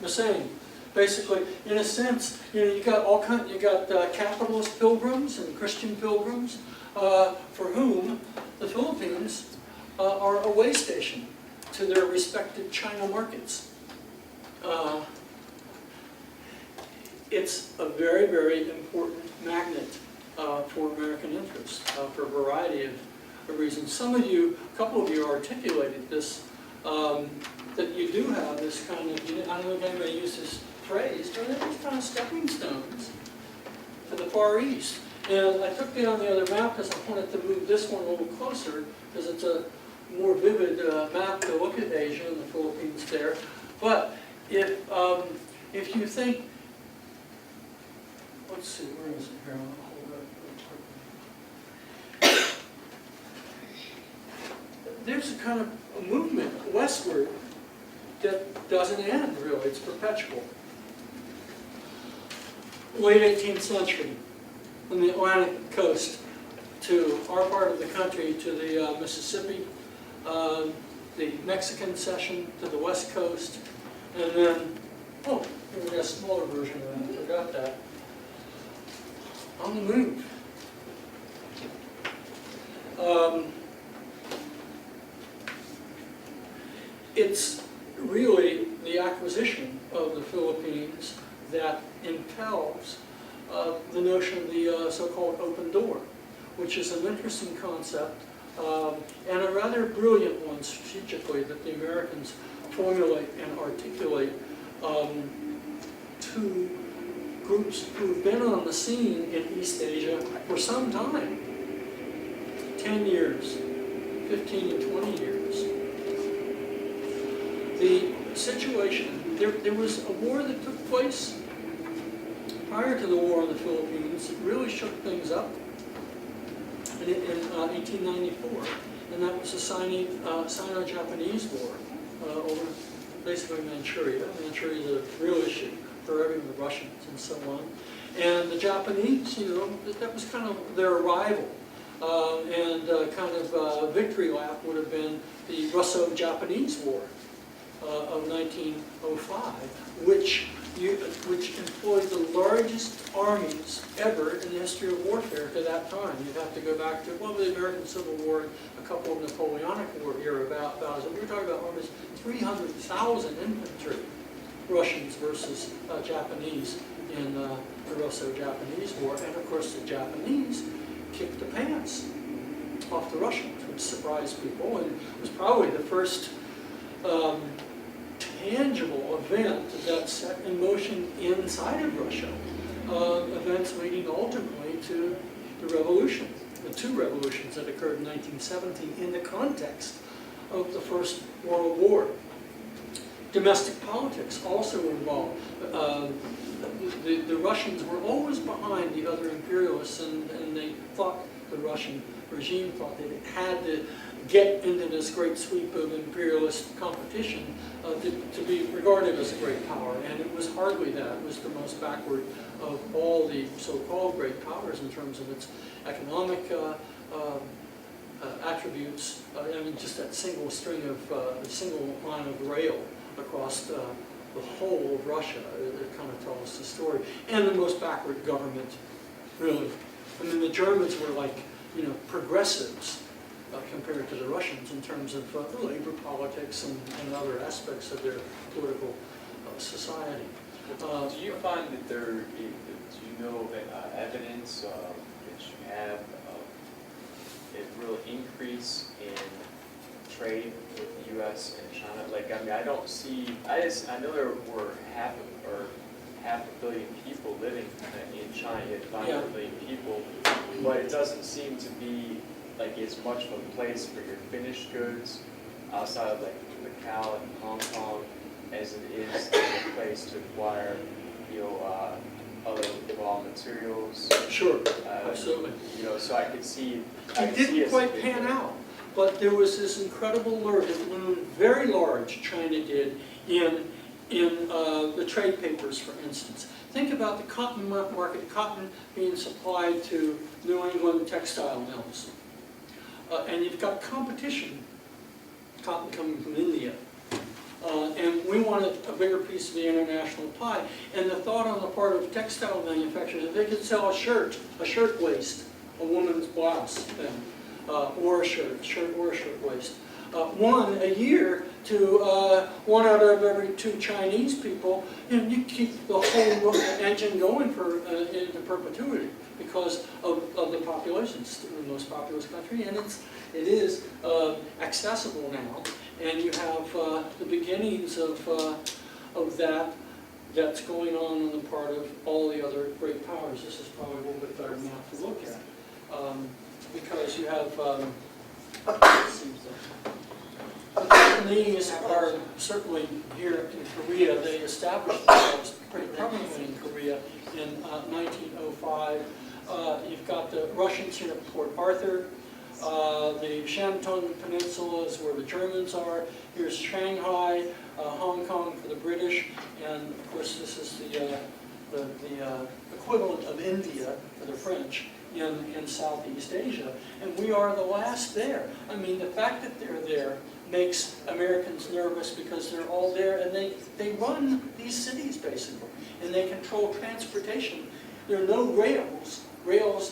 [SPEAKER 2] The same. Basically, in a sense, you got capitalist pilgrims and Christian pilgrims for whom the Philippines are a way station to their respective China markets. It's a very, very important magnet for American interests for a variety of reasons. A couple of you articulated this, that you do have this kind of, I don't know if anybody used this phrase, but they're these kind of stepping stones to the Far East. And I took down the other map because I wanted to move this one a little closer, because it's a more vivid map to look at Asia and the Philippines there. But if you think, let's see, where is it here? I'll hold it. There's a kind of a movement westward that doesn't end, really. It's perpetual. Late 18th century, from the Atlantic coast to our part of the country, to the Mississippi, the Mexican section to the west coast, and then, here's a smaller version of that, I forgot that. On the move. It's really the acquisition of the Philippines that impels the notion of the so-called open door, which is an interesting concept and a rather brilliant one strategically that the Americans formulate and articulate to groups who've been on the scene in East Asia for some time, 10 years, 15 and 20 years. The situation, there was a war that took place prior to the war in the Philippines that really shook things up in 1894, and that was the Sino-Japanese War over basically Manchuria. Manchuria is a real issue for everyone, the Russians and so on. And the Japanese, that was kind of their arrival. And kind of victory lap would have been the Russo-Japanese War of 1905, which employed the largest armies ever in the history of warfare to that time. You'd have to go back to, the American Civil War, a couple of Napoleonic War era battles. We're talking about almost 300,000 infantry, Russians versus Japanese in the Russo-Japanese War. And of course the Japanese kicked the pants off the Russians, which surprised people, and was probably the first tangible event that set in motion inside of Russia, events leading ultimately to the revolution, the two revolutions that occurred in 1917 in the context of the First World War. Domestic politics also involved. The Russians were always behind the other imperialists, and they thought, the Russian regime thought that it had get into this great sweep of imperialist competition to be regarded as a great power. And it was hardly that. It was the most backward of all the so-called great powers in terms of its economic attributes. I mean, just that single string of, single line of rail across the whole of Russia, it kind of tells the story. And the most backward government, really. I mean, the Germans were like, you know, progressives compared to the Russians in terms of labor politics and other aspects of their political society.
[SPEAKER 4] Do you find that do you know evidence that you have a real increase in trade with the U.S. and China? Like, I mean, I don't see, I know there were half a billion people living in China, you had 500 million people, but it doesn't seem to be like as much of a place for your finished goods outside of like Macau and Hong Kong as it is a place to acquire, you know, other raw materials.
[SPEAKER 2] Sure, absolutely.
[SPEAKER 4] You know, so I could see.
[SPEAKER 2] It didn't quite pan out, but there was this incredible lure that loomed very large, China did, in the trade papers, for instance. Think about the cotton market, cotton being supplied to New England textile mills. And you've got competition, cotton coming from India. And we wanted a bigger piece of the international pie. And the thought on the part of textile manufacturers that they could sell a shirt waist, a woman's blouse thing, or a shirt or a shirt waist. One a year to 1 out of every 2 Chinese people, and you keep the whole engine going for into perpetuity because of the population. It's the most populous country, and it is accessible now. And you have the beginnings of that's going on the part of all the other great powers. This is probably a little bit better map to look at because you have. The Japanese are certainly here in Korea. They established themselves pretty permanently in Korea in 1905. You've got the Russians here at Port Arthur. The Shantung Peninsula is where the Germans are. Here's Shanghai, Hong Kong for the British, and of course this is the equivalent of India for the French in Southeast Asia. And we are the last there. I mean, the fact that they're there makes Americans nervous because they're all there and they run these cities basically, and they control transportation. There are no rails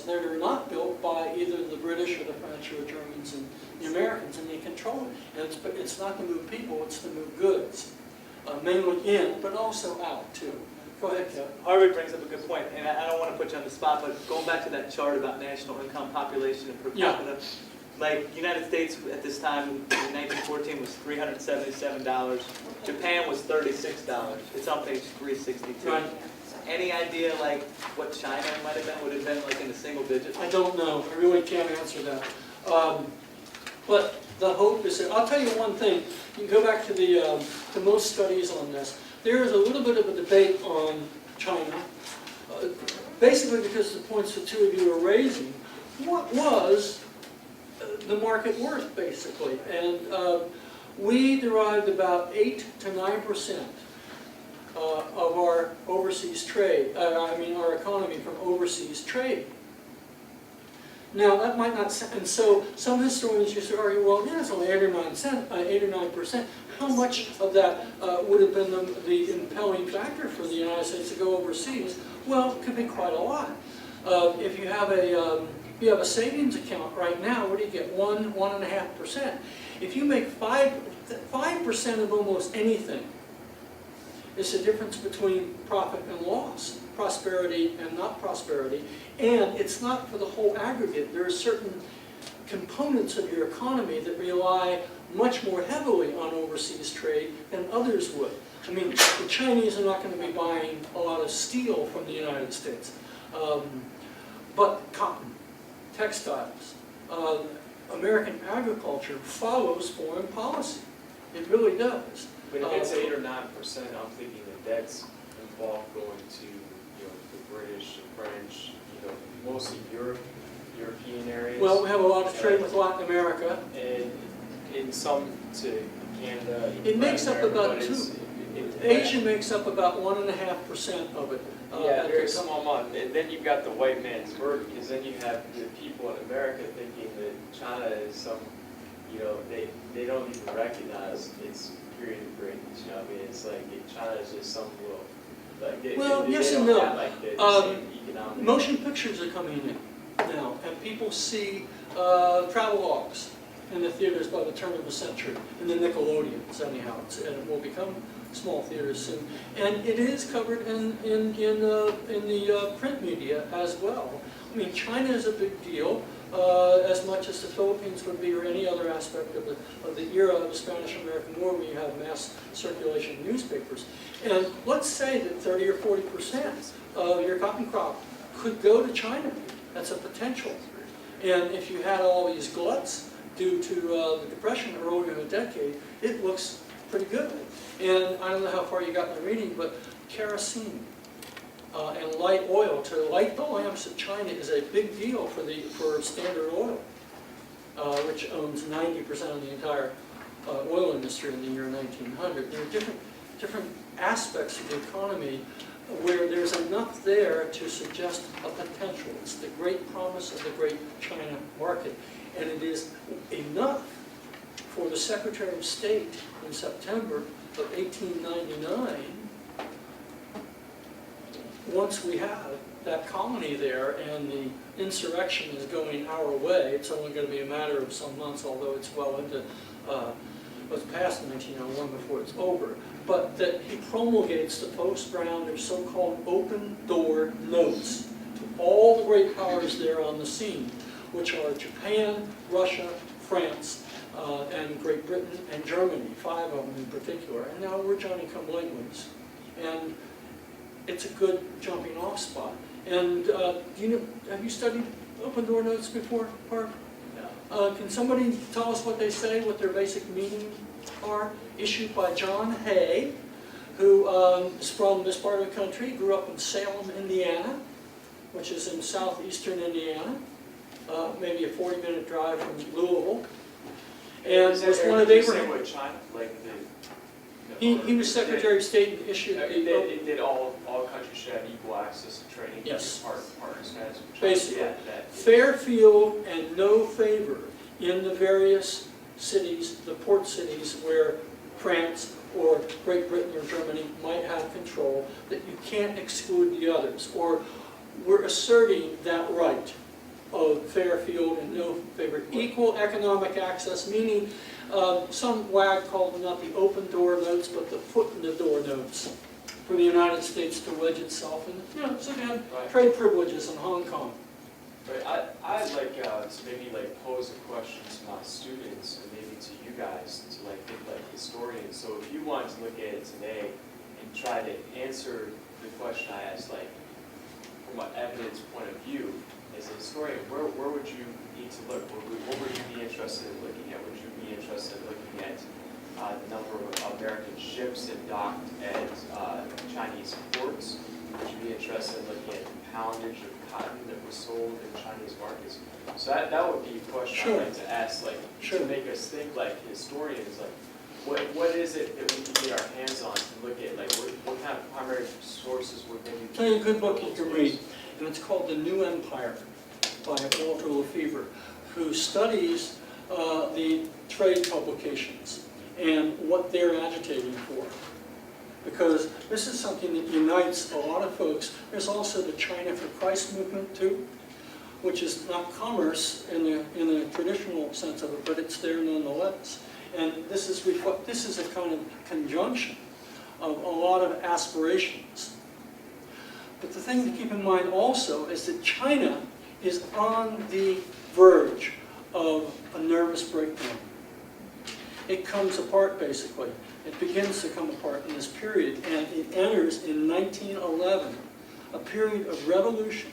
[SPEAKER 2] that are not built by either the British or the French or the Germans and the Americans, and they control it. And it's not to move people, it's to move goods, mainly in, but also out too. Go ahead, Kevin.
[SPEAKER 1] Harvey brings up a good point, and I don't want to put you on the spot, but going back to that chart about national income, population, and per capita, like United States at this time in 1914 was $377. Japan was $36. It's on page 362.
[SPEAKER 2] Right.
[SPEAKER 1] Any idea like what China might have been? Would it have been like in the single digits?
[SPEAKER 2] I don't know. I really can't answer that. But the hope is that, I'll tell you one thing. You can go back to to most studies on this. There is a little bit of a debate on China, basically because of the points the two of you are raising. What was the market worth, basically? And we derived about 8 to 9% of our overseas trade, our economy from overseas trade. Now that might not, and so some historians used to argue, well, yeah, it's only 8 or 9%. How much of that would have been the impelling factor for the United States to go overseas? Well, it could be quite a lot. If you have a savings account right now, what do you get? 1.5%. If you make 5% of almost anything, it's the difference between profit and loss, prosperity and not prosperity, and it's not for the whole aggregate. There are certain components of your economy that rely much more heavily on overseas trade than others would. I mean, the Chinese are not going to be buying a lot of steel from the United States, but cotton, textiles, American agriculture follows foreign policy. It really does.
[SPEAKER 4] But if it's 8 or 9%, I'm thinking that that's involved going to, you know, the British, the French, you know, mostly Europe European areas.
[SPEAKER 2] Well, we have a lot of trade with Latin America.
[SPEAKER 4] And in some to Canada.
[SPEAKER 2] It makes up
[SPEAKER 4] Latin America,
[SPEAKER 2] about
[SPEAKER 4] but it's-
[SPEAKER 2] Asia makes up about 1.5% of it.
[SPEAKER 4] Yeah, very small amount, and then you've got the white man's word, because then you have the people in America thinking that China is some, they don't even recognize its period of greatness, I mean, it's like, China is just some little, like,
[SPEAKER 2] Well, yes
[SPEAKER 4] they
[SPEAKER 2] and
[SPEAKER 4] don't
[SPEAKER 2] no.
[SPEAKER 4] have, like, the same economic.
[SPEAKER 2] Motion pictures are coming in now, and people see travel logs in the theaters by the turn of the century, in the Nickelodeons anyhow, and it will become small theaters soon. And it is covered in the print media as well. I mean, China is a big deal, as much as the Philippines would be, or any other aspect of the era of the Spanish-American War, when you have mass circulation of newspapers. And let's say that 30 or 40% of your cotton crop could go to China. That's a potential. And if you had all these gluts due to the Depression earlier in the decade, it looks pretty good. And I don't know how far you got in the reading, but kerosene and light oil to light the lamps of China is a big deal for Standard Oil, which owns 90% of the entire oil industry in the year 1900. There are different aspects of the economy where there's enough there to suggest a potential. It's the great promise of the great China market. And it is enough for the Secretary of State in September of 1899, once we have that colony there and the insurrection is going our way, it's only going to be a matter of some months, although it's well into, was past 1901 before it's over, but that he promulgates the post-round of so-called open door notes to all the great powers there on the scene, which are Japan, Russia, France, and Great Britain and Germany, 5 of them in particular. And now we're Johnny-come-latelys. And it's a good jumping off spot. And have you studied open door notes before, Park?
[SPEAKER 4] No.
[SPEAKER 2] Can somebody tell us what they say, what their basic meaning are? Issued by John Hay, who is from this part of the country, grew up in Salem, Indiana, which is in southeastern Indiana, maybe a 40-minute drive from Louisville. And was one of Abraham.
[SPEAKER 4] With China, like
[SPEAKER 2] He was Secretary of State and issued
[SPEAKER 4] It did all countries should have equal access to training.
[SPEAKER 2] Yes.
[SPEAKER 4] Partner status with China.
[SPEAKER 2] Basically.
[SPEAKER 4] Yeah, that.
[SPEAKER 2] fair field and no favor in the various cities, the port cities where France or Great Britain or Germany might have control, that you can't exclude the others. Or we're asserting that right of fair field and no favor. Equal economic access, meaning some wag called them not the open door notes, but the foot in the door notes for the United States to wedge itself in. So again,
[SPEAKER 4] Right.
[SPEAKER 2] trade privileges in Hong Kong.
[SPEAKER 4] Right. I'd like to maybe pose a question to my students and maybe to you guys to think like historians. So if you wanted to look at it today and try to answer the question I asked, from an evidence point of view, as a historian, where would you need to look? What would you be interested in looking at? Would you be interested in looking at the number of American ships that docked at Chinese ports? Would you be interested in looking at the poundage of cotton that was sold in Chinese markets? So that would be a question
[SPEAKER 2] Sure.
[SPEAKER 4] I'd like to ask,
[SPEAKER 2] Sure.
[SPEAKER 4] to make us think like historians, what is it that we can get our hands on to look at? What kind of primary sources would maybe?
[SPEAKER 2] Tell you a good book you can read, and it's called The New Empire by Walter Lefevre, who studies the trade publications and what they're agitating for. Because this is something that unites a lot of folks. There's also the China for Christ movement too, which is not commerce in the traditional sense of it, but it's there nonetheless. And this is a kind of conjunction of a lot of aspirations. But the thing to keep in mind also is that China is on the verge of a nervous breakdown. It comes apart basically. It begins to come apart in this period, and it enters in 1911, a period of revolution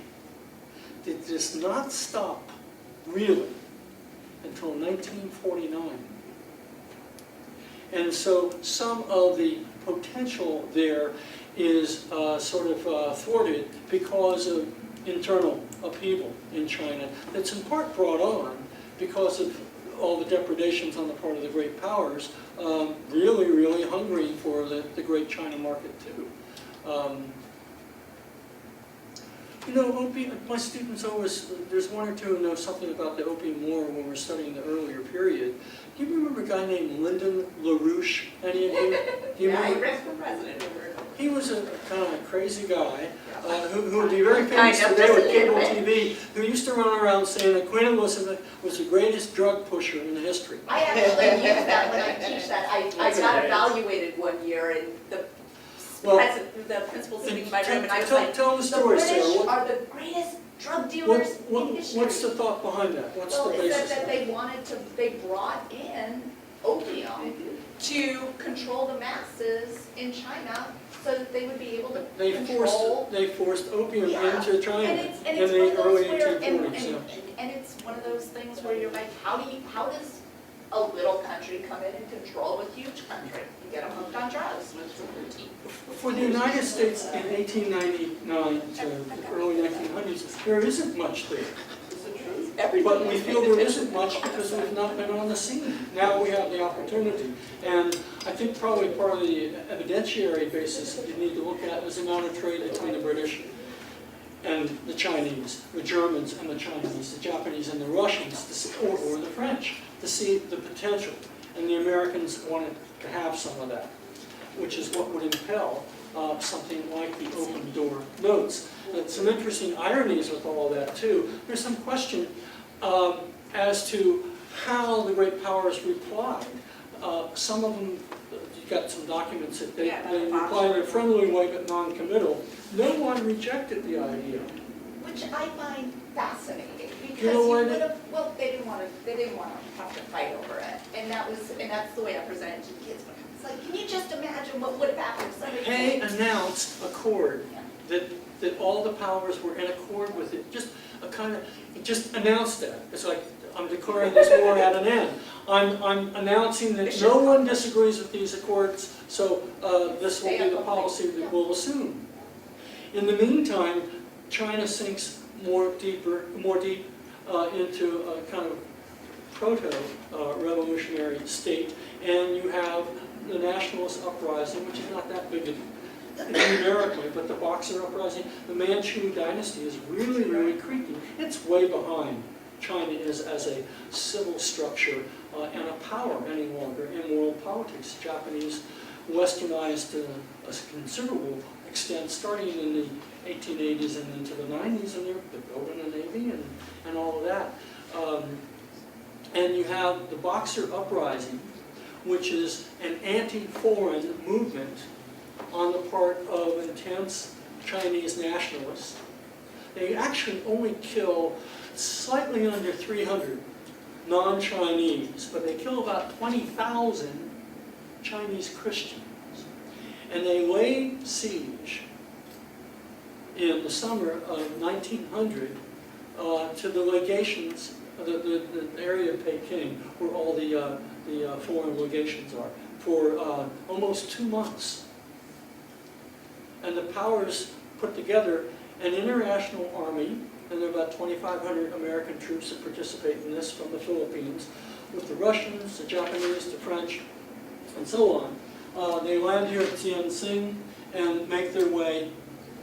[SPEAKER 2] that does not stop really until 1949. And so some of the potential there is thwarted because of internal upheaval in China that's in part brought on because of all the depredations on the part of the great powers, really, really hungering for the great China market too. You know, opium, my students always, there's one or two who know something about the Opium War when we're studying the earlier period. Do you remember a guy named Lyndon LaRouche? Any of you? Do you
[SPEAKER 6] Yeah, he
[SPEAKER 2] remember?
[SPEAKER 6] ran for president.
[SPEAKER 2] He was a kind of a crazy guy who would be very
[SPEAKER 6] Kind
[SPEAKER 2] famous
[SPEAKER 6] of,
[SPEAKER 2] today with
[SPEAKER 6] just a
[SPEAKER 2] cable
[SPEAKER 6] little
[SPEAKER 2] TV, who used to run around saying that Queen Elizabeth was the greatest drug pusher in history.
[SPEAKER 6] I actually use that when I teach that. I got evaluated one year and the
[SPEAKER 2] Well,
[SPEAKER 6] the principal sitting in my room and I was
[SPEAKER 2] tell-
[SPEAKER 6] like,
[SPEAKER 2] tell the
[SPEAKER 6] the
[SPEAKER 2] story, Sarah.
[SPEAKER 6] British
[SPEAKER 2] What-
[SPEAKER 6] are the greatest drug dealers in history.
[SPEAKER 2] What's the thought behind that? What's
[SPEAKER 6] Well,
[SPEAKER 2] the
[SPEAKER 6] it
[SPEAKER 2] basis?
[SPEAKER 6] said that they brought in opium to control the masses in China so that they would be able to
[SPEAKER 2] They
[SPEAKER 6] control.
[SPEAKER 2] forced opium
[SPEAKER 6] Yeah.
[SPEAKER 2] into China
[SPEAKER 6] And
[SPEAKER 2] in
[SPEAKER 6] it's
[SPEAKER 2] the
[SPEAKER 6] one of those
[SPEAKER 2] early
[SPEAKER 6] where,
[SPEAKER 2] 1840s.
[SPEAKER 6] and it's one of those things where you're like, how does a little country come in and control a huge country? You get them hooked on drugs.
[SPEAKER 2] For the United States in 1899 to the early 1900s, there isn't much there. But we feel there isn't much because we've not been on the scene. Now we have the opportunity. And I think probably part of the evidentiary basis that you need to look at is the amount of trade between the British and the Chinese, the Germans and the Chinese, the Japanese and the Russians, or the French, to see the potential. And the Americans wanted to have some of that, which is what would impel something like the open door notes. Some interesting ironies with all of that too. There's some question as to how the great powers replied. Some of them, you've got some documents that they replied in a friendly way but non-committal. No one rejected the idea.
[SPEAKER 6] Which I find fascinating because
[SPEAKER 2] You know
[SPEAKER 6] you
[SPEAKER 2] why
[SPEAKER 6] would have, well, they didn't want to have to fight over it. And that's the way I presented to the kids. It's like, can you just imagine what would have happened if somebody
[SPEAKER 2] Hay
[SPEAKER 6] came?
[SPEAKER 2] announced accord, that all the powers were in accord with it. Just a kind of, it just announced that. It's like, I'm declaring this war at an end. I'm announcing that no one disagrees with these accords, so this will be the policy that we'll assume. In the meantime, China sinks more deep into a kind of proto-revolutionary state, and you have the nationalist uprising, which is not that big numerically, but the Boxer uprising. The Manchu dynasty is really, really creeping. It's way behind China is as a civil structure and a power any longer in world politics. Japanese westernized to a considerable extent, starting in the 1880s and into the 90s, and they're building a navy and all of that. And you have the Boxer uprising, which is an anti-foreign movement on the part of intense Chinese nationalists. They actually only kill slightly under 300 non-Chinese, but they kill about 20,000 Chinese Christians. And they lay siege in the summer of 1900 to the legations, the area of Peking, where all the foreign legations are, for almost 2 months. And the powers put together an international army, and there are about 2,500 American troops that participate in this from the Philippines, with the Russians, the Japanese, the French, and so on. They land here at Tianjin and make their way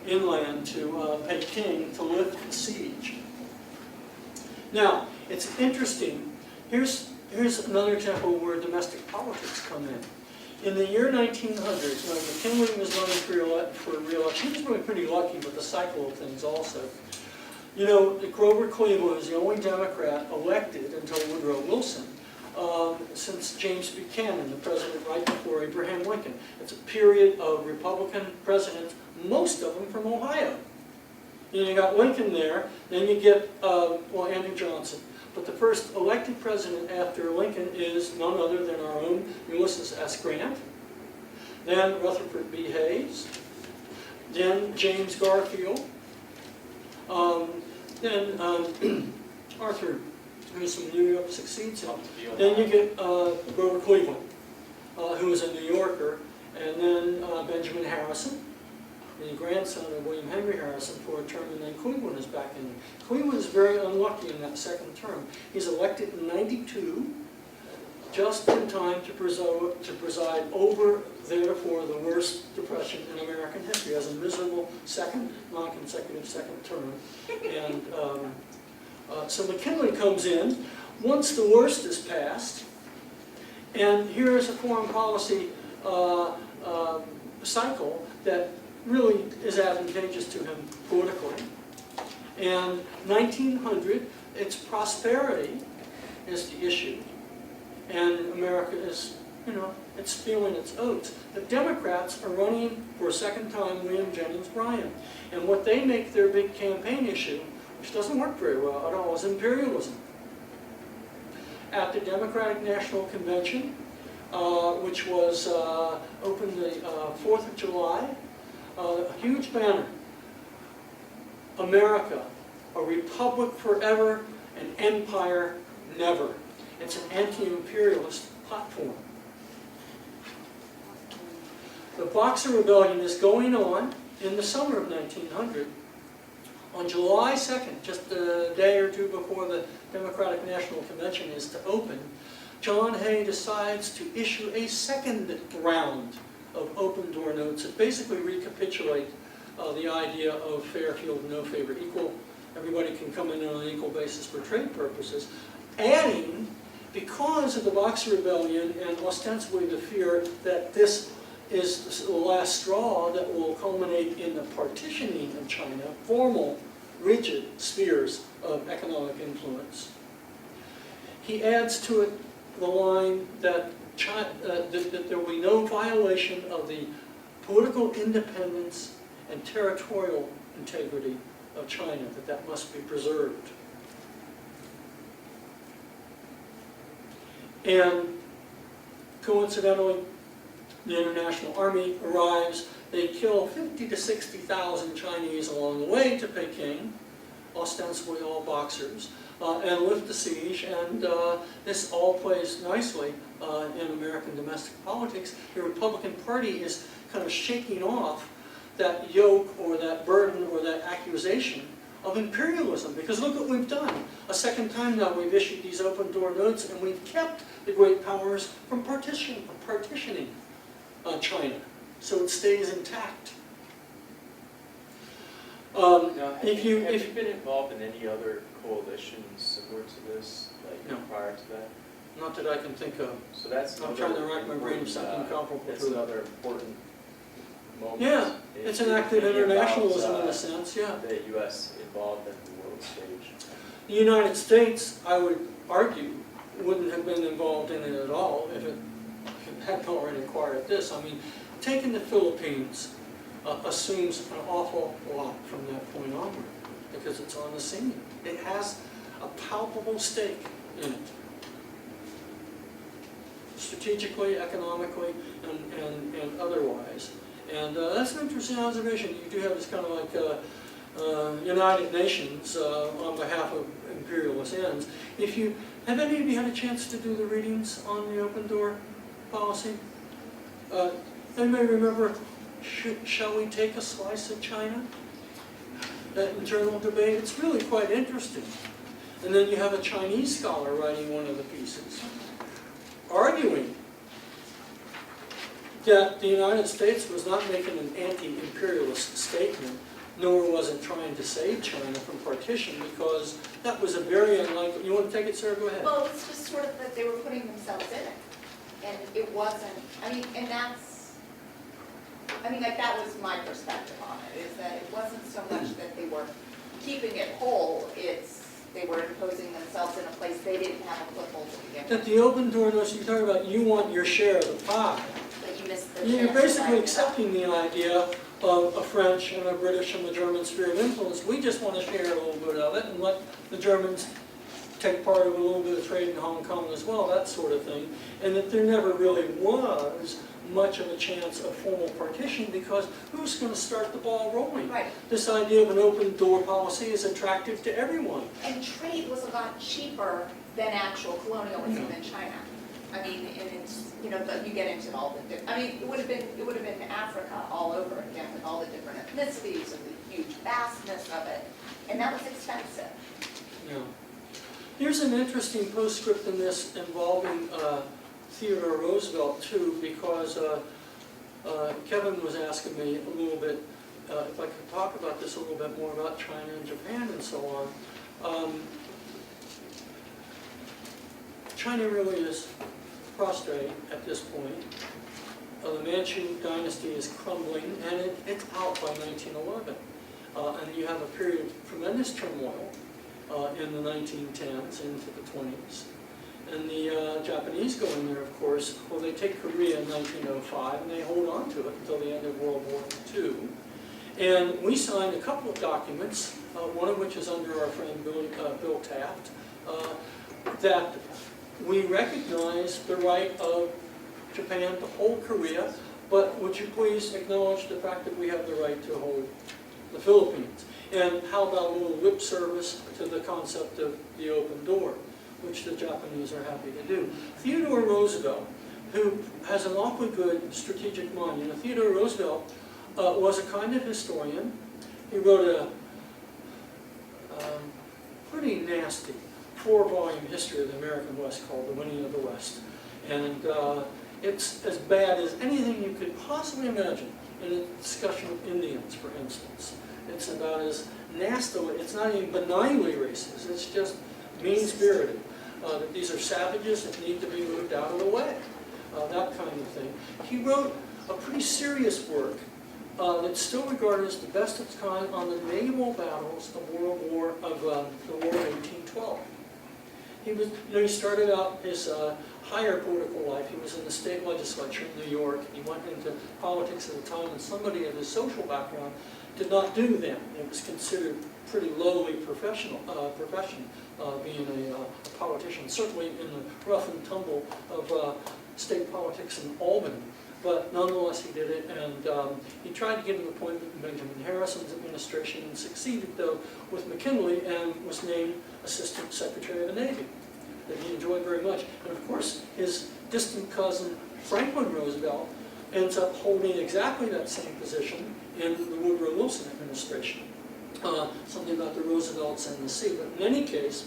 [SPEAKER 2] inland to Peking to lift the siege. Now, it's interesting. Here's another example where domestic politics come in. In the year 1900, when McKinley was running for re-election, he was really pretty lucky with the cycle of things also. You know, Grover Cleveland was the only Democrat elected until Woodrow Wilson since James Buchanan, the president right before Abraham Lincoln. It's a period of Republican presidents, most of them from Ohio. You got Lincoln there, then you get, Andrew Johnson. But the first elected president after Lincoln is none other than our own Ulysses S. Grant, then Rutherford B. Hayes, then James Garfield, then Arthur who's from New York succeeds him. Then you get Grover Cleveland, who is a New Yorker, and then Benjamin Harrison, the grandson of William Henry Harrison, for a term, and then Cleveland is back in. Cleveland is very unlucky in that second term. He's elected in '92, just in time to preside over, theretofore, the worst depression in American history, as a miserable second, non-consecutive second term. And so McKinley comes in once the worst is passed, and here is a foreign policy cycle that really is advantageous to him politically. And 1900, its prosperity is the issue. And America is, it's feeling its oats. The Democrats are running for a second time William Jennings Bryan. And what they make their big campaign issue, which doesn't work very well at all, is imperialism. At the Democratic National Convention, which was opened the 4th of July, a huge banner. America, a republic forever, an empire never. It's an anti-imperialist platform. The Boxer Rebellion is going on in the summer of 1900. On July 2nd, just a day or two before the Democratic National Convention is to open, John Hay decides to issue a second round of open-door notes that basically recapitulate the idea of fair field, no favor, equal. Everybody can come in on an equal basis for trade purposes, adding, because of the Boxer Rebellion and ostensibly the fear that this is the last straw that will culminate in the partitioning of China, formal, rigid spheres of economic influence. He adds to it the line that, that there will be no violation of the political independence and territorial integrity of China, that must be preserved. And coincidentally, the International Army arrives. They kill 50 to 60,000 Chinese along the way to Peking, ostensibly all Boxers, and lift the siege. And this all plays nicely in American domestic politics. The Republican Party is kind of shaking off that yoke or that burden or that accusation of imperialism, because look what we've done. A second time now we've issued these open-door notes, and we've kept the great powers from partitioning China, so it stays intact.
[SPEAKER 4] Now, have you been involved in any other coalitions similar to this, like
[SPEAKER 2] No.
[SPEAKER 4] prior to that?
[SPEAKER 2] Not that I can think of.
[SPEAKER 4] So that's
[SPEAKER 2] I'm
[SPEAKER 4] another
[SPEAKER 2] trying to rack my brain of something
[SPEAKER 4] important,
[SPEAKER 2] comparable
[SPEAKER 4] That's
[SPEAKER 2] to it.
[SPEAKER 4] another important moment.
[SPEAKER 2] Yeah, it's an act of internationalism in a sense, yeah.
[SPEAKER 4] The U.S. involved in the world stage.
[SPEAKER 2] The United States, I would argue, wouldn't have been involved in it at all if it hadn't already acquired this. I mean, taking the Philippines assumes an awful lot from that point onward, because it's on the scene. It has a palpable stake in it, strategically, economically, and otherwise. And that's an interesting observation. You do have this kind of like United Nations on behalf of imperialist ends. Have any of you had a chance to do the readings on the open door policy? Anybody remember, shall we take a slice of China? That internal debate, it's really quite interesting. And then you have a Chinese scholar writing one of the pieces, arguing that the United States was not making an anti-imperialist statement, nor was it trying to save China from partition, because that was a very unlikely. You want to take it, Sarah? Go ahead.
[SPEAKER 6] Well, it's just sort of that they were putting themselves in it. And it wasn't, and that's, like that was my perspective on it, is that it wasn't so much that they were keeping it whole, it's they were imposing themselves in a place they didn't have a foothold to begin with.
[SPEAKER 2] That the open door notion, you talk about you want your share of the pie.
[SPEAKER 6] But you missed the
[SPEAKER 2] You're
[SPEAKER 6] chance to
[SPEAKER 2] basically
[SPEAKER 6] lighten it up.
[SPEAKER 2] accepting the idea of a French and a British and the German sphere of influence. We just want to share a little bit of it and let the Germans take part of a little bit of trade in Hong Kong as well, that sort of thing. And that there never really was much of a chance of formal partition, because who's going to start the ball rolling?
[SPEAKER 6] Right.
[SPEAKER 2] This idea of an open door policy is attractive to everyone.
[SPEAKER 6] And trade was a lot cheaper than actual colonialism in China. I mean, and it's, you know, you get into all the different, I mean, it would have been Africa all over again with all the different ethnicities and the huge vastness of it, and that was expensive.
[SPEAKER 2] Yeah. Here's an interesting postscript in this involving Theodore Roosevelt too, because Kevin was asking me a little bit if I could talk about this a little bit more about China and Japan and so on. China really is prostrate at this point. The Manchu dynasty is crumbling, and it's out by 1911. And you have a period of tremendous turmoil in the 1910s into the 20s. And the Japanese go in there, of course, well, they take Korea in 1905, and they hold on to it until the end of World War II. And we signed a couple of documents, one of which is under our friend Bill Taft, that we recognize the right of Japan to hold Korea, but would you please acknowledge the fact that we have the right to hold the Philippines? And how about a little lip service to the concept of the open door, which the Japanese are happy to do. Theodore Roosevelt, who has an awfully good strategic mind, you know, Theodore Roosevelt was a kind of historian. He wrote a pretty nasty 4-volume history of the American West called The Winning of the West. And it's as bad as anything you could possibly imagine in a discussion of Indians, for instance. It's about as nasty, it's not even benignly racist, it's just mean-spirited. That these are savages that need to be moved out of the way, that kind of thing. He wrote a pretty serious work that's still regarded as the best of its kind on the naval battles of the War of 1812. He was, you know, he started out his higher political life. He was in the state legislature in New York. He went into politics at a time when somebody of his social background did not do them. It was considered pretty lowly profession, being a politician, certainly in the rough and tumble of state politics in Albany. But nonetheless, he did it, and he tried to get an appointment in Benjamin Harrison's administration and succeeded, though, with McKinley and was named Assistant Secretary of the Navy, that he enjoyed very much. And of course, his distant cousin, Franklin Roosevelt, ends up holding exactly that same position in the Woodrow Wilson administration. Something about the Roosevelts and the sea. But in any case,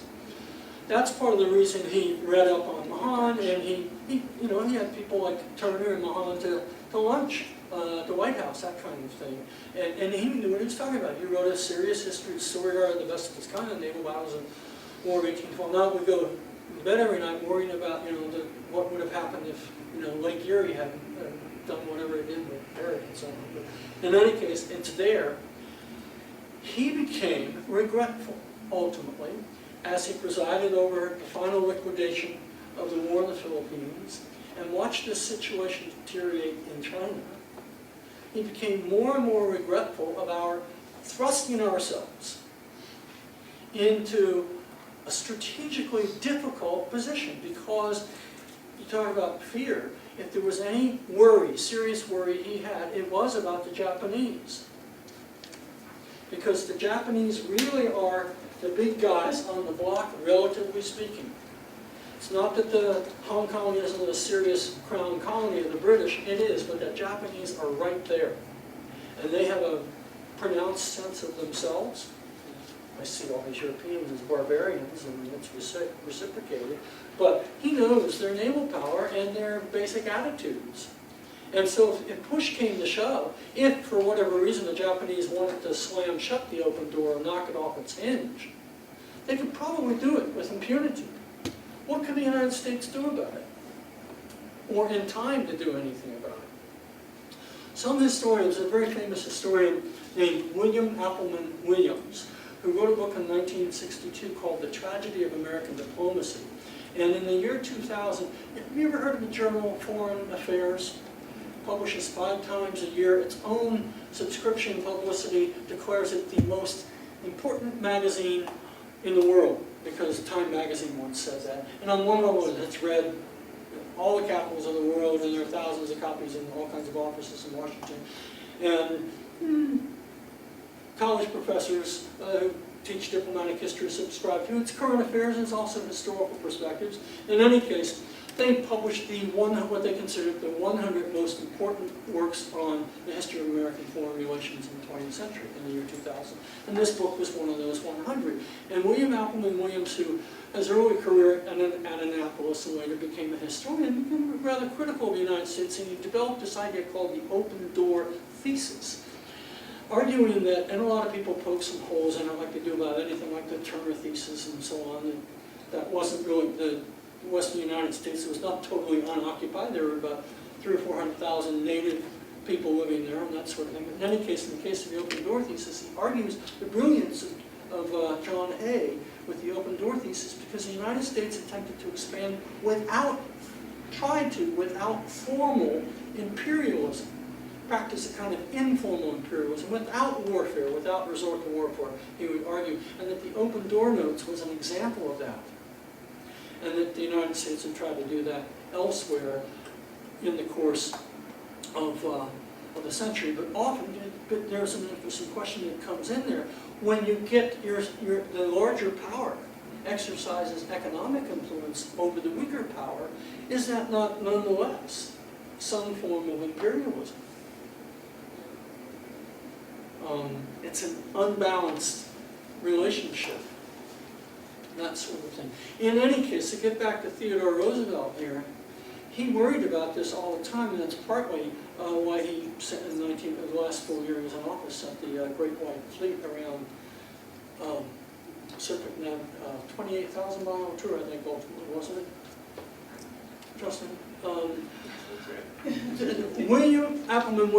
[SPEAKER 2] that's part of the reason he read up on Mahan, and he had people like Turner and Mahan to lunch at the White House, that kind of thing. And he knew what he was talking about. He wrote a serious history story, or the best of its kind, of naval battles in War of 1812. Now we go to bed every night worrying about, what would have happened if, Lake Erie hadn't done whatever it did with Perry and so on. But in any case, it's there. He became regretful, ultimately, as he presided over the final liquidation of the war in the Philippines and watched this situation deteriorate in China. He became more and more regretful of our thrusting ourselves into a strategically difficult position, because you talk about fear. If there was any worry, serious worry he had, it was about the Japanese. Because the Japanese really are the big guys on the block, relatively speaking. It's not that the Hong Kong isn't a serious crown colony of the British, it is, but the Japanese are right there. And they have a pronounced sense of themselves. I see all these Europeans as barbarians, and it's reciprocated. But he knows their naval power and their basic attitudes. And so if push came to shove, if for whatever reason the Japanese wanted to slam shut the open door and knock it off its hinge, they could probably do it with impunity. What could the United States do about it? Or in time to do anything about it? Some historians, a very famous historian named William Appleman Williams, who wrote a book in 1962 called The Tragedy of American Diplomacy. And in the year 2000, have you ever heard of the journal Foreign Affairs? Publishes 5 times a year. Its own subscription publicity declares it the most important magazine in the world, because Time magazine once says that. And on one level, it's read in all the capitals of the world, and there are thousands of copies in all kinds of offices in Washington. And college professors who teach diplomatic history subscribe to its current affairs and its also historical perspectives. In any case, they published what they considered the 100 most important works on the history of American foreign relations in the 20th century in the year 2000. And this book was one of those 100. And William Appleman Williams, who has an early career at Annapolis and later became a historian, became rather critical of the United States, and he developed this idea called the open door thesis, arguing that, and a lot of people poke some holes in it like they do about anything like the Turner thesis and so on, that wasn't really the Western United States. It was not totally unoccupied. There were about 300,000 or 400,000 native people living there and that sort of thing. But in any case, in the case of the open door thesis, he argues the brilliance of John Hay with the open door thesis because the United States attempted to expand without formal imperialism, practice a kind of informal imperialism, without warfare, without resort to warfare, he would argue, and that the open door notes was an example of that. And that the United States had tried to do that elsewhere in the course of the century. But often, there's an interesting question that comes in there. When you get the larger power exercises economic influence over the weaker power, is that not nonetheless some form of imperialism? It's an unbalanced relationship. That sort of thing. In any case, to get back to Theodore Roosevelt here, he worried about this all the time, and that's partly why he sent in the last full year he was in office, sent the Great White Fleet around circumnavigate 28,000-mile tour, I think, ultimately, wasn't it? Justin? William Appleman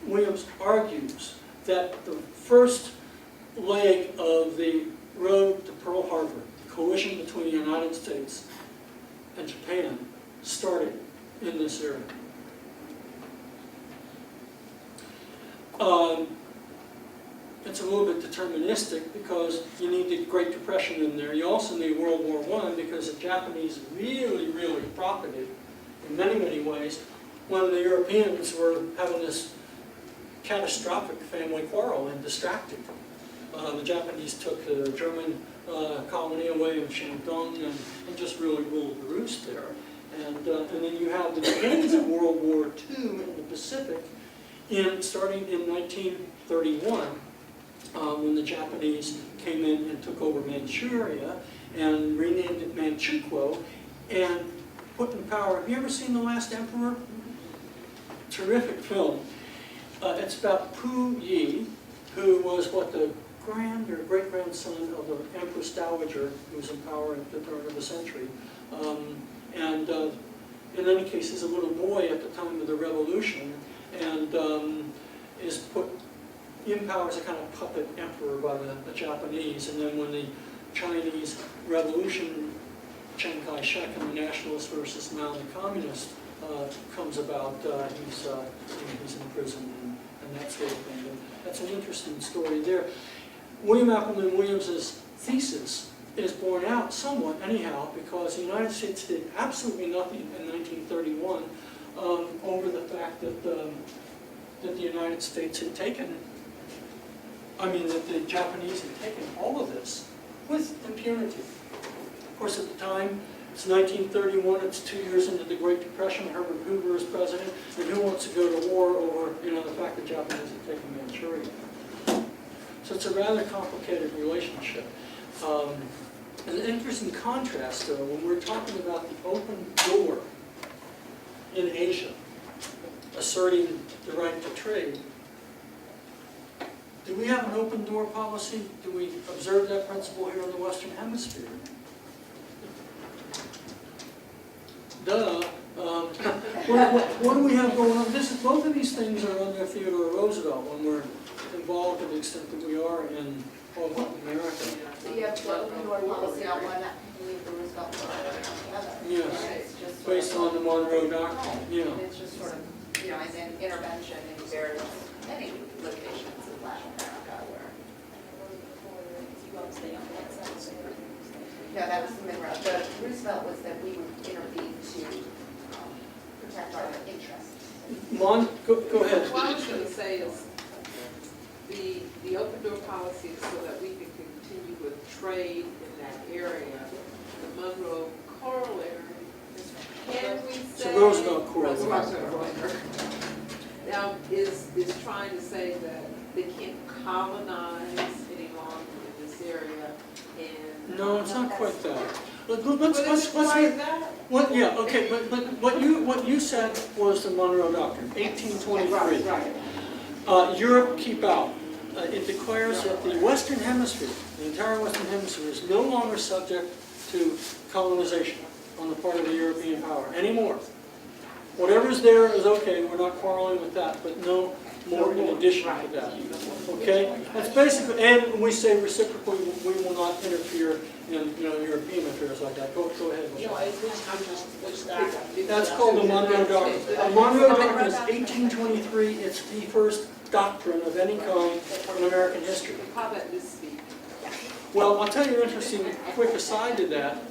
[SPEAKER 2] Williams argues that the first leg of the road to Pearl Harbor, the coalition between the United States and Japan, started in this era. It's a little bit deterministic because you need the Great Depression in there. You also need World War I because the Japanese really, really profited in many, many ways when the Europeans were having this catastrophic family quarrel and distracted. The Japanese took the German colony away in Shandong and just really ruled the roost there. And then you have the beginnings of World War II in the Pacific starting in 1931 when the Japanese came in and took over Manchuria and renamed it Manchukuo and put in power. Have you ever seen The Last Emperor? Terrific film. It's about Pu Yi, who was the great-grandson of the Empress Dowager, who was in power at the turn of the century. In any case, he's a little boy at the time of the revolution, and is put in power as a kind of puppet emperor by the Japanese. And then when the Chinese Revolution, Chiang Kai-shek and the nationalists versus Mao the communist comes about, he's in prison and that sort of thing. And that's an interesting story there. William Appleman Williams's thesis is borne out somewhat anyhow because the United States did absolutely nothing in 1931 over the fact that the United States had taken, that the Japanese had taken all of this with impunity. Of course, at the time, it's 1931, it's 2 years into the Great Depression, Herbert Hoover is president, and who wants to go to war over, the fact that Japanese had taken Manchuria? So it's a rather complicated relationship. An interesting contrast, though, when we're talking about the open door in Asia, asserting the right to trade. Do we have an open door policy? Do we observe that principle here in the Western Hemisphere? Duh. What do we have going on? Both of these things are under Theodore Roosevelt when we're involved to the extent that we are in America.
[SPEAKER 6] So you have the open door policy on one, I believe the Roosevelt one on the other.
[SPEAKER 2] Yes,
[SPEAKER 6] It's just
[SPEAKER 2] based on the Monroe Doctrine, yeah.
[SPEAKER 6] It's just sort of, as in intervention in many locations in Latin America where. No, that was the Monroe. The Roosevelt was that we would intervene to protect our interests.
[SPEAKER 2] Go ahead.
[SPEAKER 5] What I was going to say is the open door policy is so that we can continue with trade in that area. The Monroe corollary is Can we
[SPEAKER 2] It's
[SPEAKER 5] say?
[SPEAKER 2] a Roosevelt corridor.
[SPEAKER 5] Now, is trying to say that they can't colonize any longer in this area and.
[SPEAKER 2] No, it's not quite that. Let's,
[SPEAKER 5] But is it like that?
[SPEAKER 2] what, yeah, okay, but what you said was the Monroe Doctrine, 1823.
[SPEAKER 5] Right.
[SPEAKER 2] Europe, keep out. It declares that the Western Hemisphere, the entire Western Hemisphere, is no longer subject to colonization on the part of the European power anymore. Whatever's there is okay, we're not quarreling with that, but no more in addition to that. Okay? That's basically, and we say reciprocally, we will not interfere in, European affairs like that. Go ahead. Michelle. That's called the Monroe Doctrine. The Monroe Doctrine is 1823. It's the first doctrine of any kind in American history.
[SPEAKER 5] How about this speak?
[SPEAKER 2] Well, I'll tell you an interesting quick aside to that.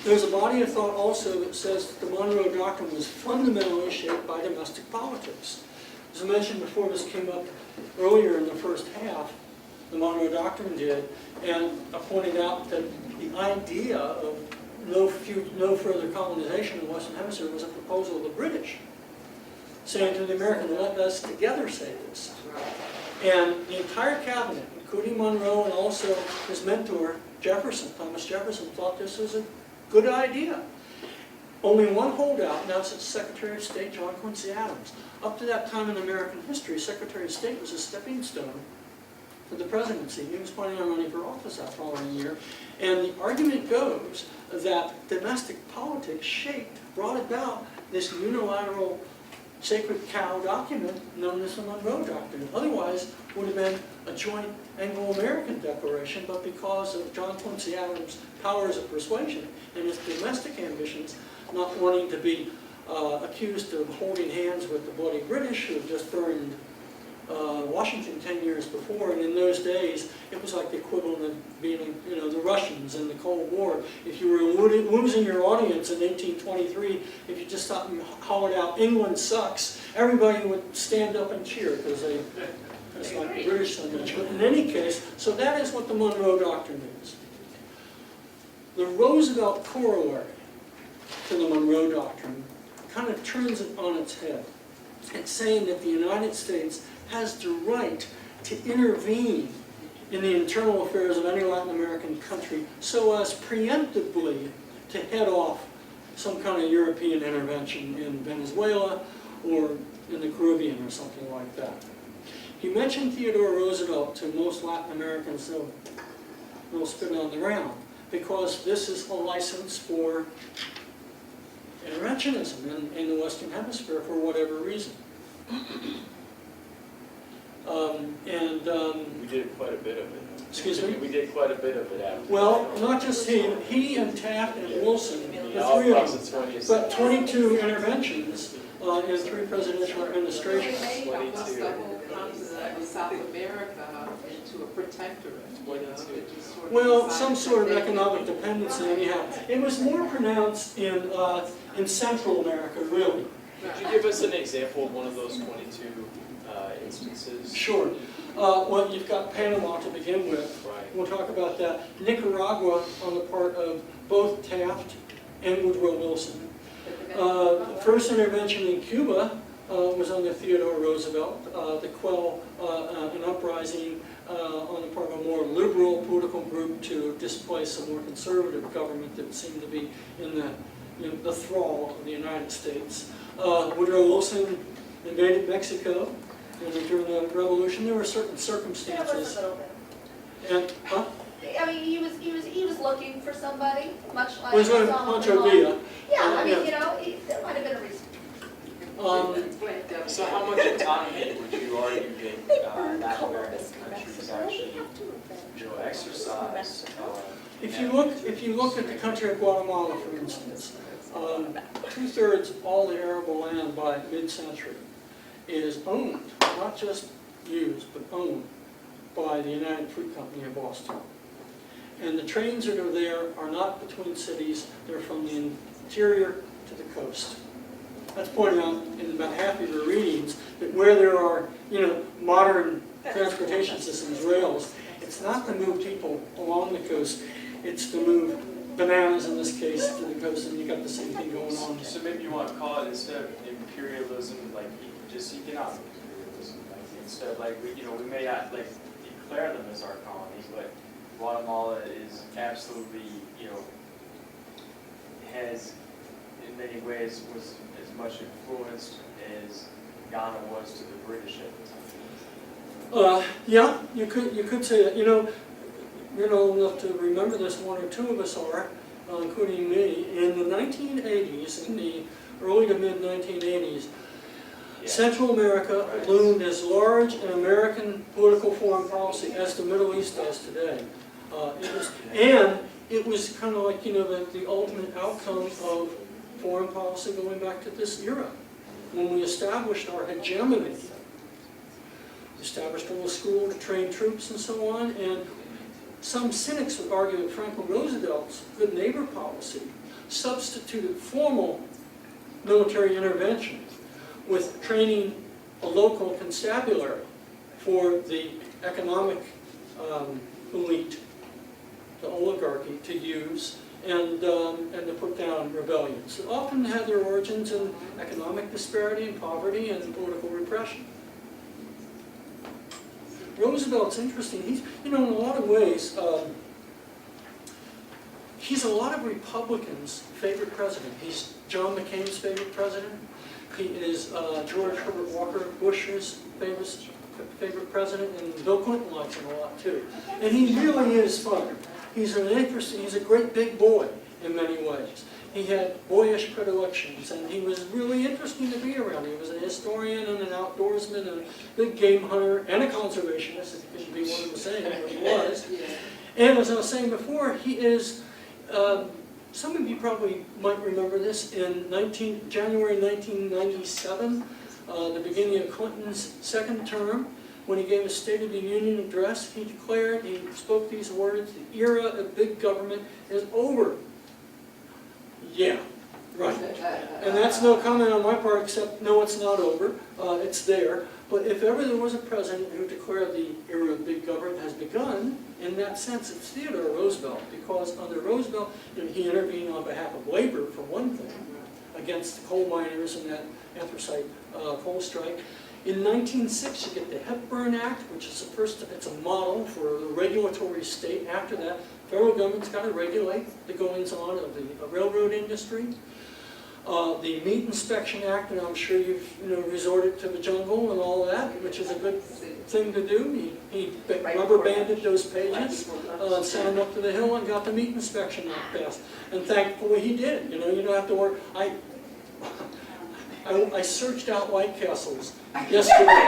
[SPEAKER 2] There's a body of thought also that says that the Monroe Doctrine was fundamentally shaped by domestic politics. As I mentioned before, this came up earlier in the first half, the Monroe Doctrine did, and I pointed out that the idea of no further colonization in the Western Hemisphere was a proposal of the British, saying to the Americans, let us together say this. And the entire cabinet, including Monroe and also his mentor, Jefferson, Thomas Jefferson, thought this was a good idea. Only one holdout, and that's Secretary of State John Quincy Adams. Up to that time in American history, Secretary of State was a stepping stone for the presidency. He was planning on running for office that following year. And the argument goes that domestic politics brought about this unilateral sacred cow document known as the Monroe Doctrine. Otherwise, it would have been a joint Anglo-American declaration, but because of John Quincy Adams' powers of persuasion and his domestic ambitions, not wanting to be accused of holding hands with the bloody British who had just burned Washington 10 years before, and in those days it was like the equivalent of being, the Russians in the Cold War. If you were losing your audience in 1823, if you just stopped and hollered out, "England sucks," everybody would stand up and cheer because it's like the British so much. But in any case, so that is what the Monroe Doctrine is. The Roosevelt corollary to the Monroe Doctrine kind of turns it on its head. It's saying that the United States has the right to intervene in the internal affairs of any Latin American country so as preemptively to head off some kind of European intervention in Venezuela or in the Caribbean or something like that. He mentioned Theodore Roosevelt to most Latin Americans, they'll spit on the ground, because this is a license for interventionism in the Western Hemisphere for whatever reason.
[SPEAKER 4] We did quite a bit of it.
[SPEAKER 2] Excuse me?
[SPEAKER 4] We did quite a bit of it after.
[SPEAKER 2] Well, not just he and Taft and Wilson, the
[SPEAKER 4] All
[SPEAKER 2] three
[SPEAKER 4] across
[SPEAKER 2] of
[SPEAKER 4] the
[SPEAKER 2] them,
[SPEAKER 4] 20th
[SPEAKER 2] but
[SPEAKER 4] century.
[SPEAKER 2] 22 interventions in 3 presidential administrations.
[SPEAKER 5] Almost the whole continent of South America into a protectorate, that just sort of
[SPEAKER 2] Well,
[SPEAKER 5] decided
[SPEAKER 2] some
[SPEAKER 5] to
[SPEAKER 2] sort of
[SPEAKER 5] take
[SPEAKER 2] economic
[SPEAKER 5] it.
[SPEAKER 2] dependency anyhow. It was more pronounced in Central America, really.
[SPEAKER 4] Could you give us an example of one of those 22 instances?
[SPEAKER 2] Sure. Well, you've got Panama to begin with.
[SPEAKER 4] Right.
[SPEAKER 2] We'll talk about that. Nicaragua on the part of both Taft and Woodrow Wilson. The first intervention in Cuba was under Theodore Roosevelt to quell an uprising on the part of a more liberal political group to displace a more conservative government that seemed to be in the thrall of the United States. Woodrow Wilson invaded Mexico, and during the revolution there were certain circumstances.
[SPEAKER 6] A little bit.
[SPEAKER 2] And
[SPEAKER 6] I mean, he was looking for somebody, much like.
[SPEAKER 2] was going to
[SPEAKER 6] Solomon
[SPEAKER 2] Pancho
[SPEAKER 6] Long.
[SPEAKER 2] Villa.
[SPEAKER 6] Yeah, I mean,
[SPEAKER 2] Yeah.
[SPEAKER 6] there might have been a reason.
[SPEAKER 4] So how much autonomy would you argue that Latin American
[SPEAKER 6] Columbus,
[SPEAKER 4] countries
[SPEAKER 6] Mexico.
[SPEAKER 4] actually
[SPEAKER 6] We have to have been.
[SPEAKER 4] exercise?
[SPEAKER 2] If you look at the country of Guatemala, for instance, 2/3 all the arable land by mid-century is owned, not just used, but owned by the United Fruit Company in Boston. And the trains that are there are not between cities, they're from the interior to the coast. That's pointed out in about half of your readings, that where there are, modern transportation systems, rails, it's not to move people along the coast, it's to move bananas in this case, because then you got the same thing going on.
[SPEAKER 4] So maybe you want to call it, instead of imperialism, like just economic imperialism. Like instead of like, we may not like declare them as our colonies, but Guatemala is absolutely, has in many ways was as much influenced as Ghana was to the British at the time.
[SPEAKER 2] Yeah, you could say that. You're old enough to remember this, one or two of us are, including me. In the 1980s, in the early to mid 1980s, Central America loomed as large an American political foreign policy as the Middle East does today. It was kind of like, the ultimate outcome of foreign policy going back to this era, when we established our hegemony, established a little school to train troops and so on, and some cynics would argue that Franklin Roosevelt's good neighbor policy substituted formal military intervention with training a local constabulary for the economic elite, the oligarchy, to use and to put down rebellions. It often had their origins in economic disparity and poverty and political repression. Roosevelt's interesting. He's, in a lot of ways, he's a lot of Republicans' favorite president. He's John McCain's favorite president. He is George Herbert Walker Bush's favorite president, and Bill Clinton likes him a lot too. And he really is fun. He's a great big boy in many ways. He had boyish predilections, and he was really interesting to be around. He was a historian and an outdoorsman and a big game hunter and a conservationist, if you could be one of the same, but he was. And as I was saying before, he is, some of you probably might remember this, in January 1997, the beginning of Clinton's second term, when he gave a State of the Union address, he spoke these words: "The era of big government is over." Yeah, right. And that's no comment on my part, except no, it's not over. It's there. But if ever there was a president who declared the era of big government has begun, in that sense, it's Theodore Roosevelt, because under Roosevelt, he intervened on behalf of labor, for one thing, against the coal miners and that anthracite coal strike. In 1906, you get the Hepburn Act, which is the first, it's a model for a regulatory state. After that, federal government's got to regulate the goings-on of the railroad industry. The Meat Inspection Act, and I'm sure you've resorted to the jungle and all that, which is a good thing to do. He rubber banded those pages, sent them up to the hill, and got the Meat Inspection Act passed. And thankfully he did. You don't have to worry. I searched out White Castles yesterday.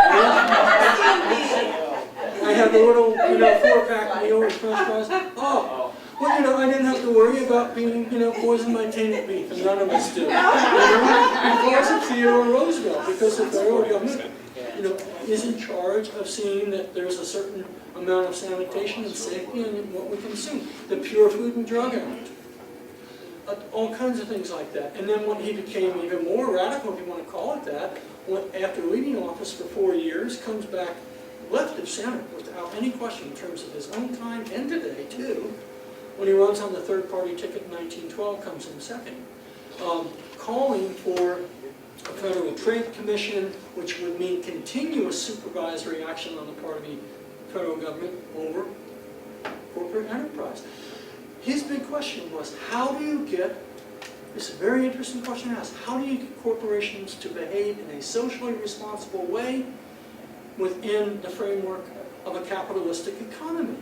[SPEAKER 2] I had the little 4-pack of the old French fries. Oh. Well, I didn't have to worry about being, poisoned by tainted beef, and none of us do. Because of Theodore Roosevelt, because the federal government, is in charge of seeing that there's a certain amount of sanitation and safety in what we consume. The Pure Food and Drug Act. All kinds of things like that. And then when he became even more radical, if you want to call it that, after leaving office for 4 years, comes back left of center without any question in terms of his own time and today too. When he runs on the third-party ticket in 1912, comes in second, calling for a Federal Trade Commission, which would mean continuous supervisory action on the part of the federal government over corporate enterprise. His big question was, how do you get, this is a very interesting question to ask, how do you get corporations to behave in a socially responsible way within the framework of a capitalistic economy?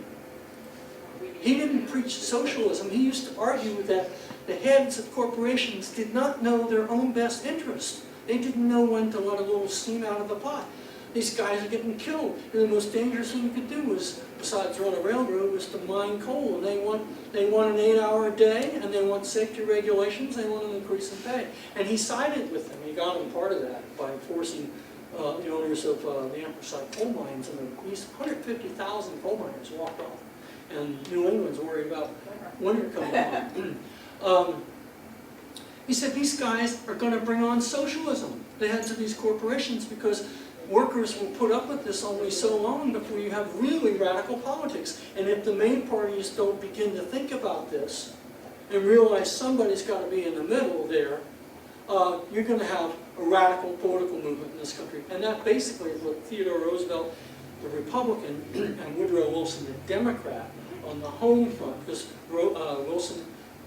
[SPEAKER 2] He didn't preach socialism. He used to argue that the heads of corporations did not know their own best interest. They didn't know when to let a little steam out of the pot. These guys are getting killed. And the most dangerous thing you could do was, besides run a railroad, was to mine coal. And they want an 8-hour a day, and they want safety regulations, they want an increase in pay. And he sided with them. He got them part of that by forcing the owners of the anthracite coal mines. And these 150,000 coal miners walked off. And New England's worried about winter coming on. He said these guys are going to bring on socialism, the heads of these corporations, because workers will put up with this only so long before you have really radical politics. And if the main parties don't begin to think about this and realize somebody's got to be in the middle there, you're going to have a radical political movement in this country. And that basically is what Theodore Roosevelt, the Republican, and Woodrow Wilson, the Democrat, on the home front, because Wilson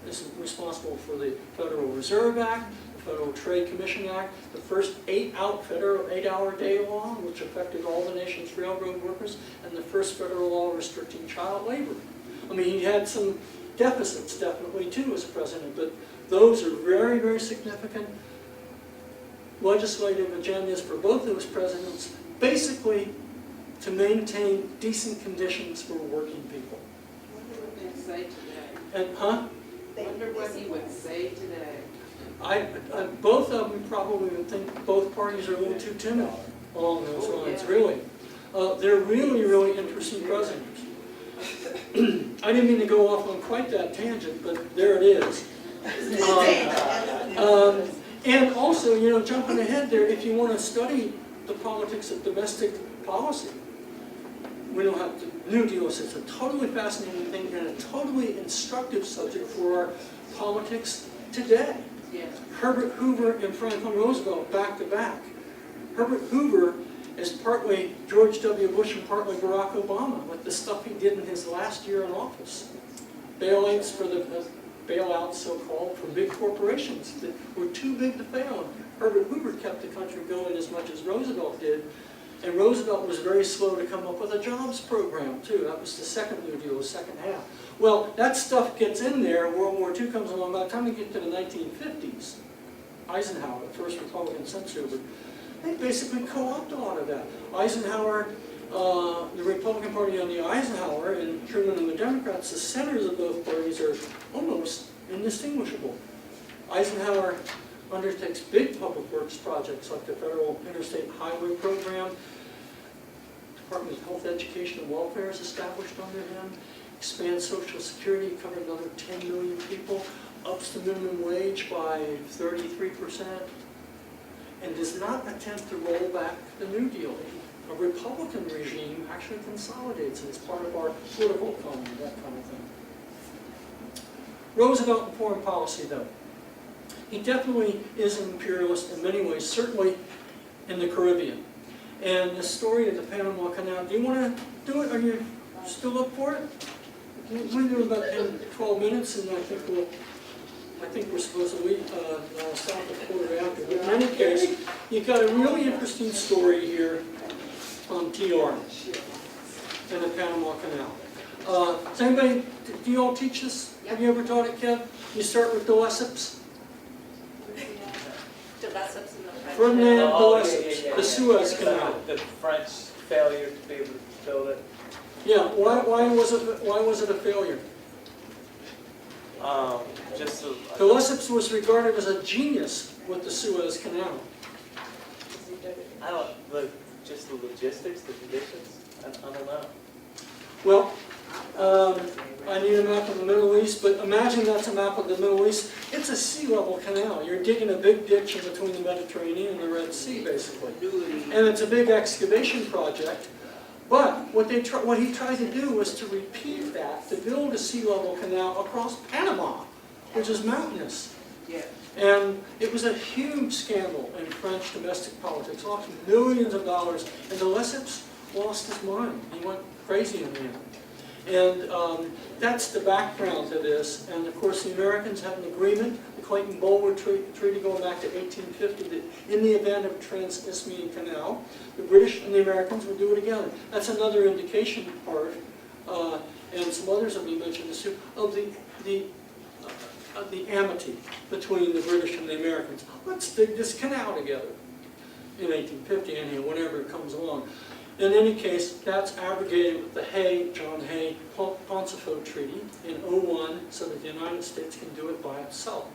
[SPEAKER 2] is responsible for the Federal Reserve Act, the Federal Trade Commission Act, the first 8-hour day law, which affected all the nation's railroad workers, and the first federal law restricting child labor. I mean, he had some deficits, definitely, too, as president, but those are very, very significant legislative agendas for both those presidents, basically to maintain decent conditions for working people.
[SPEAKER 5] Wonder what they'd say today.
[SPEAKER 2] And,
[SPEAKER 5] Wonder what he would say today.
[SPEAKER 2] both of them probably would think both parties are a little too timid along those lines,
[SPEAKER 5] yeah.
[SPEAKER 2] really. They're really, really interesting presidents. I didn't mean to go off on quite that tangent, but there it is. And also, you know, jumping ahead there, if you want to study the politics of domestic policy, we don't have to, New Deal is a totally fascinating thing and a totally instructive subject for our politics today.
[SPEAKER 5] Yeah.
[SPEAKER 2] Herbert Hoover and Franklin Roosevelt back to back. Herbert Hoover is partly George W. Bush and partly Barack Obama with the stuff he did in his last year in office. Bailouts for the bailouts, so-called, for big corporations that were too big to fail. Herbert Hoover kept the country going as much as Roosevelt did. And Roosevelt was very slow to come up with a jobs program, too. That was the second New Deal, the second half. Well, that stuff gets in there. World War II comes along. By the time we get to the 1950s, Eisenhower, the first Republican century, they basically co-opt a lot of that. Eisenhower, the Republican Party on the Eisenhower, and Truman and the Democrats, the centers of both parties are almost indistinguishable. Eisenhower undertakes big public works projects like the Federal Interstate Highway Program. Department of Health, Education, and Welfare is established under him. Expands Social Security, covered another 10 million people. Ups the minimum wage by 33%. And does not attempt to roll back the New Deal. A Republican regime actually consolidates it as part of our political economy, that kind of thing. Roosevelt in foreign policy, though. He definitely is an imperialist in many ways, certainly in the Caribbean. And the story of the Panama Canal, do you want to do it? Are you still up for it? We're going to do about 10, 12 minutes, and I think we're supposed to leave, stop at quarter after. But in any case, you've got a really interesting story here on TR and the Panama Canal. Does anybody, do you all teach this? Have you ever taught it, Kev? You start with the Lesseps. Ferdinand de Lesseps, the Suez Canal.
[SPEAKER 1] The French failure to be able to build it.
[SPEAKER 2] Yeah, why was it a failure? De Lesseps was regarded as a genius with the Suez Canal.
[SPEAKER 1] Just the logistics, the conditions, I don't know.
[SPEAKER 2] Well, I need a map of the Middle East, but imagine that's a map of the Middle East. It's a sea level canal. You're digging a big ditch in between the Mediterranean and the Red Sea, basically. And it's a big excavation project. But what he tried to do was to repeat that, to build a sea level canal across Panama, which is mountainous.
[SPEAKER 5] Yeah.
[SPEAKER 2] And it was a huge scandal in French domestic politics, lost millions of dollars, and de Lesseps lost his mind. He went crazy in the end. And that's the background to this. And of course, the Americans had an agreement, the Clayton-Bulwer Treaty going back to 1850, that in the event of a Trans-Isthmian Canal, the British and the Americans would do it together. That's another indication part, and some others have been mentioned this too, of the amity between the British and the Americans. Let's dig this canal together in 1850, anyhow, whenever it comes along. In any case, that's abrogated with the John Hay Pauncefote Treaty in 2001 so that the United States can do it by itself.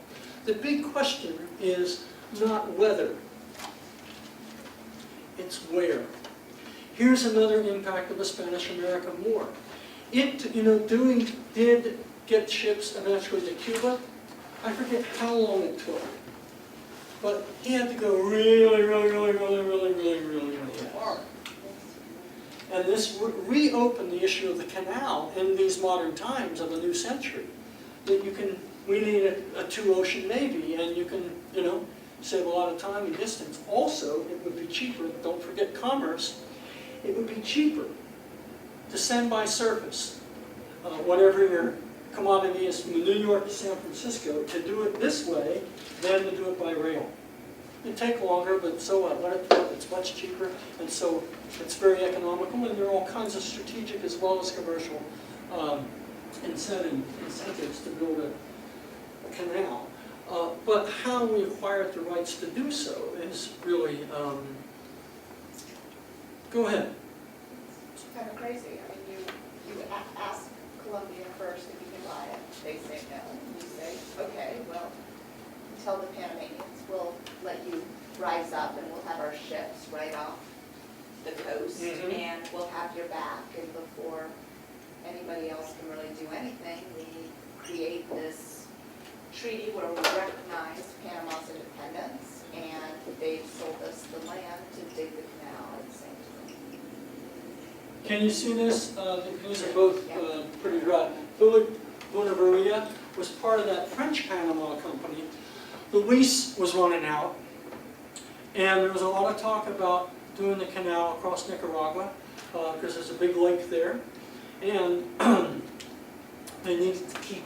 [SPEAKER 2] The big question is not whether, it's where. Here's another impact of the Spanish-American War. It, did get ships eventually to Cuba. I forget how long it took, but he had to go really far. And this reopened the issue of the canal in these modern times of the new century. That you can we need a two-ocean navy, and you can, you know, save a lot of time and distance. Also, it would be cheaper, don't forget commerce, it would be cheaper to send by surface, whatever your commodity is from New York to San Francisco, to do it this way than to do it by rail. It'd take longer, but so what, let it go, it's much cheaper, and so it's very economical, and there are all kinds of strategic as well as commercial incentives to build a canal. But how we acquired the rights to do so is really, go ahead.
[SPEAKER 6] It's kind of crazy. I mean, you ask Colombia first if you can buy it. They say no. You say, okay, well, tell the Panamanians, we'll let you rise up and we'll have our ships right off the coast and we'll have your back. And before anybody else can really do anything, we create this treaty where we recognize Panama's independence, and they've sold us the land to dig the canal at the same time.
[SPEAKER 2] Can you see this? These are both pretty dry. Philip Bonaveria was part of that French Panama company. The lease was running out, and there was a lot of talk about doing the canal across Nicaragua, because there's a big lake there, and they needed to keep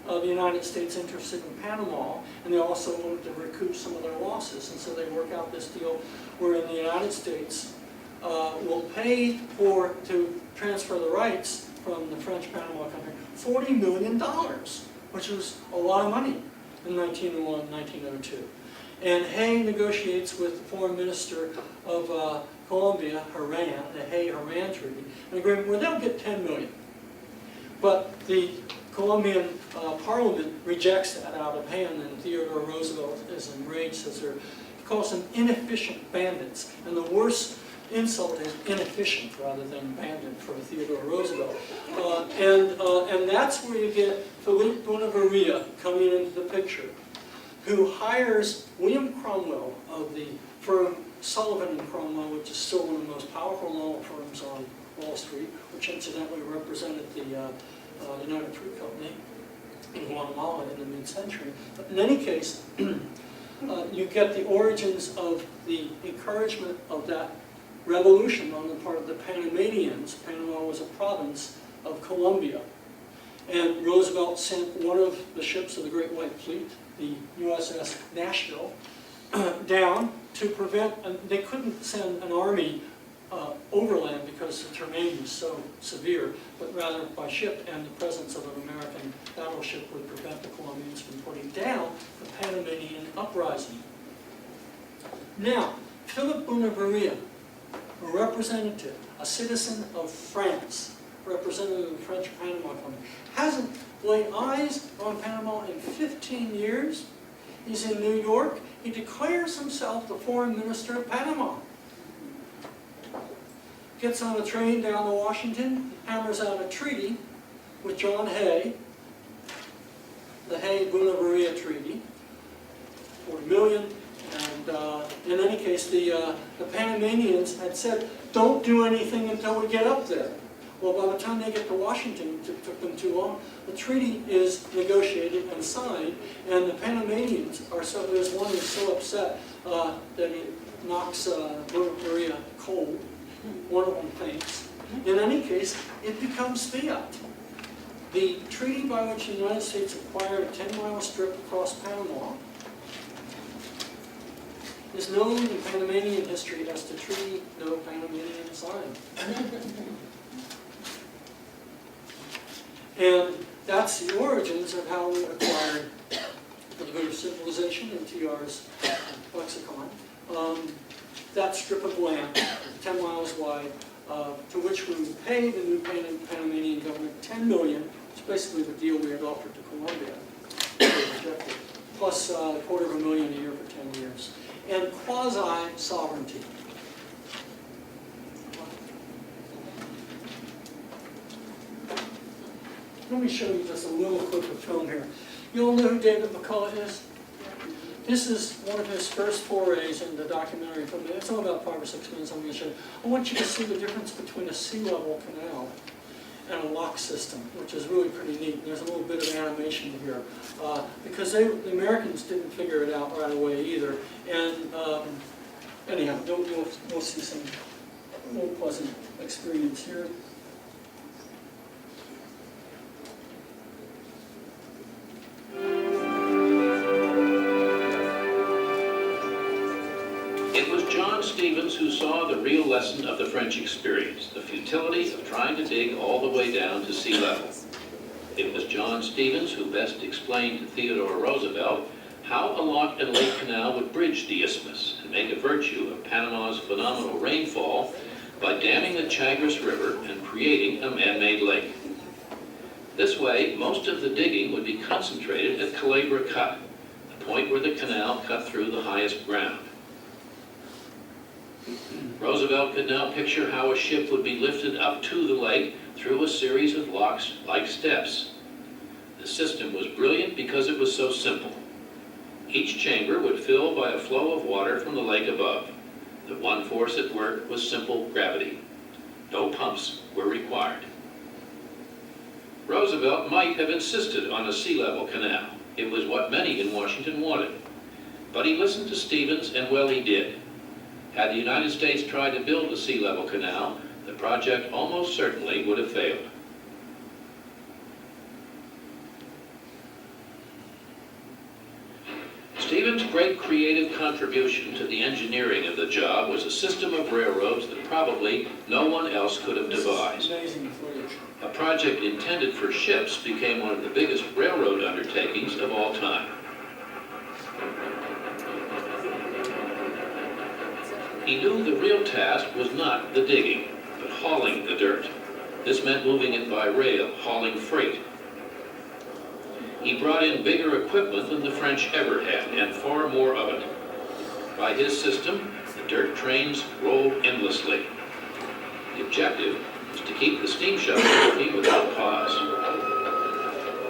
[SPEAKER 2] the United States interested in Panama, and they also wanted to recoup some of their losses, and so they work out this deal wherein the United States will pay to transfer the rights from the French Panama Company $40 million, which was a lot of money in 1901, 1902. And Hay negotiates with the foreign minister of Colombia, Haran, the Hay-Haran Treaty, an agreement where they'll get $10 million. But the Colombian Parliament rejects that out of hand, and Theodore Roosevelt is enraged, says he calls them inefficient bandits. And the worst insult is inefficient rather than bandit for Theodore Roosevelt. And that's where you get Philippe Bonaveria coming into the picture, who hires William Cromwell of the firm Sullivan and Cromwell, which is still one of the most powerful law firms on Wall Street, which incidentally represented the United Fruit Company in Guatemala in the mid-century. But in any case, you get the origins of the encouragement of that revolution on the part of the Panamanians. Panama was a province of Colombia. And Roosevelt sent one of the ships of the Great White Fleet, the USS Nashville, down to prevent, they couldn't send an army overland because the terrain was so severe, but rather by ship, and the presence of an American battleship would prevent the Colombians from putting down the Panamanian uprising. Now, Philip Bonaveria, a representative, a citizen of France, representative of the French Panama Company, hasn't laid eyes on Panama in 15 years. He's in New York. He declares himself the foreign minister of Panama. Gets on a train down to Washington, hammers out a treaty with John Hay, the Hay-Bonaveria Treaty, $40 million. And in any case, the Panamanians had said, don't do anything until we get up there. Well, by the time they get to Washington, it took them too long. The treaty is negotiated and signed, and the Panamanians are so, there's one who's so upset that it knocks Bonaveria cold. One of them faints. In any case, it becomes fiat. The treaty by which the United States acquired a 10-mile strip across Panama is known in Panamanian history as the Treaty No Panamanian Sign. And that's the origins of how we acquired, for the good of civilization in TR's lexicon, that strip of land, 10 miles wide, to which we would pay the new Panamanian government $10 million, which is basically the deal we had offered to Colombia, rejected, plus $250,000 a year for 10 years, and quasi-sovereignty. Let me show you just a little clip of film here. You all know who David McCullough is? This is one of his first forays in the documentary film. It's only about 5 or 6 minutes. I'm going to show you. I want you to see the difference between a sea level canal and a lock system, which is really pretty neat. There's a little bit of animation here. Because the Americans didn't figure it out right away either. And anyhow, you'll see some little pleasant experience here.
[SPEAKER 9] It was John Stevens who saw the real lesson of the French experience, the futility of trying to dig all the way down to sea level. It was John Stevens who best explained to Theodore Roosevelt how a lock and lake canal would bridge the isthmus and make a virtue of Panama's phenomenal rainfall by damming the Chagres River and creating a man-made lake. This way, most of the digging would be concentrated at Culebra Cut, the point where the canal cut through the highest ground. Roosevelt could now picture how a ship would be lifted up to the lake through a series of locks like steps. The system was brilliant because it was so simple. Each chamber would fill by a flow of water from the lake above. The one force at work was simple gravity. No pumps were required. Roosevelt might have insisted on a sea level canal. It was what many in Washington wanted. But he listened to Stevens, and well, he did. Had the United States tried to build a sea level canal, the project almost certainly would have failed. Stevens' great creative contribution to the engineering of the job was a system of railroads that probably no one else could have devised. A project intended for ships became one of the biggest railroad undertakings of all time. He knew the real task was not the digging, but hauling the dirt. This meant moving it by rail, hauling freight. He brought in bigger equipment than the French ever had, and far more of it. By his system, the dirt trains rolled endlessly. The objective was to keep the steam shovels moving without pause.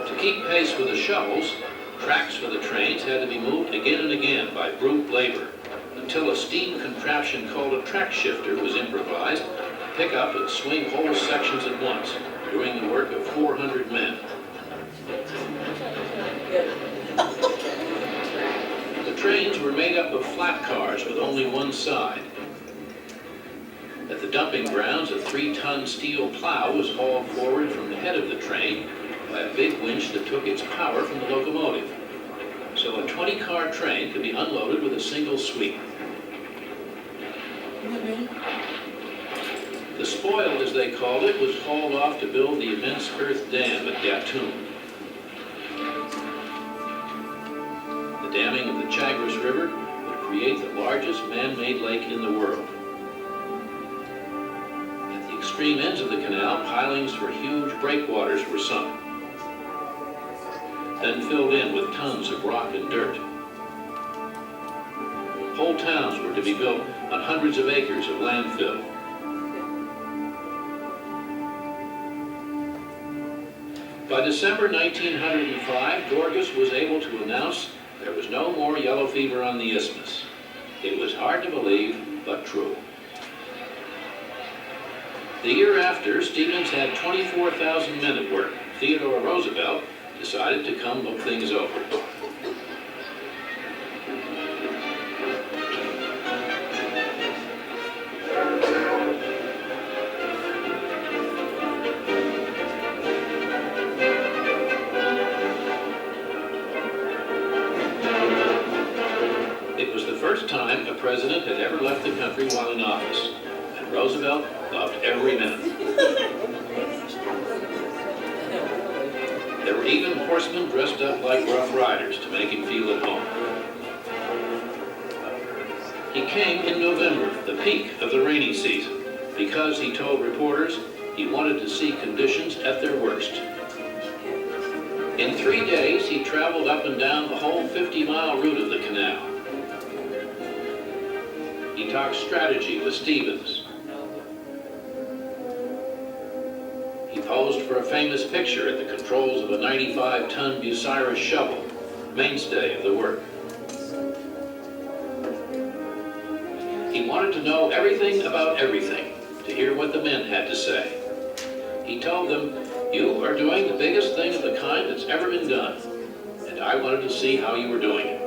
[SPEAKER 9] To keep pace with the shovels, tracks for the trains had to be moved again and again by brute labor, until a steam contraption called a track shifter was improvised to pick up and swing whole sections at once, doing the work of 400 men. The trains were made up of flat cars with only one side. At the dumping grounds, a 3-ton steel plow was hauled forward from the head of the train by a big winch that took its power from the locomotive. So a 20-car train could be unloaded with a single sweep. The spoil, as they called it, was hauled off to build the immense earth dam at Gatun. The damming of the Chagres River would create the largest man-made lake in the world. At the extreme ends of the canal, pilings for huge breakwaters were sunk, then filled in with tons of rock and dirt. Whole towns were to be built on hundreds of acres of landfill. By December 1905, Dorgas was able to announce there was no more yellow fever on the isthmus. It was hard to believe, but true. The year after, Stevens had 24,000 men at work. Theodore Roosevelt decided to come look things over. It was the first time a president had ever left the country while in office, and Roosevelt loved every minute. There were even horsemen dressed up like Rough Riders to make him feel at home. He came in November, the peak of the rainy season, because, he told reporters, he wanted to see conditions at their worst. In 3 days, he traveled up and down the whole 50-mile route of the canal. He talked strategy with Stevens. He posed for a famous picture at the controls of a 95-ton Bucyrus shovel, mainstay of the work. He wanted to know everything about everything, to hear what the men had to say. He He told them, "You are doing the biggest thing of the kind that's ever been done, and I wanted to see how you were doing it."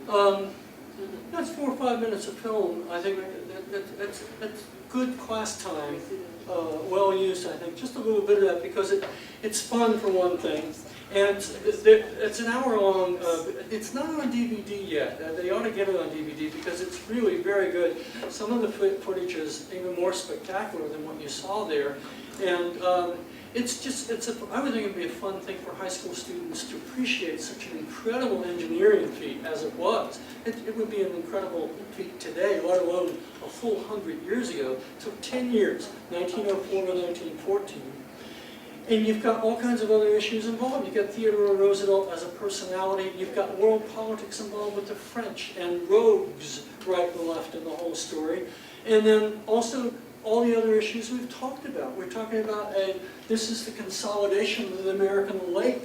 [SPEAKER 2] Okay. That's 4 or 5 minutes of film. I think that's good class time, well used, I think. Just a little bit of that because it's fun for one thing. And it's an hour long, it's not on DVD yet. They ought to get it on DVD because it's really very good. Some of the footage is even more spectacular than what you saw there. And I would think it'd be a fun thing for high school students to appreciate such an incredible engineering feat as it was. It would be an incredible feat today, let alone a full 100 years ago. It took 10 years, 1904 to 1914. And you've got all kinds of other issues involved. You've got Theodore Roosevelt as a personality. You've got world politics involved with the French and rogues right and left in the whole story. And then also all the other issues we've talked about. We're talking about this is the consolidation of the American lake,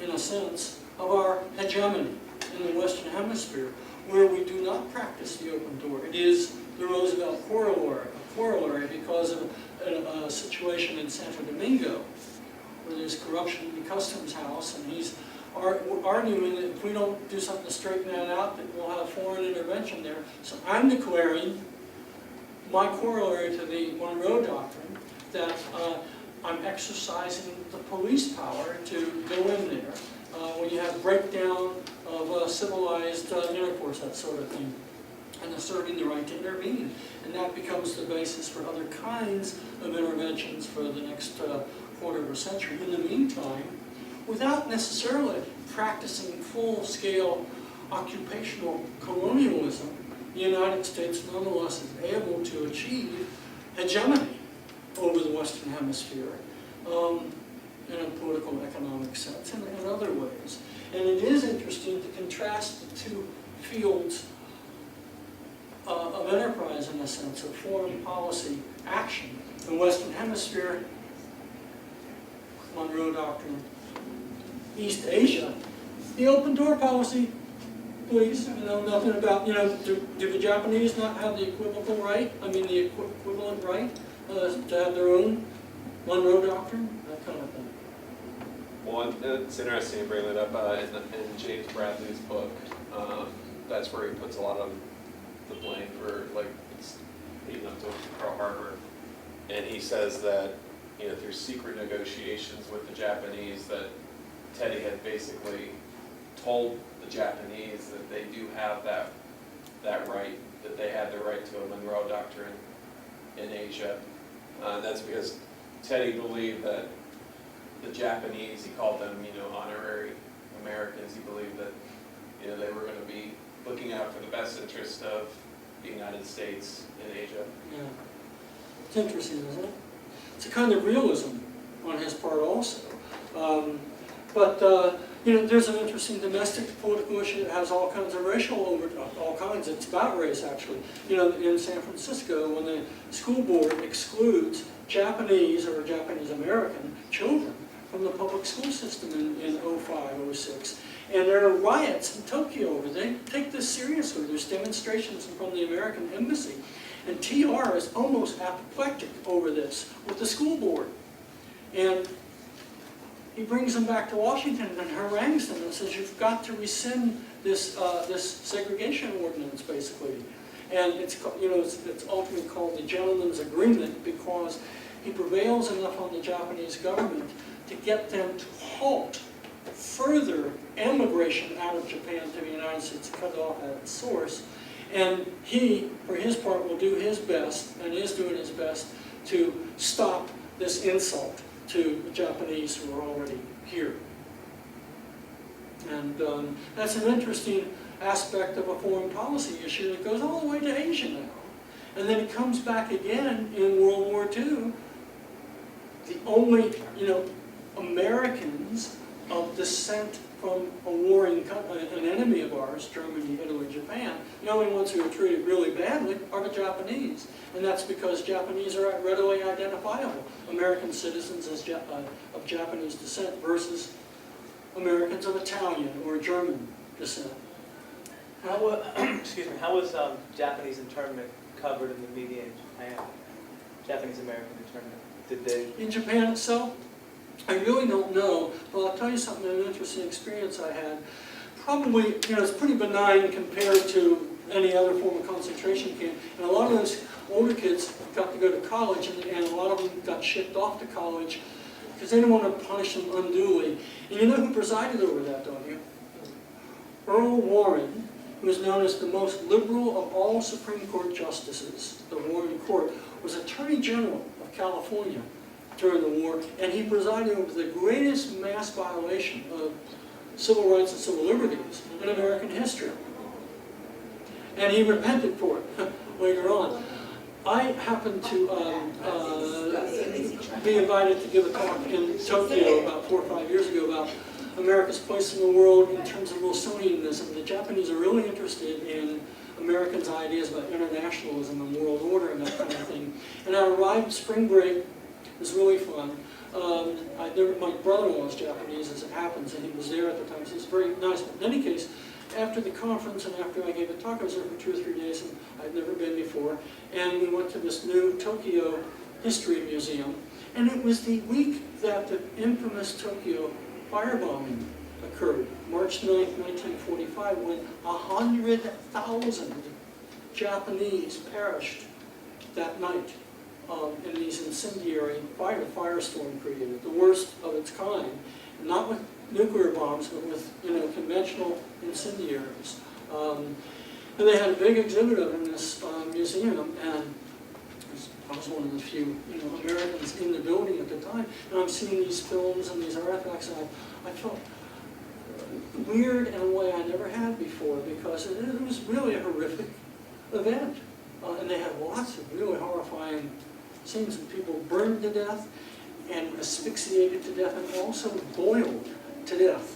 [SPEAKER 2] in a sense, of our hegemony in the Western Hemisphere, where we do not practice the open door. It is the Roosevelt corollary because of a situation in Santo Domingo where there's corruption in the customs house, and he's arguing that if we don't do something to straighten that out, that we'll have foreign intervention there. So I'm declaring my corollary to the Monroe Doctrine that I'm exercising the police power to go in there when you have breakdown of civilized intercourse, that sort of thing, and asserting the right to intervene. And that becomes the basis for other kinds of interventions for the next quarter of a century. In the meantime, without necessarily practicing full-scale occupational colonialism, the United States nonetheless is able to achieve hegemony over the Western Hemisphere in a political economic sense and in other ways. And it is interesting to contrast the two fields of enterprise, in a sense, of foreign policy action. The Western Hemisphere, Monroe Doctrine, East Asia, the open door policy, please, nothing about, do the Japanese not have the equivocal right, the equivalent right to have their own Monroe Doctrine, that kind of thing.
[SPEAKER 8] Well, it's interesting you bring that up in James Bradley's book. That's where he puts a lot of the blame for, it's leading up to Pearl Harbor. And he says that, through secret negotiations with the Japanese, that Teddy had basically told the Japanese that they do have that right, that they had the right to a Monroe Doctrine in Asia. That's because Teddy believed that the Japanese, he called them, honorary Americans. He believed that, they were going to be looking out for the best interest of the United States in Asia.
[SPEAKER 2] Yeah. It's interesting, isn't it? It's a kind of realism on his part also. There's an interesting domestic political issue that has all kinds of racial it's about race actually. In San Francisco, when the school board excludes Japanese or Japanese American children from the public school system in 05, 06. And there are riots in Tokyo over it. They take this seriously. There's demonstrations from the American embassy. And TR is almost apoplectic over this with the school board. And he brings them back to Washington and harangues them and says, you've got to rescind this segregation ordinance, basically. And it's ultimately called the Gentleman's Agreement because he prevails enough on the Japanese government to get them to halt further emigration out of Japan to the United States, cut off at its source. And he, for his part, will do his best, and is doing his best, to stop this insult to the Japanese who are already here. And that's an interesting aspect of a foreign policy issue that goes all the way to Asia now. And then it comes back again in World War II. The only, Americans of descent from a warring an enemy of ours, Germany, Italy, Japan, the only ones who are treated really badly are the Japanese. And that's because Japanese are readily identifiable. American citizens of Japanese descent versus Americans of Italian or German descent.
[SPEAKER 1] Excuse me, how was Japanese internment covered in the media in Japan? Japanese American internment, did they?
[SPEAKER 2] In Japan itself, I really don't know, but I'll tell you something, an interesting experience I had. Probably, it's pretty benign compared to any other form of concentration camp. And a lot of those older kids got to go to college, and a lot of them got shipped off to college because they didn't want to punish them unduly. And you know who presided over that, don't you? Earl Warren, who is known as the most liberal of all Supreme Court justices, the Warren Court, was Attorney General of California during the war, and he presided over the greatest mass violation of civil rights and civil liberties in American history. And he repented for it later on. I happened to be invited to give a talk in Tokyo about 4 or 5 years ago about America's place in the world in terms of Wilsonianism. The Japanese are really interested in Americans' ideas about internationalism and world order and that kind of thing. And I arrived spring break. It was really fun. My brother-in-law is Japanese, as it happens, and he was there at the time, so it was very nice. But in any case, after the conference and after I gave a talk, I was there for 2 or 3 days, and I'd never been before. And we went to this new Tokyo History Museum, and it was the week that the infamous Tokyo firebombing occurred, March 9th, 1945, when 100,000 Japanese perished that night in these incendiary firestorm created, the worst of its kind, not with nuclear bombs, but with conventional incendiaries. And they had a big exhibit of it in this museum, and I was one of the few Americans in the building at the time, and I'm seeing these films and these artifacts, and I felt weird in a way I never had before, because it was really a horrific event. And they had lots of really horrifying scenes of people burned to death and asphyxiated to death and also boiled to death.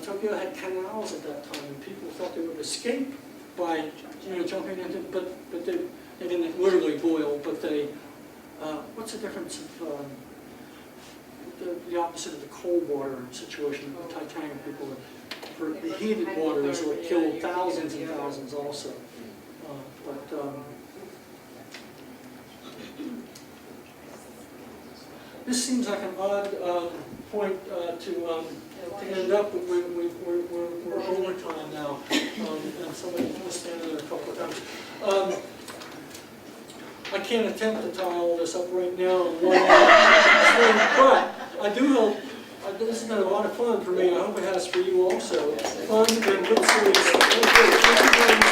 [SPEAKER 2] Tokyo had canals at that time, and people thought they would escape by jumping into, but they didn't literally boil, but they, what's the difference of the opposite of the cold water situation of the Titanic? People, for the heated water is what killed thousands and thousands also. This seems like an odd point to end up, but we're over time now, and somebody can stand there a couple of times. I can't attempt to tie all this up right now in one but I do hope, this has been a lot of fun for me, I hope it has for you also. Fun and good series. Thank you very much.